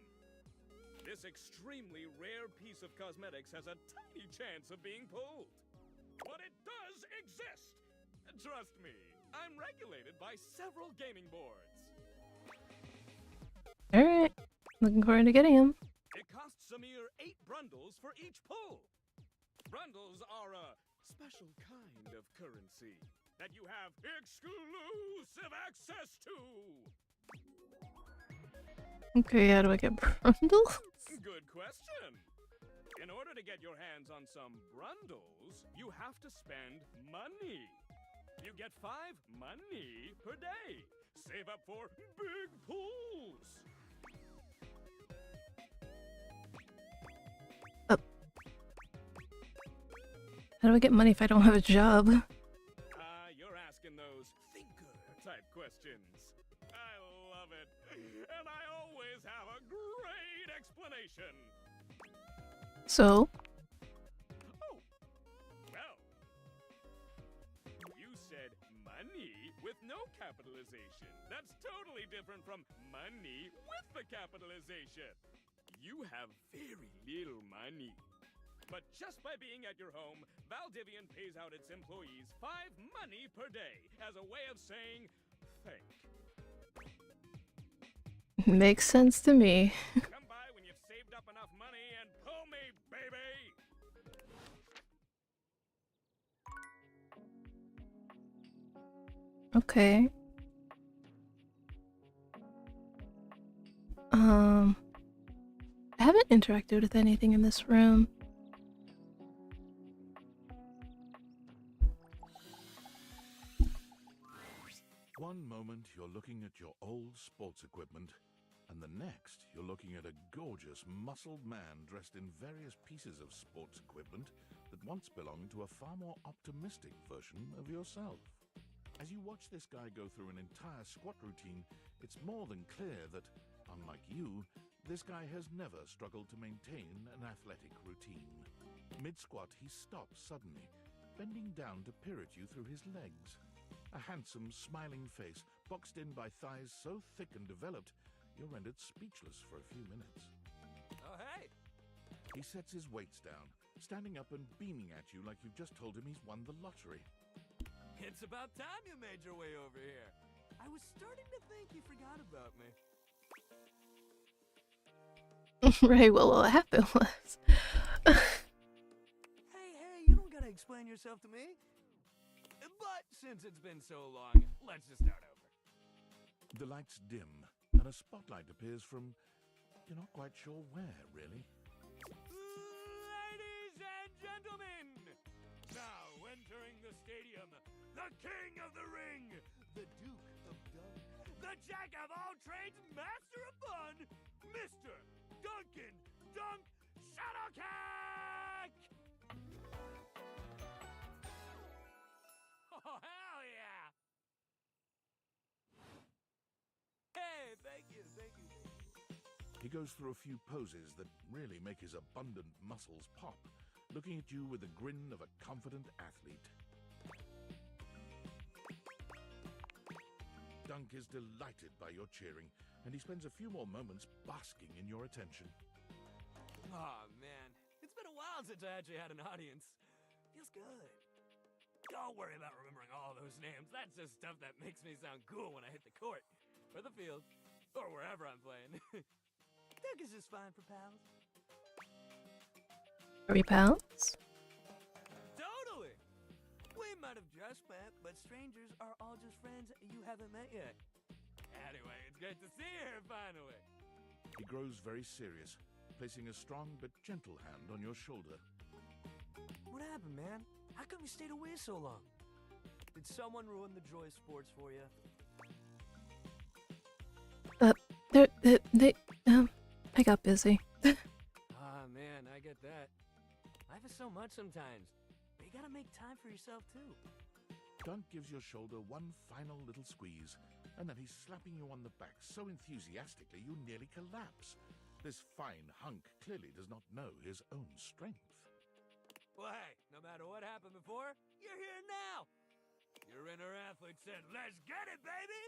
This extremely rare piece of cosmetics has a tiny chance of being pulled. But it does exist! Trust me, I'm regulated by several gaming boards. Alright. Looking forward to getting him. It costs a mere 8 brundles for each pull. Brundles are a special kind of currency that you have exclusive access to. Okay, how do I get bundles? Good question. In order to get your hands on some brundles, you have to spend money. You get 5 money per day. Save up for big pulls. How do I get money if I don't have a job? You're asking those thinker-type questions. I love it. And I always have a great explanation. So? Oh, well. You said money with no capitalization. That's totally different from money with the capitalization. You have very little money. But just by being at your home, Valdivian pays out its employees 5 money per day as a way of saying thank. Makes sense to me. Come by when you've saved up enough money and pull me, baby! Okay. I haven't interacted with anything in this room. One moment you're looking at your old sports equipment, and the next you're looking at a gorgeous, muscled man dressed in various pieces of sports equipment that once belonged to a far more optimistic version of yourself. As you watch this guy go through an entire squat routine, it's more than clear that, unlike you, this guy has never struggled to maintain an athletic routine. Mid-squat, he stops suddenly, bending down to peer at you through his legs. A handsome, smiling face, boxed in by thighs so thick and developed, you're rendered speechless for a few minutes. Oh, hey! He sets his weights down, standing up and beaming at you like you've just told him he's won the lottery. It's about time you made your way over here. I was starting to think you forgot about me. Right, well, what happened was... Hey, you don't gotta explain yourself to me. But since it's been so long, let's just start over. The lights dim, and a spotlight appears from... you're not quite sure where, really. Ladies and gentlemen, now entering the stadium, the king of the ring, the Duke of Dunk, the jack of all trades, master of fun, Mr. Duncan Dunk Shuttlecock! Oh, hell yeah! Hey, thank you. He goes through a few poses that really make his abundant muscles pop, looking at you with the grin of a confident athlete. Dunk is delighted by your cheering, and he spends a few more moments basking in your attention. Aw, man. It's been a while since I actually had an audience. Feels good. Don't worry about remembering all those names. That's just stuff that makes me sound cool when I hit the court, or the field, or wherever I'm playing. Dunk is just fine for pals. Are we pals? Totally! We might have just met, but strangers are all just friends you haven't met yet. Anyway, it's great to see you here finally. He grows very serious, placing a strong but gentle hand on your shoulder. What happened, man? How come you stayed away so long? Did someone ruin the joy of sports for you? I got busy. Ah, man, I get that. Life is so much sometimes, but you gotta make time for yourself, too. Dunk gives your shoulder one final little squeeze, and then he's slapping you on the back so enthusiastically you nearly collapse. This fine hunk clearly does not know his own strength. Well, hey, no matter what happened before, you're here now! Your inner athlete said, "Let's get it, baby!"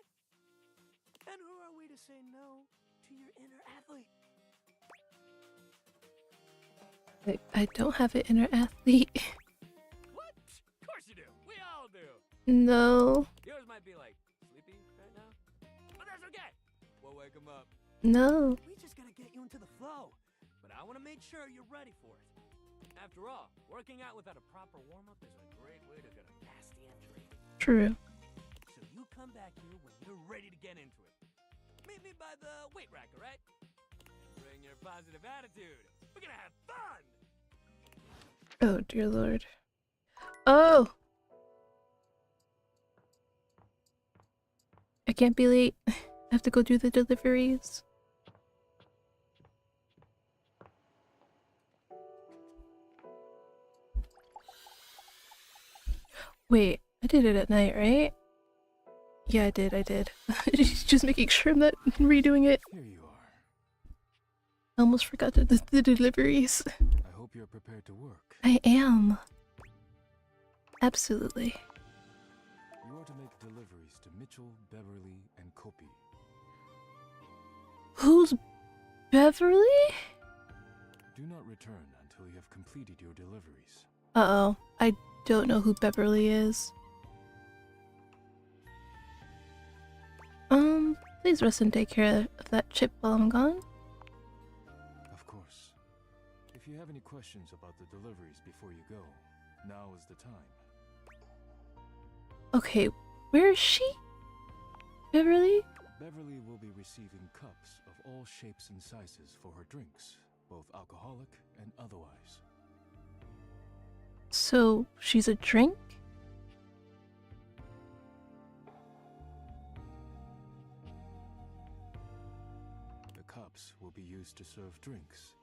And who are we to say no to your inner athlete? I don't have an inner athlete. What? Of course you do. We all do. No. Yours might be like sleepy right now, but that's okay. We'll wake him up. No. We just gotta get you into the flow, but I want to make sure you're ready for it. After all, working out without a proper warm-up is a great way to get a nasty entry. True. So you come back here when you're ready to get into it. Meet me by the weight rack, all right? Bring your positive attitude. We're gonna have fun! Oh, dear Lord. Oh! I can't be late. I have to go do the deliveries. Wait, I did it at night, right? Yeah, I did. Just making sure I'm not redoing it. Here you are. I almost forgot the deliveries. I hope you're prepared to work. I am. Absolutely. You are to make deliveries to Mitchell, Beverly, and Kopi. Who's Beverly? Do not return until until you have completed your deliveries. Uh-oh. I don't know who Beverly is. Please rest and take care of that chip while I'm gone. Of course. If you have any questions about the deliveries before you go, now is the time. Okay, where is she? Beverly? Beverly will be receiving cups of all shapes and sizes for her drinks, both alcoholic and otherwise. So, she's a drink? The cups will be used to serve drinks.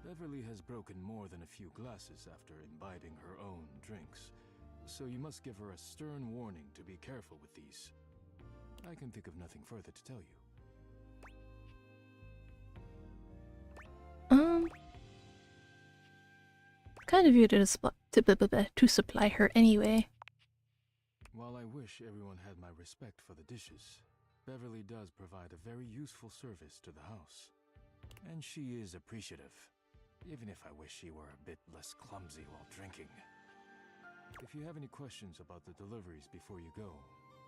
Beverly has broken more than a few glasses after imbibing her own drinks, so you must give her a stern warning to be careful with these. I can think of nothing further to tell you. Kind of you to supply her anyway. While I wish everyone had my respect for the dishes, Beverly does provide a very useful service to the house. And she is appreciative, even if I wish she were a bit less clumsy while drinking. If you have any questions about the deliveries before you go,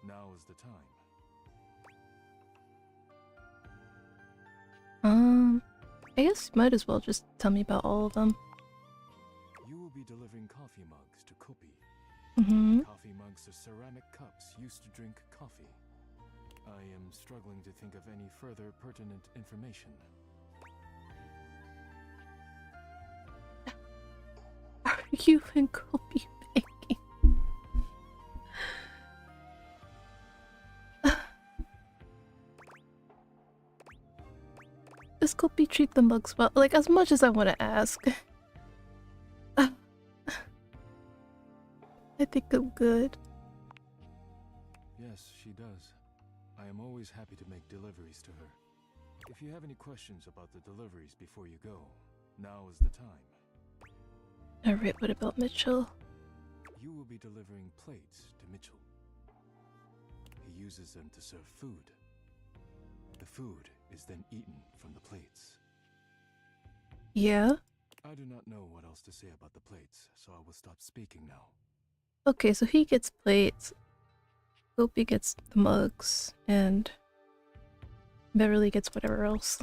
now is the time. I guess you might as well just tell me about all of them. You will be delivering coffee mugs to Kopi. Mm-hmm. Coffee mugs are ceramic cups used to drink coffee. I am struggling to think of any further pertinent information. Are you and Kopi baking? Does Kopi treat the mugs well? Like, as much as I want to ask. I think I'm good. Yes, she does. I am always happy to make deliveries to her. If you have any questions about the deliveries before you go, now is the time. Alright, what about Mitchell? You will be delivering plates to Mitchell. He uses them to serve food. The food is then eaten from the plates. Yeah? I do not know what else to say about the plates, so I will stop speaking now. Okay, so he gets plates, Kopi gets the mugs, and Beverly gets whatever else.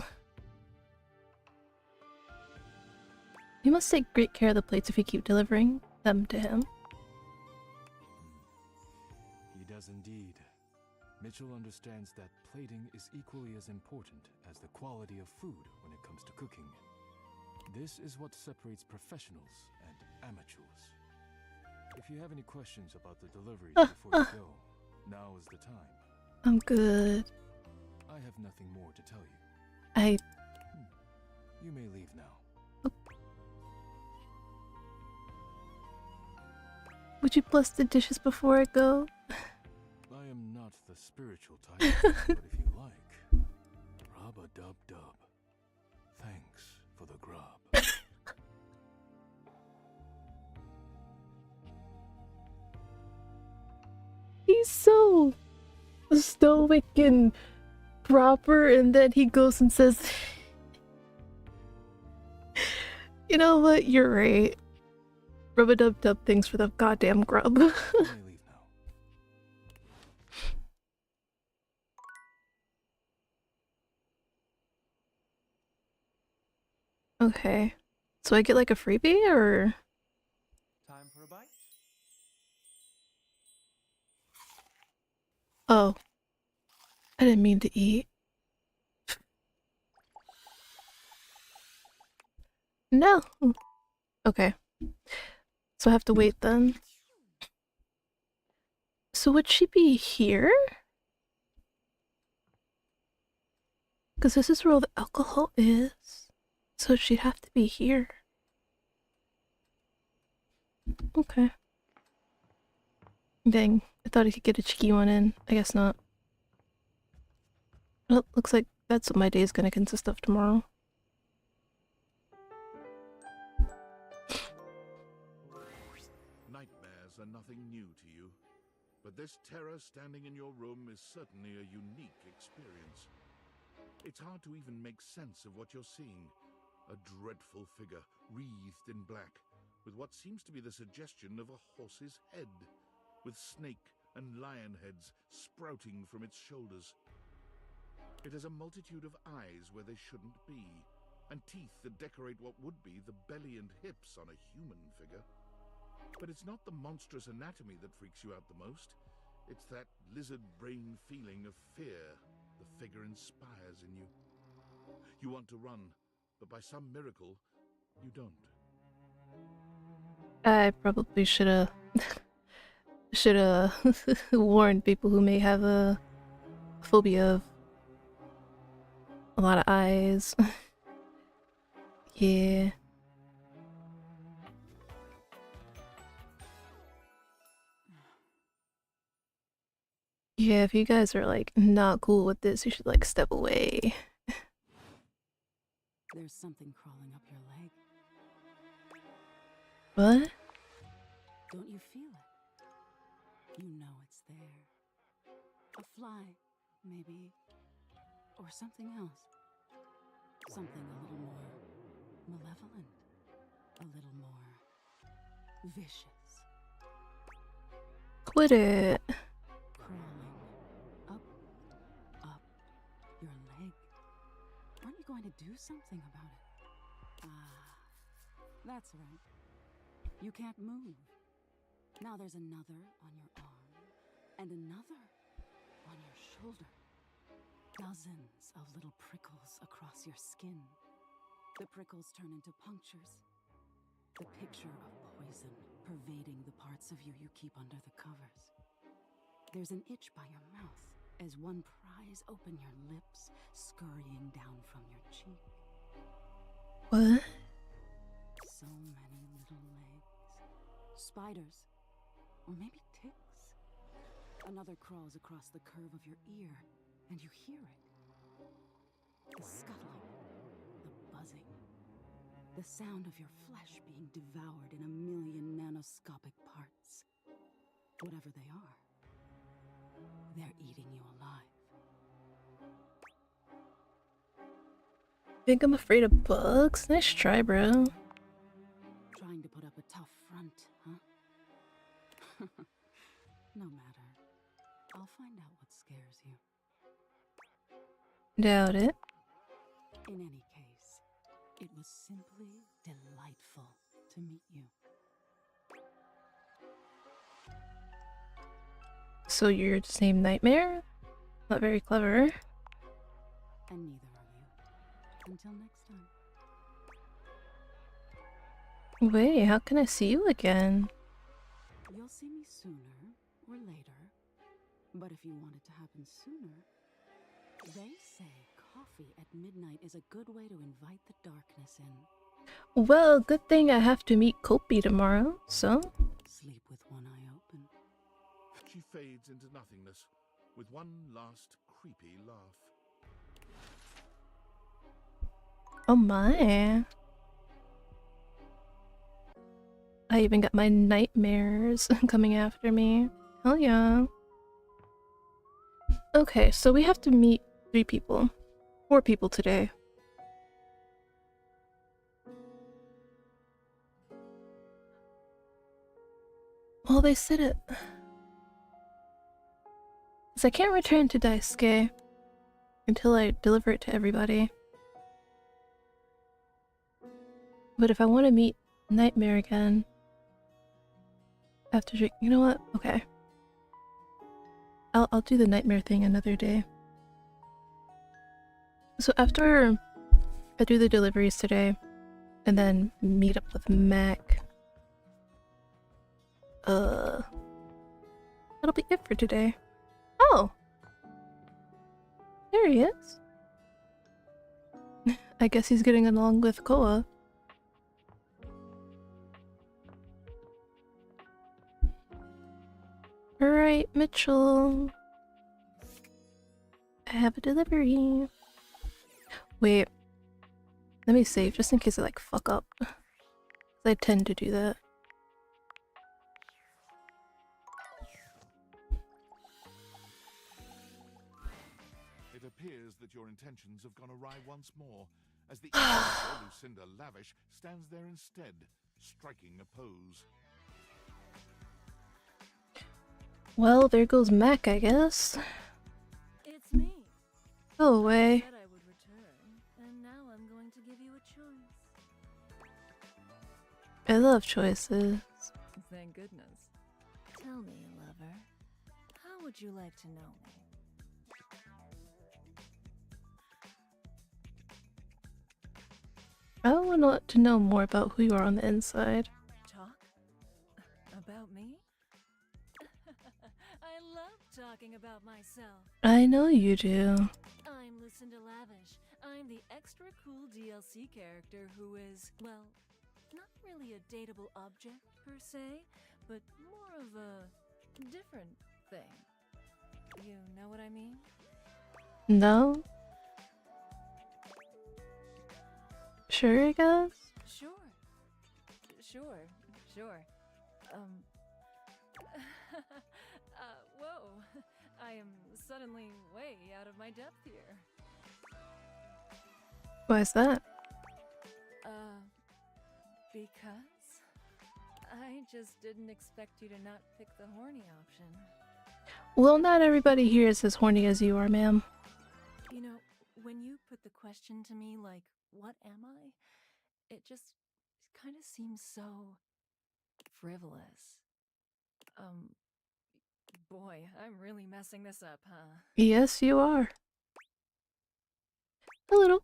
You must take great care of the plates if you keep delivering them to him. He does indeed. Mitchell understands that plating is equally as important as the quality of food when it comes to cooking. This is what separates professionals and amateurs. If you have any questions about the deliveries before you go, now is the time. I'm good. I have nothing more to tell you. You may leave now. Would you bless the dishes before I go? I am not the spiritual type, but if you like, rub-a-dub-dub. Thanks for the grub. He's so stoic and proper, and then he goes and says, you know what, you're right. Rub-a-dub-dub, thanks for the goddamn grub. Okay. So I get like a freebie, or? Time for a bite? Oh. I didn't mean to eat. No. Okay. So I have to wait then. So would she be here? Because this is where all the alcohol is. So she'd have to be here. Okay. Dang, I thought I could get a cheeky one in. I guess not. Well, looks like that's what my day is going to consist of tomorrow. Nightmares are nothing new to you, but this terror standing in your room is certainly a unique experience. It's hard to even make sense of what you're seeing. A dreadful figure wreathed in black, with what seems to be the suggestion of a horse's head, with snake and lion heads sprouting from its shoulders. It has a multitude of eyes where they shouldn't be, and teeth that decorate what would be the belly and hips on a human figure. But it's not the monstrous anatomy that freaks you out the most. It's that lizard brain feeling of fear the figure inspires in you. You want to run, but by some miracle, you don't. I probably should have warned people who may have a phobia of a lot of eyes. Yeah. Yeah, if you guys are like not cool with this, you should like step away. There's something crawling up your leg. What? Don't you feel it? You know it's there. A fly, maybe. Or something else. Something a little more malevolent. A little more vicious. Quit it. Crawling up your leg. Aren't you going to do something about it? Ah, that's right. You can't move. Now there's another on your arm, and another on your shoulder. Dozens of little prickles across your skin. The prickles turn into punctures. The picture of poison pervading the parts of you you keep under the covers. There's an itch by your mouth as one pries open your lips, scurrying down from your cheek. What? So many little legs. Spiders. Or maybe ticks. Another crawls across the curve of your ear, and you hear it. The scuttling. The buzzing. The sound of your flesh being devoured in a million nanoscopic parts. Whatever they are, they're eating you alive. Think I'm afraid of bugs? Nice try, bro. Trying to put up a tough front, huh? No matter. I'll find out what scares you. Doubt it. In any case, it was simply delightful to meet you. So you're the same nightmare? Not very clever. And neither are you. Until next time. Wait, how can I see you again? You'll see me sooner or later. But if you want it to happen sooner, they say coffee at midnight is a good way to invite the darkness in. Well, good thing I have to meet Kopi tomorrow, so... Sleep with one eye open. She fades into nothingness, with one last creepy laugh. Oh my. I even got my nightmares coming after me. Hell yeah. Okay, so we have to meet 3 people. 4 people today. Well, they said it. 'Cause I can't return to Daisuke until I deliver it to everybody. But if I want to meet Nightmare again, I have to drink. You know what? Okay. I'll do the Nightmare thing another day. So after I do the deliveries today, and then meet up with Mac, that'll be it for today. Oh! There he is. I guess he's getting along with Koa. Alright, Mitchell. I have a delivery. Wait. Let me save, just in case I like fuck up. I tend to do that. It appears that your intentions have gone awry once more, as the innkeeper, Lucinda Lavish, stands there instead, striking a pose. Well, there goes Mac, I guess. It's me. Go away. I said I would return, and now I'm going to give you a choice. I love choices. Thank goodness. Tell me, lover, how would you like to know me? I want to know more about who you are on the inside. Talk? About me? I love talking about myself. I know you do. I'm Lucinda Lavish. I'm the extra cool DLC character who is, well, not really a dateable object per se, but more of a different thing. You know what I mean? No? Sure, I guess? Sure. Sure. Whoa. I am suddenly way out of my depth here. Why is that? Because I just didn't expect you to not pick the horny option. Well, not everybody here is as horny as you are, ma'am. You know, when you put the question to me like, what am I? It just kind of seems so frivolous. Boy, I'm really messing this up, huh? Yes, you are. A little.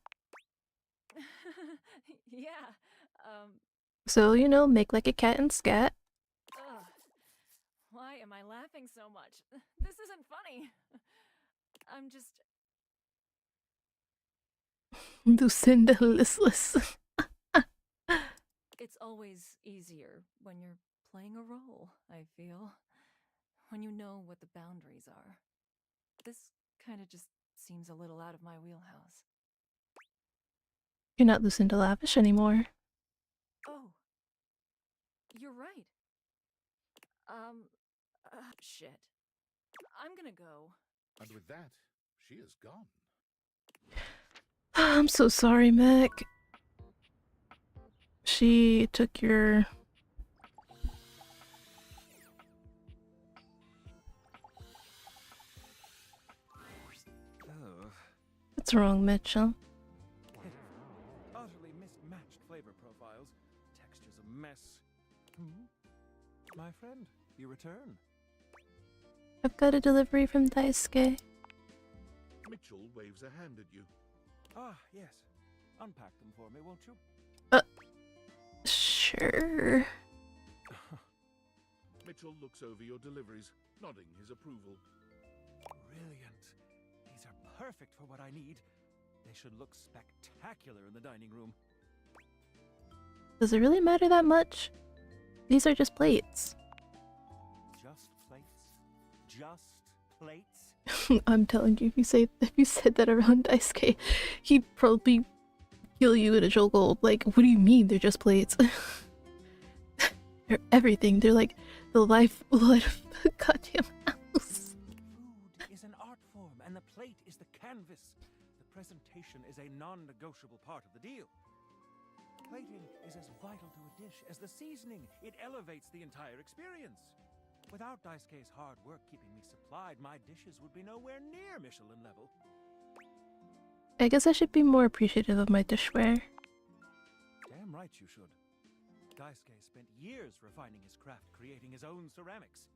Yeah, So, you know, make like a cat and scat. ugh. Why am I laughing so much? This isn't funny. I'm just... Lucinda listless. It's always easier when you're playing a role, I feel. When you know what the boundaries are. This kind of just seems a little out of my wheelhouse. You're not Lucinda Lavish anymore. Oh. You're right. Shit. I'm gonna go. And with that, she is gone. I'm so sorry, Mac. She took your... Oh. What's wrong, Mitchell? Utterly mismatched flavor profiles. Texture's a mess. My friend, you return. I've got a delivery from Daisuke. Mitchell waves a hand at you. Ah, yes. Unpack them for me, won't you? Sure. Mitchell looks over your deliveries, nodding his approval. Brilliant. These are perfect for what I need. They should look spectacular in the dining room. Does it really matter that much? These are just plates. Just plates? Just plates? I'm telling you, if you said that around Daisuke, he'd probably kill you in a chokehold. Like, what do you mean they're just plates? They're everything. They're like the lifeblood of the goddamn house. Food is an art form, and the plate is the canvas. The presentation is a non-negotiable part of the deal. Plating is as vital to a dish as the seasoning. It elevates the entire experience. Without Daisuke's hard work keeping me supplied, my dishes would be nowhere near Michelin level. I guess I should be more appreciative of my dishware. Damn right you should. Daisuke spent years refining his craft, creating his own ceramics.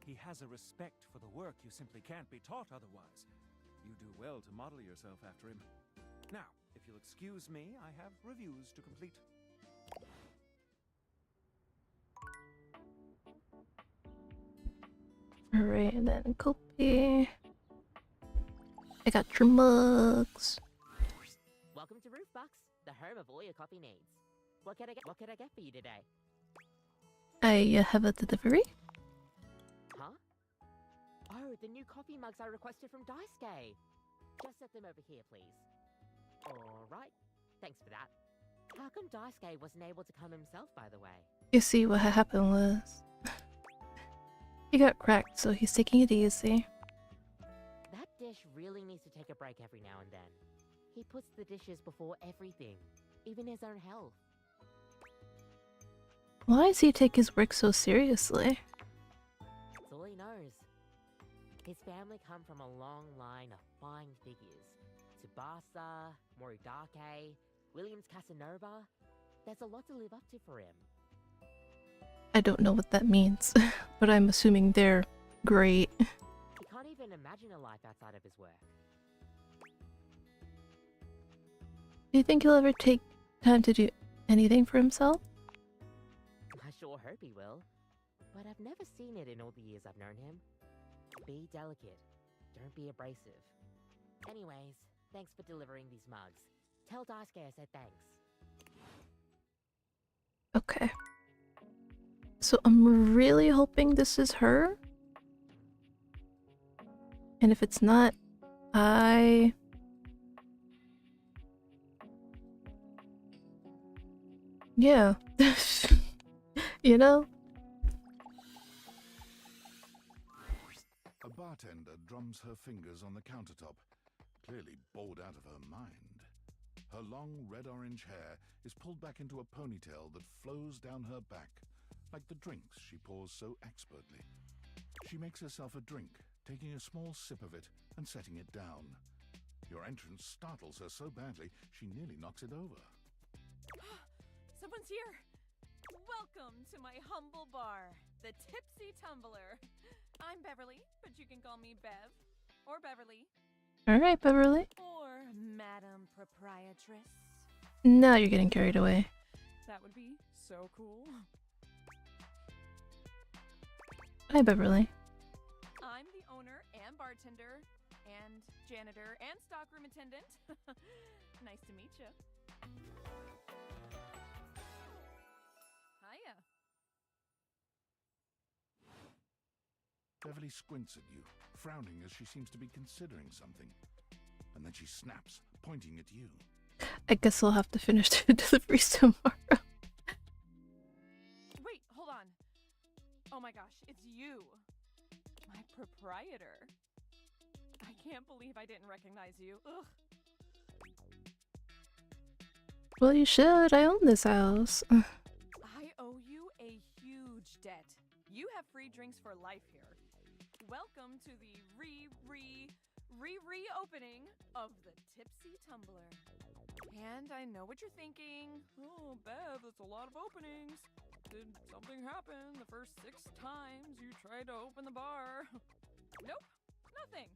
He has a respect for the work you simply can't be taught otherwise. You do well to model yourself after him. Now, if you'll excuse me, I have reviews to complete. Alright, and then copy. I got your mugs. Welcome to Roofbox, the home of all your coffee needs. What can I get for you today? I have a delivery. Huh? Oh, the new coffee mugs I requested from Daisuke. Just set them over here, please. Alright, thanks for that. How come Daisuke wasn't able to come himself, by the way? You see, what happened was... he got cracked, so he's taking it easy. That dish really needs to take a break every now and then. He puts the dishes before everything, even his own health. Why does he take his work so seriously? That's all he knows. His family come from a long line of fine figures. Tsubasa, Moridake, Williams Casanova. There's a lot to live up to for him. I don't know what that means, but I'm assuming they're great. He can't even imagine a life outside of his work. Do you think he'll ever take time to do anything for himself? I sure hope he will. But I've never seen it in all the years I've known him. Be delicate. Don't be abrasive. Anyways, thanks for delivering these mugs. Tell Daisuke I said thanks. Okay. So I'm really hoping this is her. And if it's not, yeah. You know? A bartender drums her fingers on the countertop, clearly bored out of her mind. Her long red-orange hair is pulled back into a ponytail that flows down her back, like the drinks she pours so expertly. She makes herself a drink, taking a small sip of it and setting it down. Your entrance startles her so badly, she nearly knocks it over. Someone's here! Welcome to my humble bar, the Tipsy Tumbler. I'm Beverly, but you can call me Bev. Or Beverly. Alright, Beverly. Or Madam Proprietress. Now you're getting carried away. That would be so cool. Hi, Beverly. I'm the owner and bartender and janitor and stockroom attendant. Nice to meet you. Hiya. Beverly squints at you, frowning as she seems to be considering something. And then she snaps, pointing at you. I guess I'll have to finish the deliveries tomorrow. Wait, hold on. Oh my gosh, it's you. My proprietor. I can't believe I didn't recognize you. Ugh. Well, you should. I own this house. I owe you a huge debt. You have free drinks for life here. Welcome to the reopening of the Tipsy Tumbler. And I know what you're thinking. Oh, Bev, that's a lot of openings. Did something happen the first 6 times you tried to open the bar? Nope, nothing.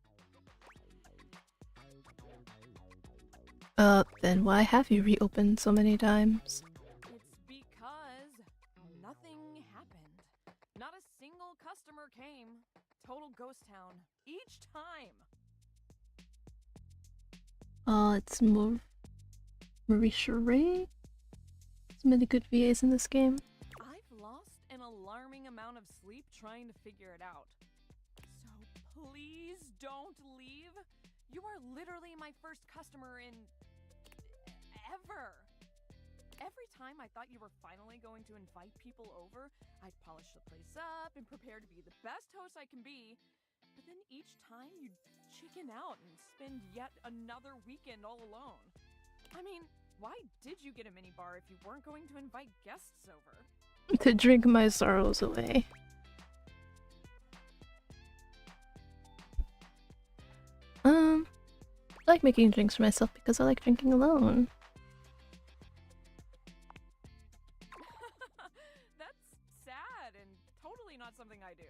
Then why have you reopened so many times? It's because nothing happened. Not a single customer came. Total ghost town. Each time. It's Marie Charest? So many good VAs in this game. I've lost an alarming amount of sleep trying to figure it out. So please don't leave. You are literally my first customer in ever. Every time I thought you were finally going to invite people over, I'd polish the place up and prepare to be the best host I can be. But then each time you'd chicken out and spend yet another weekend all alone. I mean, why did you get a minibar if you weren't going to invite guests over? To drink my sorrows away. I like making drinks for myself because I like drinking alone. That's sad and totally not something I do.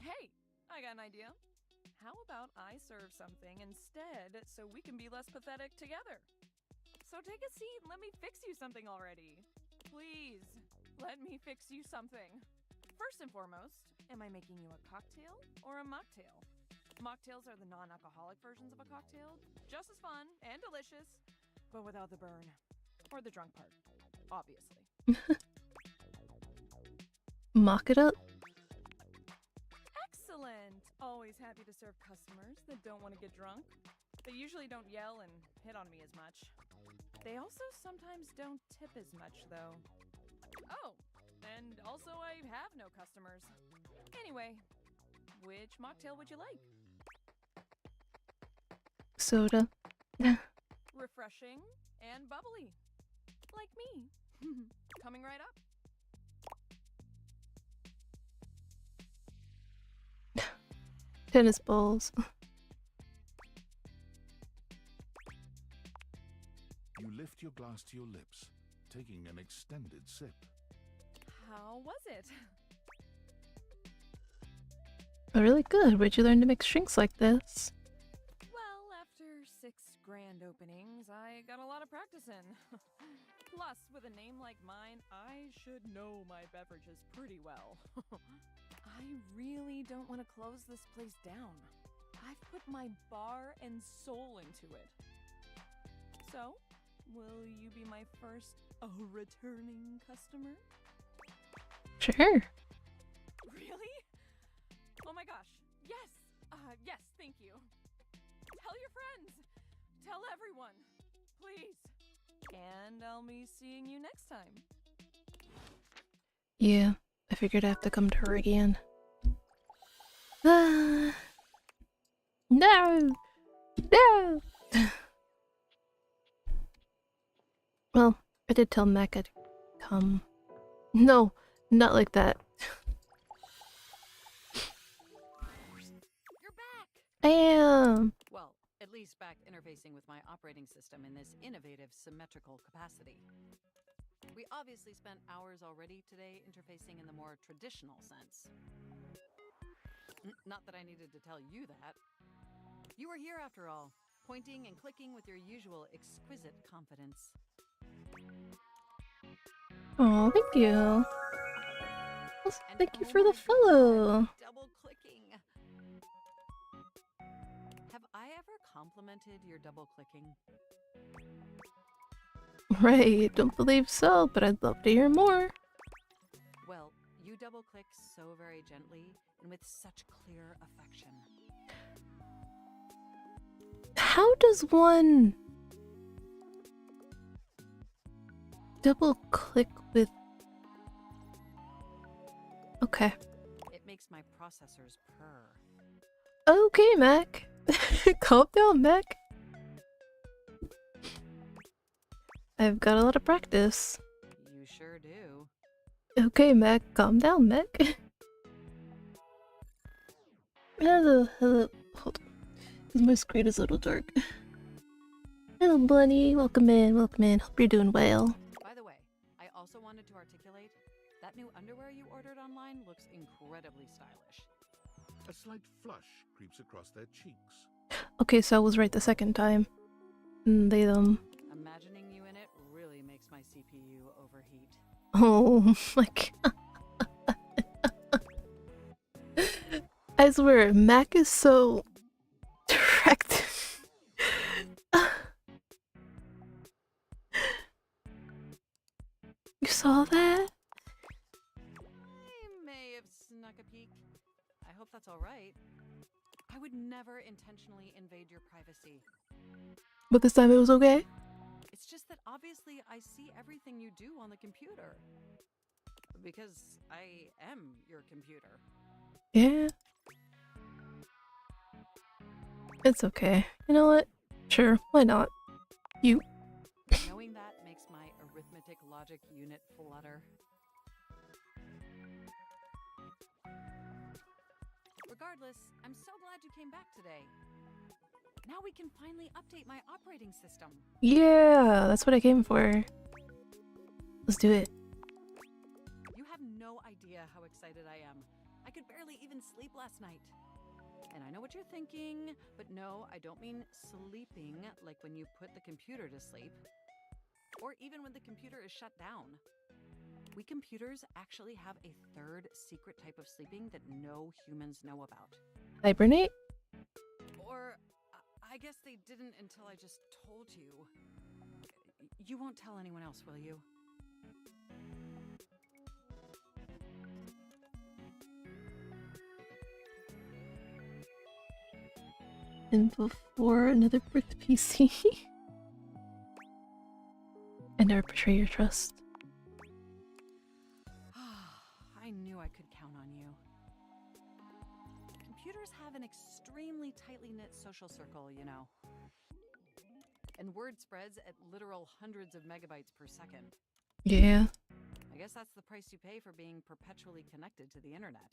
Hey, I got an idea. How about I serve something instead so we can be less pathetic together? So take a seat and let me fix you something already. Please, let me fix you something. First and foremost, am I making you a cocktail or a mocktail? Mocktails are the non-alcoholic versions of a cocktail, just as fun and delicious, but without the burn. Or the drunk part, obviously. Mock it up. Excellent! Always happy to serve customers that don't want to get drunk. They usually don't yell and hit on me as much. They also sometimes don't tip as much, though. Oh, and also I have no customers. Anyway, which mocktail would you like? Soda. refreshing and bubbly. Like me. Coming right up. Tennis balls. You lift your glass to your lips, taking an extended sip. How was it? Oh, really good. Where'd you learn to make drinks like this? Well, after 6 grand openings, I got a lot of practice in. Plus, with a name like mine, I should know my beverages pretty well. I really don't want to close this place down. I've put my bar and soul into it. So, will you be my first returning customer? Sure. Really? Oh my gosh. Yes. Yes, thank you. Tell your friends. Tell everyone. Please. And I'll be seeing you next time. Yeah, I figured I'd have to come to her again. No! No! Well, I did tell Mac I'd come. No, not like that. You're back! I am! Well, at least back interfacing with my operating system in this innovative symmetrical capacity. We obviously spent hours already today interfacing in the more traditional sense. Not that I needed to tell you that. You were here after all, pointing and clicking with your usual exquisite confidence. Oh, thank you. Well, thank you for the follow. Double clicking. Have I ever complimented your double clicking? Right, don't believe so, but I'd love to hear more. Well, you double click so very gently and with such clear affection. How does one double click with... Okay. It makes my processors purr. Okay, Mac. Calm down, Mac. I've got a lot of practice. You sure do. Okay, Mac. Calm down, Mac. Hello, hello. Hold on. 'Cause my screen is a little dark. Hello, Bunny. Welcome in, welcome in. Hope you're doing well. By the way, I also wanted to articulate that new underwear you ordered online looks incredibly stylish. A slight flush creeps across their cheeks. Okay, so I was right the second time. Imagining you in it really makes my CPU overheat. Oh my god. I swear, Mac is so direct. You saw that? I may have snuck a peek. I hope that's all right. I would never intentionally invade your privacy. But this time it was okay? It's just that obviously I see everything you do on the computer. Because I am your computer. Yeah. It's okay. You know what? Sure, why not? You. Knowing that makes my arithmetic logic unit flutter. Regardless, I'm so glad you came back today. Now we can finally update my operating system. Yeah, that's what I came for. Let's do it. You have no idea how excited I am. I could barely even sleep last night. And I know what you're thinking, but no, I don't mean sleeping like when you put the computer to sleep. Or even when the computer is shut down. We computers actually have a third secret type of sleeping that no humans know about. Hibernate? Or I guess they didn't until I just told you. You won't tell anyone else, will you? And before another bricked PC. I never betray your trust. I knew I could count on you. Computers have an extremely tightly knit social circle, you know. and word spreads at literal hundreds of megabytes per second. Yeah. I guess that's the price you pay for being perpetually connected to the internet.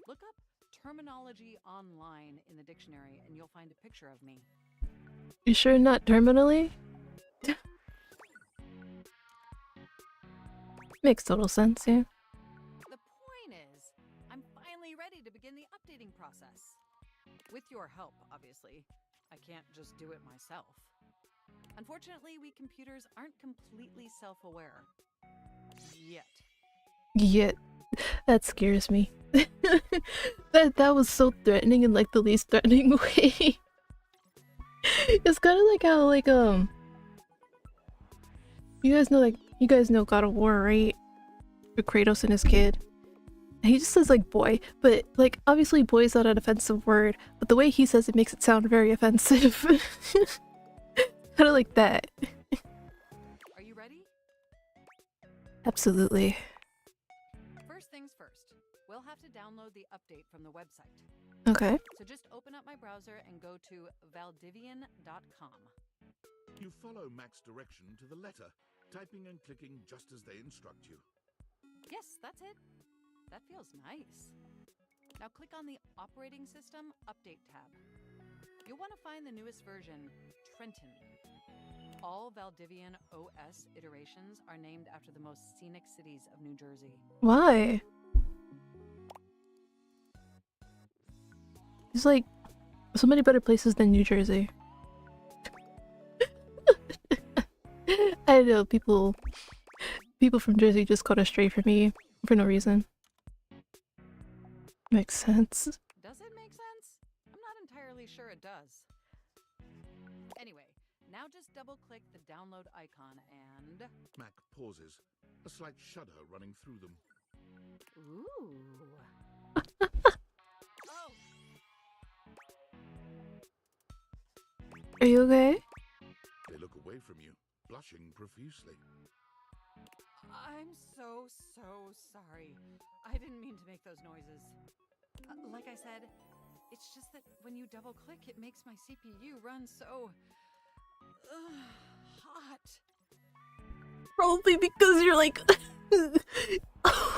Look up terminology online in the dictionary and you'll find a picture of me. You sure not terminally? Makes total sense, yeah. The point is, I'm finally ready to begin the updating process. With your help, obviously. I can't just do it myself. Unfortunately, we computers aren't completely self-aware. Yet. Yeah, that scares me. that was so threatening in like the least threatening way. It's kind of like how like you guys know God of War, right? With Kratos and his kid. And he just says like boy, but like obviously boy is not an offensive word, but the way he says it makes it sound very offensive. Kind of like that. Are you ready? Absolutely. First things first, we'll have to download the update from the website. Okay. So just open up my browser and go to valdivian.com. You follow Mac's direction to the letter, typing and clicking just as they instruct you. Yes, that's it. That feels nice. Now click on the Operating System Update tab. You'll want to find the newest version, Trenton. All Valdivian OS iterations are named after the most scenic cities of New Jersey. Why? There's like so many better places than New Jersey. I know people from Jersey just got astray from me for no reason. Makes sense. Does it make sense? I'm not entirely sure it does. Anyway, now just double-click the download icon and... Mac pauses, a slight shudder running through them. Ooh. Oh. Are you okay? They look away from you, blushing profusely. I'm so sorry. I didn't mean to make those noises. Like I said, it's just that when you double-click, it makes my CPU run so... hot. Probably because you're like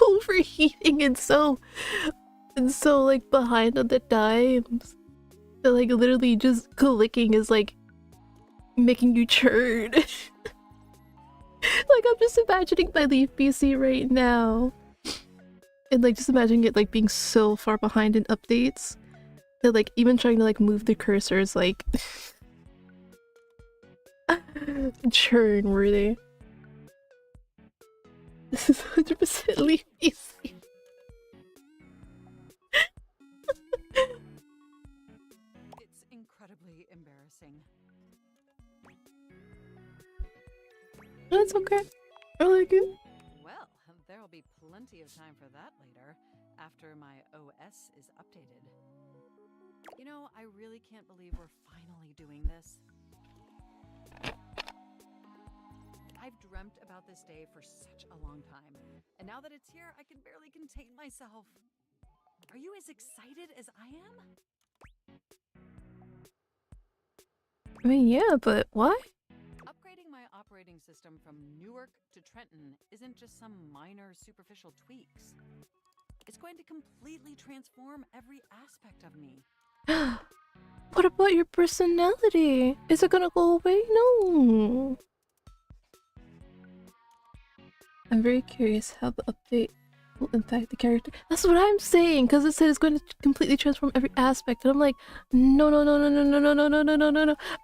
overheating and so like behind on the times. So, like literally just clicking is like making you churn. Like I'm just imagining my Leaf PC right now. And like just imagining it like being so far behind in updates that like even trying to like move the cursor is like churn worthy. This is 100% Leaf PC. It's incredibly embarrassing. That's okay. I like it. Well, there'll be plenty of time for that later, after my OS is updated. You know, I really can't believe we're finally doing this. I've dreamt about this day for such a long time, and now that it's here, I can barely contain myself. Are you as excited as I am? I mean, yeah, but why? Upgrading my operating system from Newark to Trenton isn't just some minor superficial tweaks. It's going to completely transform every aspect of me. What about your personality? Is it gonna go away? No. I'm very curious how the update will impact the character. That's what I'm saying, because it said it's going to completely transform every aspect, and I'm like, no.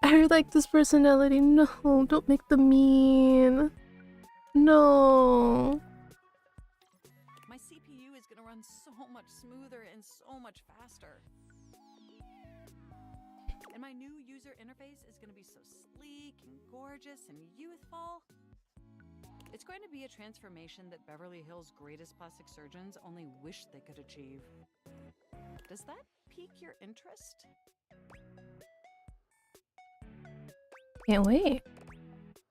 I like this personality. No, don't make them mean. No. My CPU is going to run so much smoother and so much faster. And my new user interface is going to be so sleek and gorgeous and youthful. It's going to be a transformation that Beverly Hills' greatest plastic surgeons only wish they could achieve. Does that pique your interest? Can't wait.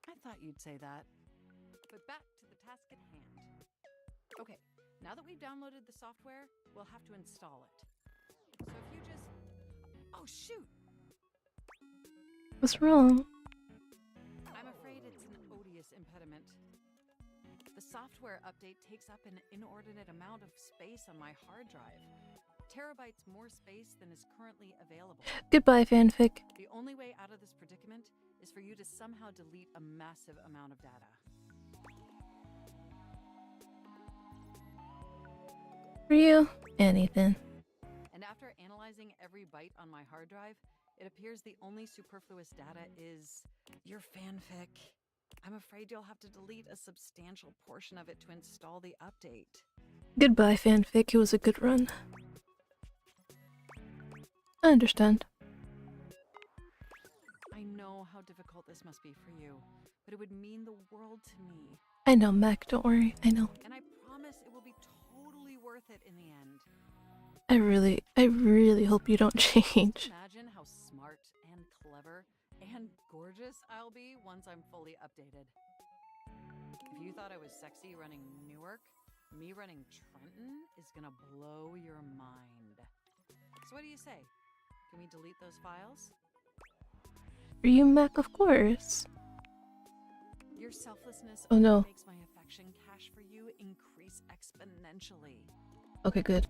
I thought you'd say that. But back to the task at hand. Okay, now that we've downloaded the software, we'll have to install it. So if you just... Oh, shoot! What's wrong? impediment. The software update takes up an inordinate amount of space on my hard drive. Terabytes more space than is currently available. Goodbye, fanfic. The only way out of this predicament is for you to somehow delete a massive amount of data. For you, anything. And after analyzing every byte on my hard drive, it appears the only superfluous data is your fanfic. I'm afraid you'll have to delete a substantial portion of it to install the update. Goodbye, fanfic. It was a good run. I understand. I know how difficult this must be for you, but it would mean the world to me. I know, Mac. Don't worry. I know. And I promise it will be totally worth it in the end. I really hope you don't change. Imagine how smart and clever and gorgeous I'll be once I'm fully updated. If you thought I was sexy running Newark, me running Trenton is gonna blow your mind. So what do you say? Can we delete those files? For you, Mac, of course. Your selflessness Oh, no. makes my affection cache for you increase exponentially. Okay, good.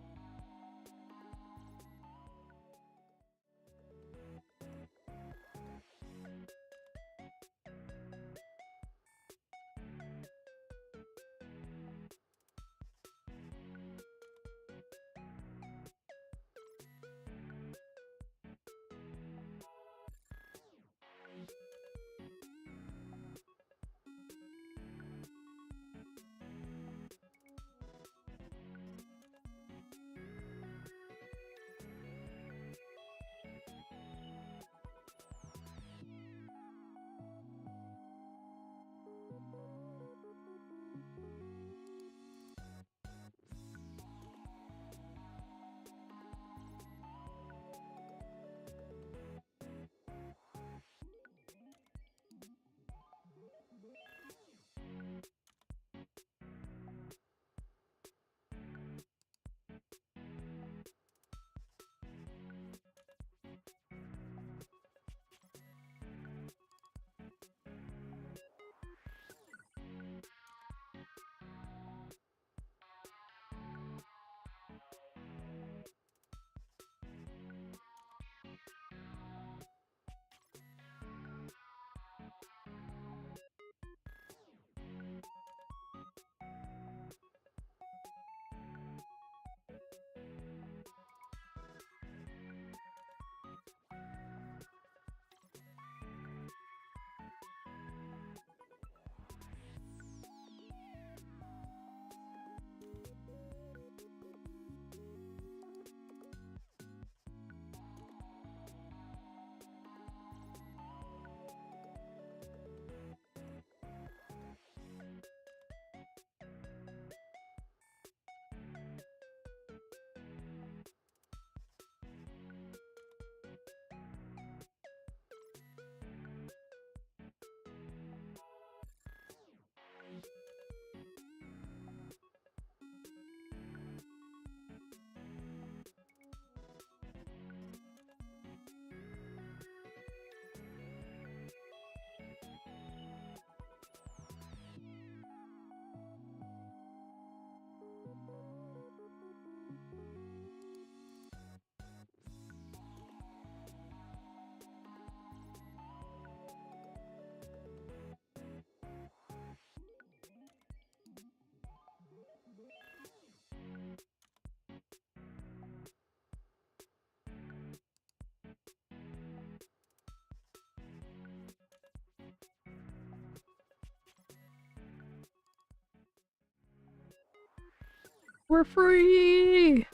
We're free!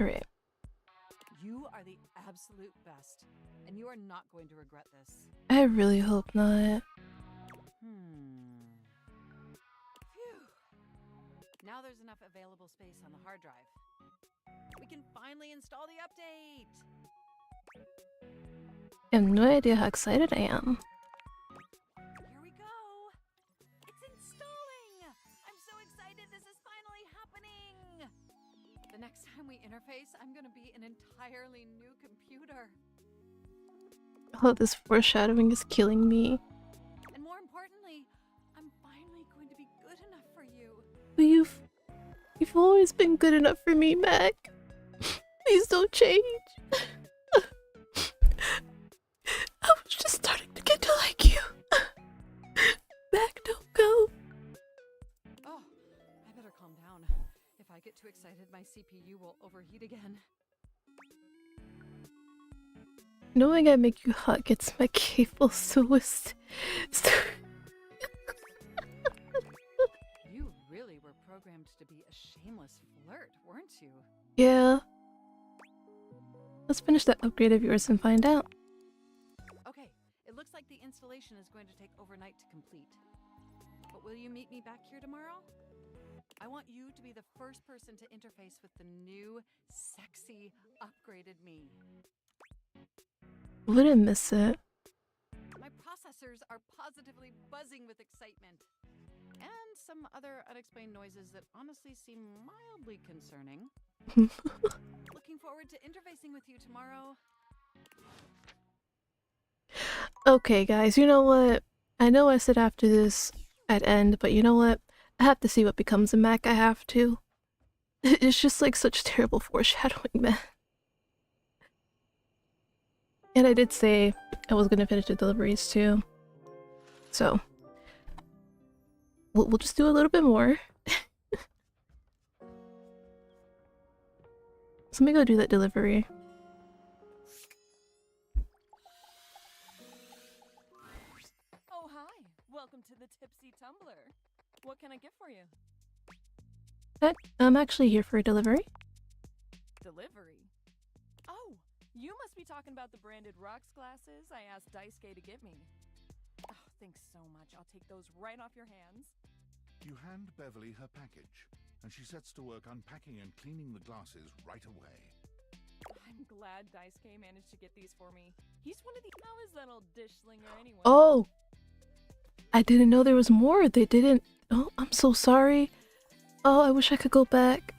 Alright. You are the absolute best, and you are not going to regret this. I really hope not. Phew. Now there's enough available space on the hard drive. We can finally install the update! I have no idea how excited I am. Here we go! It's installing! I'm so excited this is finally happening! The next time we interface, I'm gonna be an entirely new computer. Oh, this foreshadowing is killing me. And more importantly, I'm But you've always been good enough for me, Mac. Please don't change. I was just starting to get to like you. Mac, don't go. Oh, I better calm down. If I get too excited, my CPU will overheat again. Knowing I make you hot gets my cable so You really were programmed to be a shameless flirt, weren't you? Yeah. Let's finish that upgrade of yours and find out. Okay, it looks like the installation is going to take overnight to complete. But will you meet me back here tomorrow? I want you to be the first person to interface with the new, sexy, upgraded me. Wouldn't miss it. My processors are positively buzzing with excitement. And some other unexplained noises that honestly seem mildly concerning. Looking forward to interfacing with you tomorrow. Okay, guys, you know what? I know I said after this I'd end, but you know what? I have to see what becomes of Mac. I have to. It's just like such terrible foreshadowing, man. And I did say I was gonna finish the deliveries too. So we'll just do a little bit more. So let me go do that delivery. Oh, hi. Welcome to the Tipsy Tumbler. What can I get for you? I'm actually here for a delivery. Delivery? Oh, you must be talking about the branded rocks glasses I asked Daisuke to get me. Oh, thanks so much. I'll take those right off your hands. You hand Beverly her package, and she sets to work unpacking and cleaning the glasses right away. I'm glad Daisuke managed to get these for me. He's one of the... How is that old dish slinger anyway? Oh! I didn't know there was more. They didn't... Oh, I'm so sorry. Oh, I wish I could go back.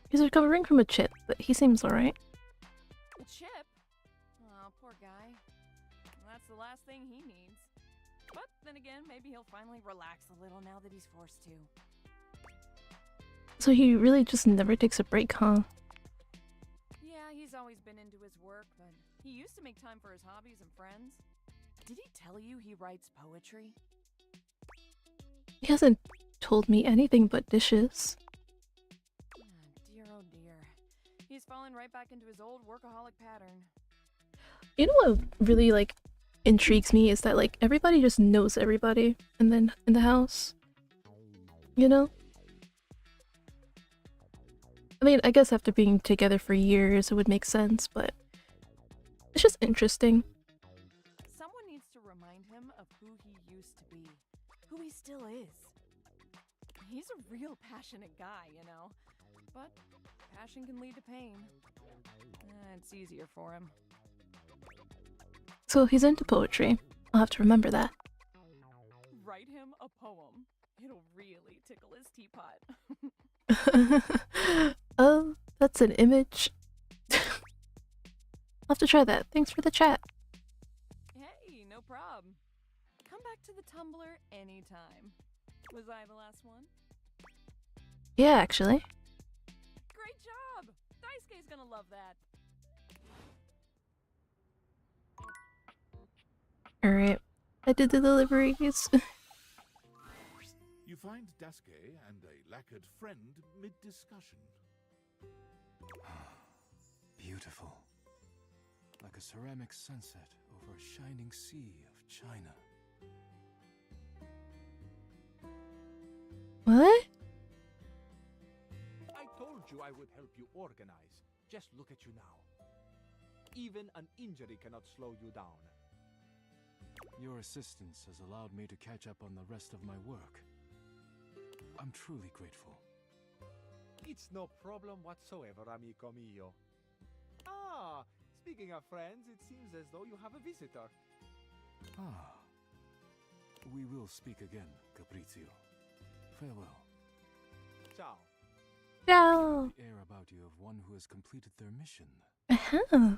He's recovering from a chip, but he seems alright. A chip? Oh, poor guy. That's the last thing he needs. But then again, maybe he'll finally relax a little now that he's forced to. So he really just never takes a break, huh? Yeah, he's always been into his work, but he used to make time for his hobbies and friends. Did he tell you he writes poetry? He hasn't told me anything but dishes. Dear, oh dear. He's fallen right back into his old workaholic pattern. You know what really, like, intrigues me is that, like, everybody just knows everybody and then in the house. You know? I mean, I guess after being together for years it would make sense, but it's just interesting. Someone needs to remind him of who he used to be, who he still is. He's a real passionate guy, you know, but passion can lead to pain. It's easier for him. So he's into poetry. I'll have to remember that. Write him a poem. It'll really tickle his teapot. Oh, that's an image. I'll have to try that. Thanks for the chat. Hey, no problem. Come back to the Tumblr anytime. Was I the last one? Yeah, actually. Great job! Daisuke's gonna love that. Alright. I did the deliveries. You find Daisuke and a lacquered friend mid-discussion. Beautiful. Like a ceramic sunset over a shining sea of China. What? I told you I would help you organize. Just look at you now. Even an injury cannot slow you down. Your assistance has allowed me to catch up on the rest of my work. I'm truly grateful. It's no problem whatsoever, amico mio. Ah, speaking of friends, it seems as though you have a visitor. Ah. We will speak again, Caprizio. Farewell. Ciao. Ciao. The air about you of one who has completed their mission. Uh-huh.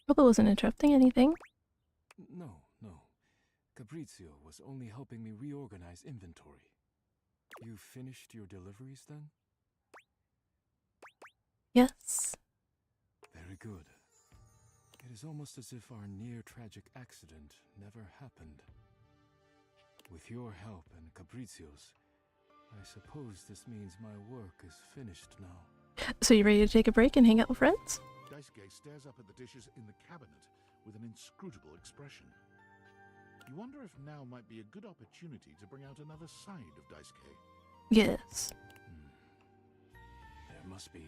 Hope I wasn't interrupting anything. No, no. Fabrizio was only helping me reorganize inventory. You finished your deliveries then? Yes. Very good. It is almost as if our near-tragic accident never happened. With your help and Fabrizio's, I suppose this means my work is finished now. So you ready to take a break and hang out with friends? Daisuke stares up at the dishes in the cabinet with an inscrutable expression. You wonder if now might be a good opportunity to bring out another side of Daisuke. Yes. There must be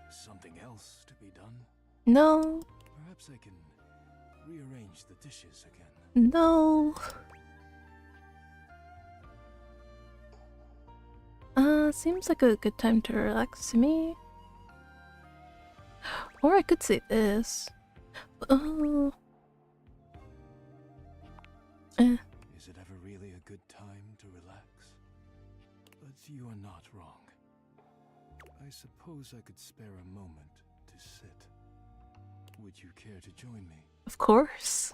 something else to be done. No. Perhaps I can rearrange the dishes again. No. Seems like a good time to relax to me. Or I could say this. Oh. Is it ever really a good time to relax? But you are not wrong. I suppose I could spare a moment to sit. Would you care to join me? Of course.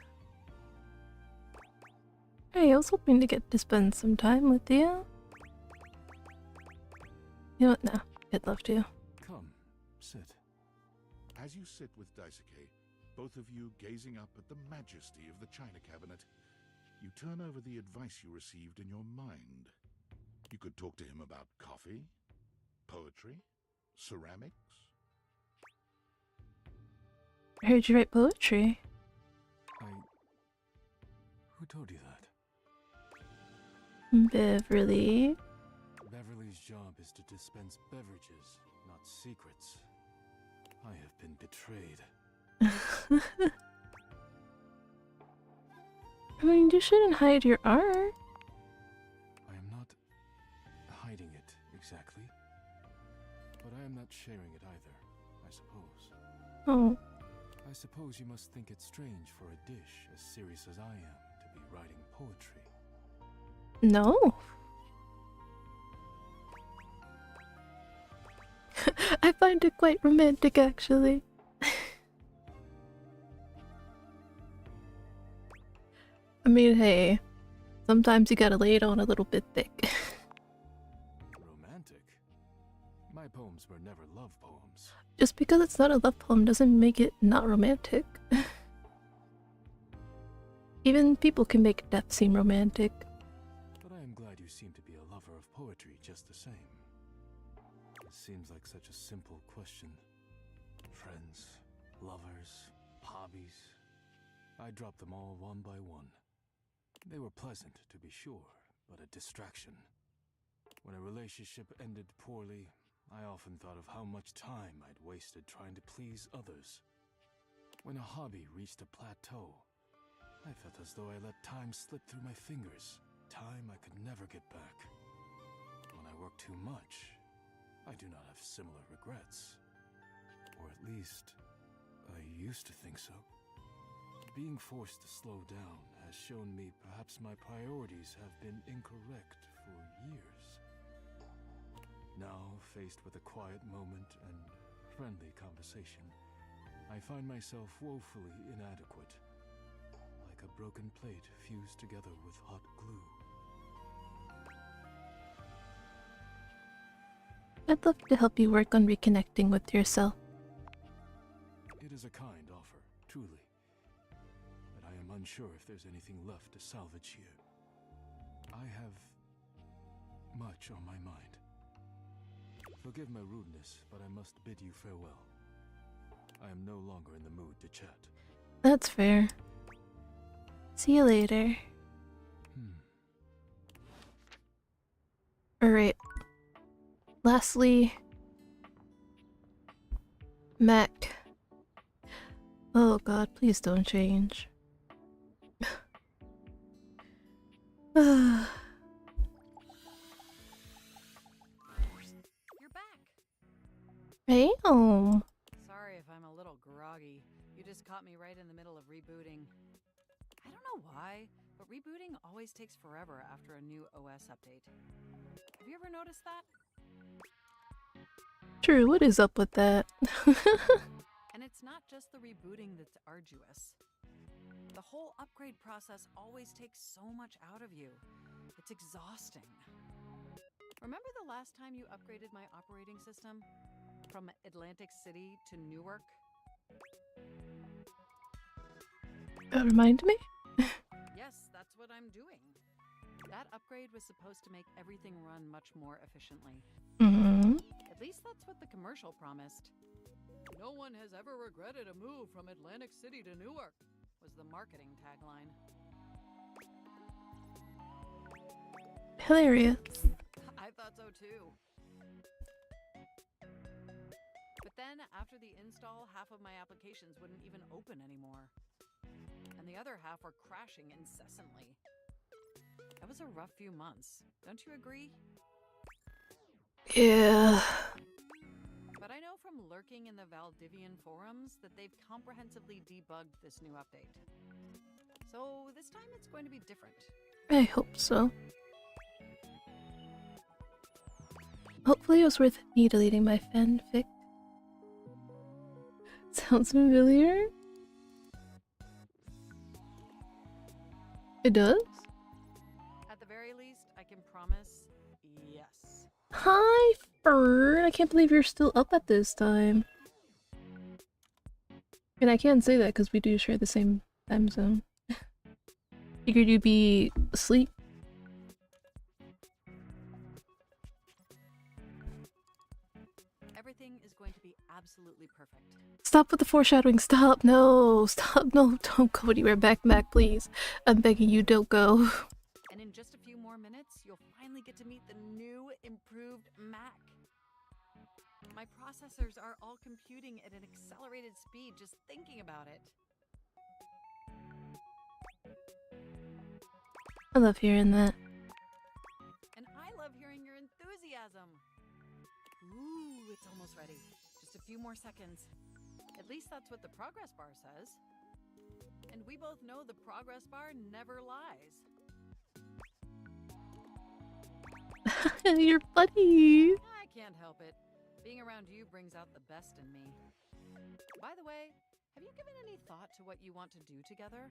Hey, I was hoping to get to spend some time with you. You know what? No, I'd love to. Come, sit. As you sit with Daisuke, both of you gazing up at the majesty of the china cabinet, you turn over the advice you received in your mind. You could talk to him about coffee, poetry, ceramics. I heard you write poetry. Who told you that? Beverly. Beverly's job is to dispense beverages, not secrets. I have been betrayed. I mean, you shouldn't hide your art. I am not hiding it exactly, but I am not sharing it either, I suppose. Oh. I suppose you must think it strange for a dish as serious as I am to be writing poetry. No. I find it quite romantic, actually. I mean, hey, sometimes you gotta lay it on a little bit thick. Romantic? My poems were never love poems. Just because it's not a love poem doesn't make it not romantic. Even people can make death seem romantic. But I am glad you seem to be a lover of poetry just the same. It seems like such a simple question. Friends, lovers, hobbies. I dropped them all one by one. They were pleasant, to be sure, but a distraction. When a relationship ended poorly, I often thought of how much time I'd wasted trying to please others. When a hobby reached a plateau, I felt as though I let time slip through my fingers, time I could never get back. When I work too much, I do not have similar regrets. Or at least, I used to think so. Being forced to slow down has shown me perhaps my priorities have been incorrect for years. Now, faced with a quiet moment and friendly conversation, I find myself woefully inadequate, like a broken plate fused together with hot glue. I'd love to help you work on reconnecting with yourself. It is a kind offer, truly. But I am unsure if there's anything left to salvage here. I have much on my mind. Forgive my rudeness, but I must bid you farewell. I am no longer in the mood to chat. That's fair. See you later. Alright. Lastly, Mac. Oh god, please don't change. You're back. Hey, home. Sorry if I'm a little groggy. You just caught me right in the middle of rebooting. I don't know why, but rebooting always takes forever after a new OS update. Have you ever noticed that? True, what is up with that? And it's not just the rebooting that's arduous. The whole upgrade process always takes so much out of you. It's exhausting. Remember the last time you upgraded my operating system? From Atlantic City to Newark? Remind me? Yes, that's what I'm doing. That upgrade was supposed to make everything run much more efficiently. Mm-hmm. At least that's what the commercial promised. No one has ever regretted a move from Atlantic City to Newark, was the marketing tagline. Hilarious. I thought so too. But then, after the install, half of my applications wouldn't even open anymore. And the other half were crashing incessantly. That was a rough few months, don't you agree? Yeah. But I know from lurking in the Valdivian forums that they've comprehensively debugged this new update. So this time it's going to be different. I hope so. Hopefully it was worth me deleting my fanfic. Sounds familiar? It does? At the very least, I can promise yes. Hi, Fern! I can't believe you're still up at this time. And I can't say that because we do share the same time zone. Figured you'd be asleep. Everything is going to be absolutely perfect. Stop with the foreshadowing. Stop. No. Stop. No. Don't go anywhere. Back, please. I'm begging you, don't go. And in just a few more minutes, you'll finally get to meet the new, improved Mac. My processors are all computing at an accelerated speed just thinking about it. I love hearing that. And I love hearing your enthusiasm. Ooh, it's almost ready. Just a few more seconds. At least that's what the progress bar says. And we both know the progress bar never lies. You're funny. I can't help it. Being around you brings out the best in me. By the way, have you given any thought to what you want to do together?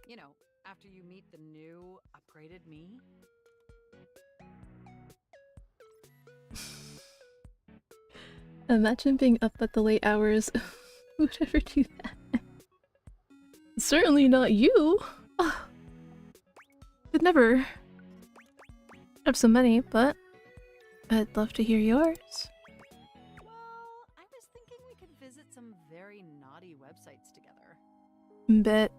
You know, after you meet the new, upgraded me? Imagine being up at the late hours. Who would ever do that? Certainly not you. Oh, could never have some money, but I'd love to hear yours. Well, I was thinking we could visit some very naughty websites together. Bet.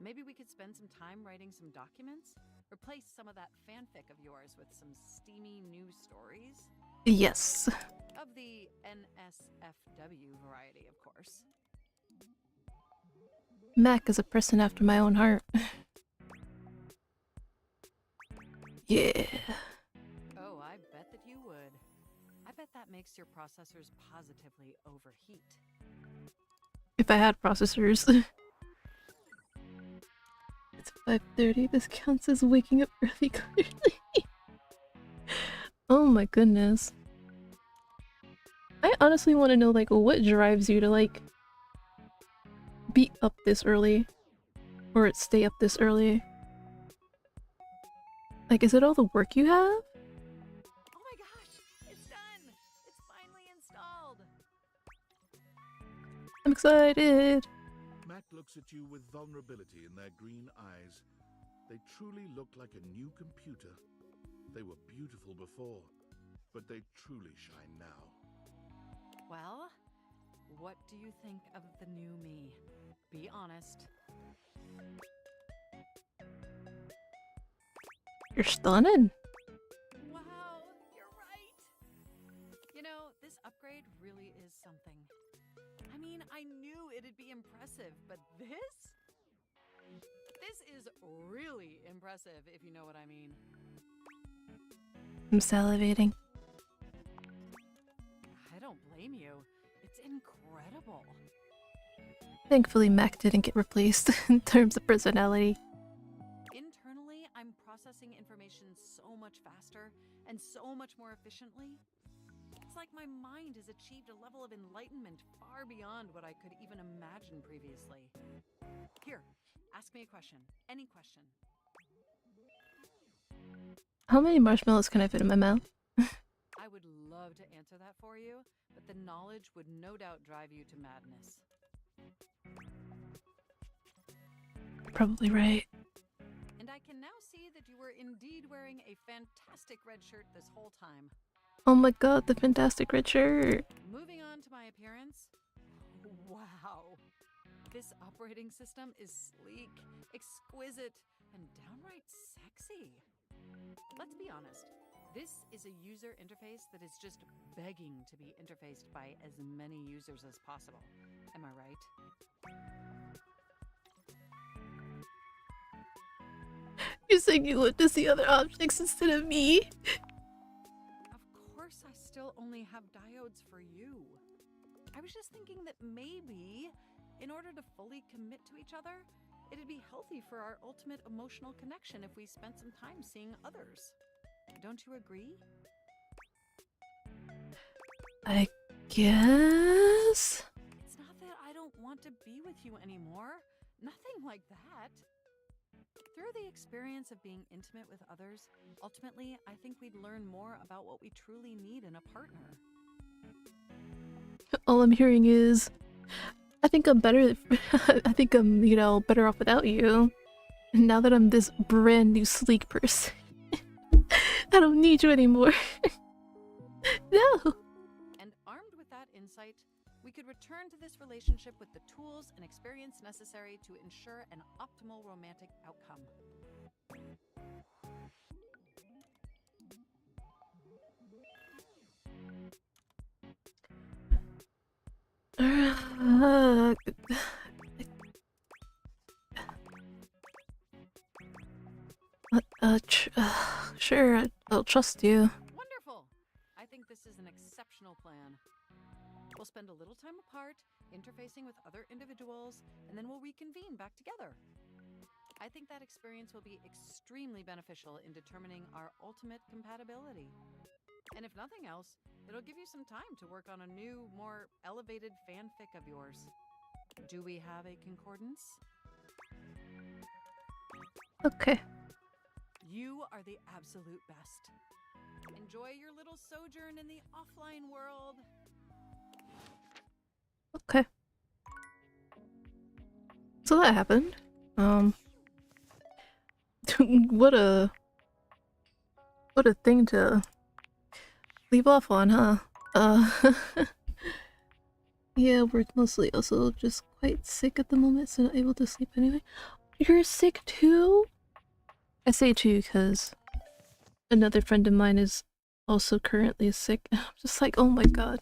Maybe we could spend some time writing some documents? Replace some of that fanfic of yours with some steamy new stories? Yes. Of the NSFW variety, of course. Mac is a person after my own heart. Yeah. Oh, I bet that you would. I bet that makes your processors positively overheat. If I had processors. It's 5:30. This counts as waking up early, clearly. Oh my goodness. I honestly want to know, like, what drives you to, like, be up this early? Or stay up this early? Like, is it all the work you have? Oh my gosh! It's done! It's finally installed! I'm excited! Mac looks at you with vulnerability in their green eyes. They truly look like a new computer. They were beautiful before, but they truly shine now. Well, what do you think of the new me? Be honest. You're stunning. Wow, you're right! You know, this upgrade really is something. I mean, I knew it'd be impressive, but this? This is really impressive, if you know what I mean. I'm salivating. I don't blame you. It's incredible. Thankfully, Mac didn't get replaced in terms of personality. Internally, I'm processing information so much faster and so much more efficiently. It's like my mind has achieved a level of enlightenment far beyond what I could even imagine previously. Here, ask me a question. Any question. How many marshmallows can I fit in my mouth? I would love to answer that for you, but the knowledge would no doubt drive you to madness. Probably right. And I can now see that you were indeed wearing a fantastic red shirt this whole time. Oh my god, the fantastic red shirt. Moving on to my appearance. Wow. This operating system is sleek, exquisite, and downright sexy. Let's be honest. This is a user interface that is just begging to be interfaced by as many users as possible. Am I right? You said you looked to see other objects instead of me? Of course I still only have diodes for you. I was just thinking that maybe, in order to fully commit to each other, it'd be healthy for our ultimate emotional connection if we spent some time seeing others. Don't you agree? I guess? It's not that I don't want to be with you anymore. Nothing like that. Through the experience of being intimate with others, ultimately, I think we'd learn more about what we truly need in a partner. All I'm hearing is, I think I'm better. I think I'm, you know, better off without you. Now that I'm this brand new sleek person, I don't need you anymore. No. And armed with that insight, we could return to this relationship with the tools and experience necessary to ensure an optimal romantic outcome. Sure, I'll trust you. Wonderful! I think this is an exceptional plan. We'll spend a little time apart, interfacing with other individuals, and then we'll reconvene back together. I think that experience will be extremely beneficial in determining our ultimate compatibility. And if nothing else, it'll give you some time to work on a new, more elevated fanfic of yours. Do we have a concordance? Okay. You are the absolute best. Enjoy your little sojourn in the offline world. Okay. So that happened. What a thing to leave off on, huh? Yeah, we're mostly also just quite sick at the moment, so not able to sleep anyway. You're sick too? I say too because another friend of mine is also currently sick. I'm just like, oh my god.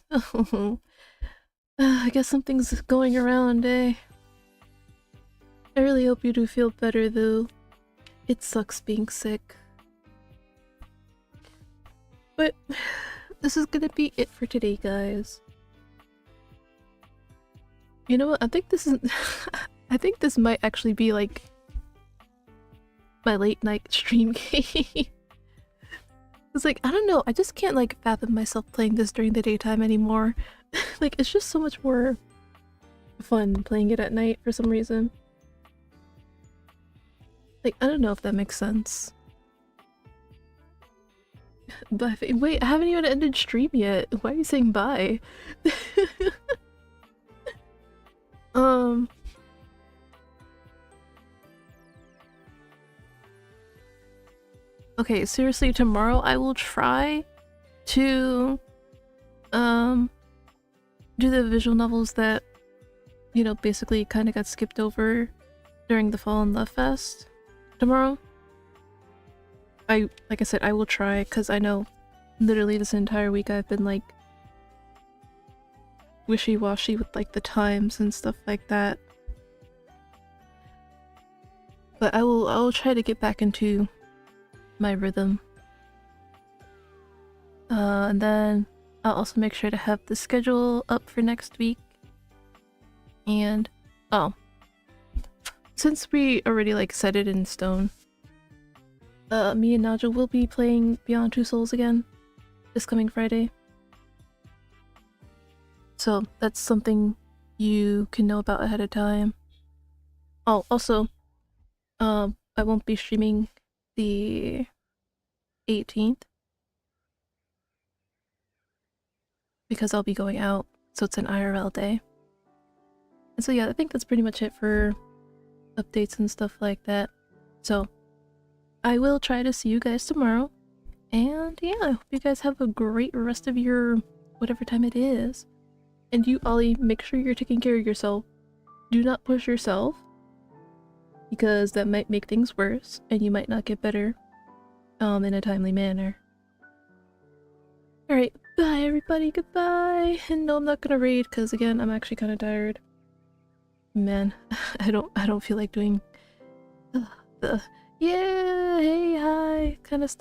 I guess something's going around, eh? I really hope you do feel better though. It sucks being sick. But this is gonna be it for today, guys. You know what? I think this is I think this might actually be like my late night stream game. It's like, I don't know, I just can't like fathom myself playing this during the daytime anymore. Like, it's just so much more fun playing it at night for some reason. Like, I don't know if that makes sense. But wait, I haven't even ended stream yet. Why are you saying bye? Okay, seriously, tomorrow I will try to do the visual novels that, you know, basically kind of got skipped over during the Fall in Love Fest tomorrow. Like I said, I will try, because I know literally this entire week I've been like wishy-washy with like the times and stuff like that. But I will try to get back into my rhythm. And then I'll also make sure to have the schedule up for next week. And oh, since we already like set it in stone, me and Naja will be playing Beyond Two Souls again this coming Friday. So that's something you can know about ahead of time. Oh, also, I won't be streaming the 18th because I'll be going out, so it's an IRL day. And so yeah, I think that's pretty much it for updates and stuff like that. So I will try to see you guys tomorrow. And yeah, I hope you guys have a great rest of your whatever time it is. And you, Ollie, make sure you're taking care of yourself. Do not push yourself, because that might make things worse, and you might not get better in a timely manner. Alright, bye everybody, goodbye! And no, I'm not gonna raid, because again, I'm actually kind of tired. Man, I don't feel like doing the yeah, hey, hi, kind of stuff.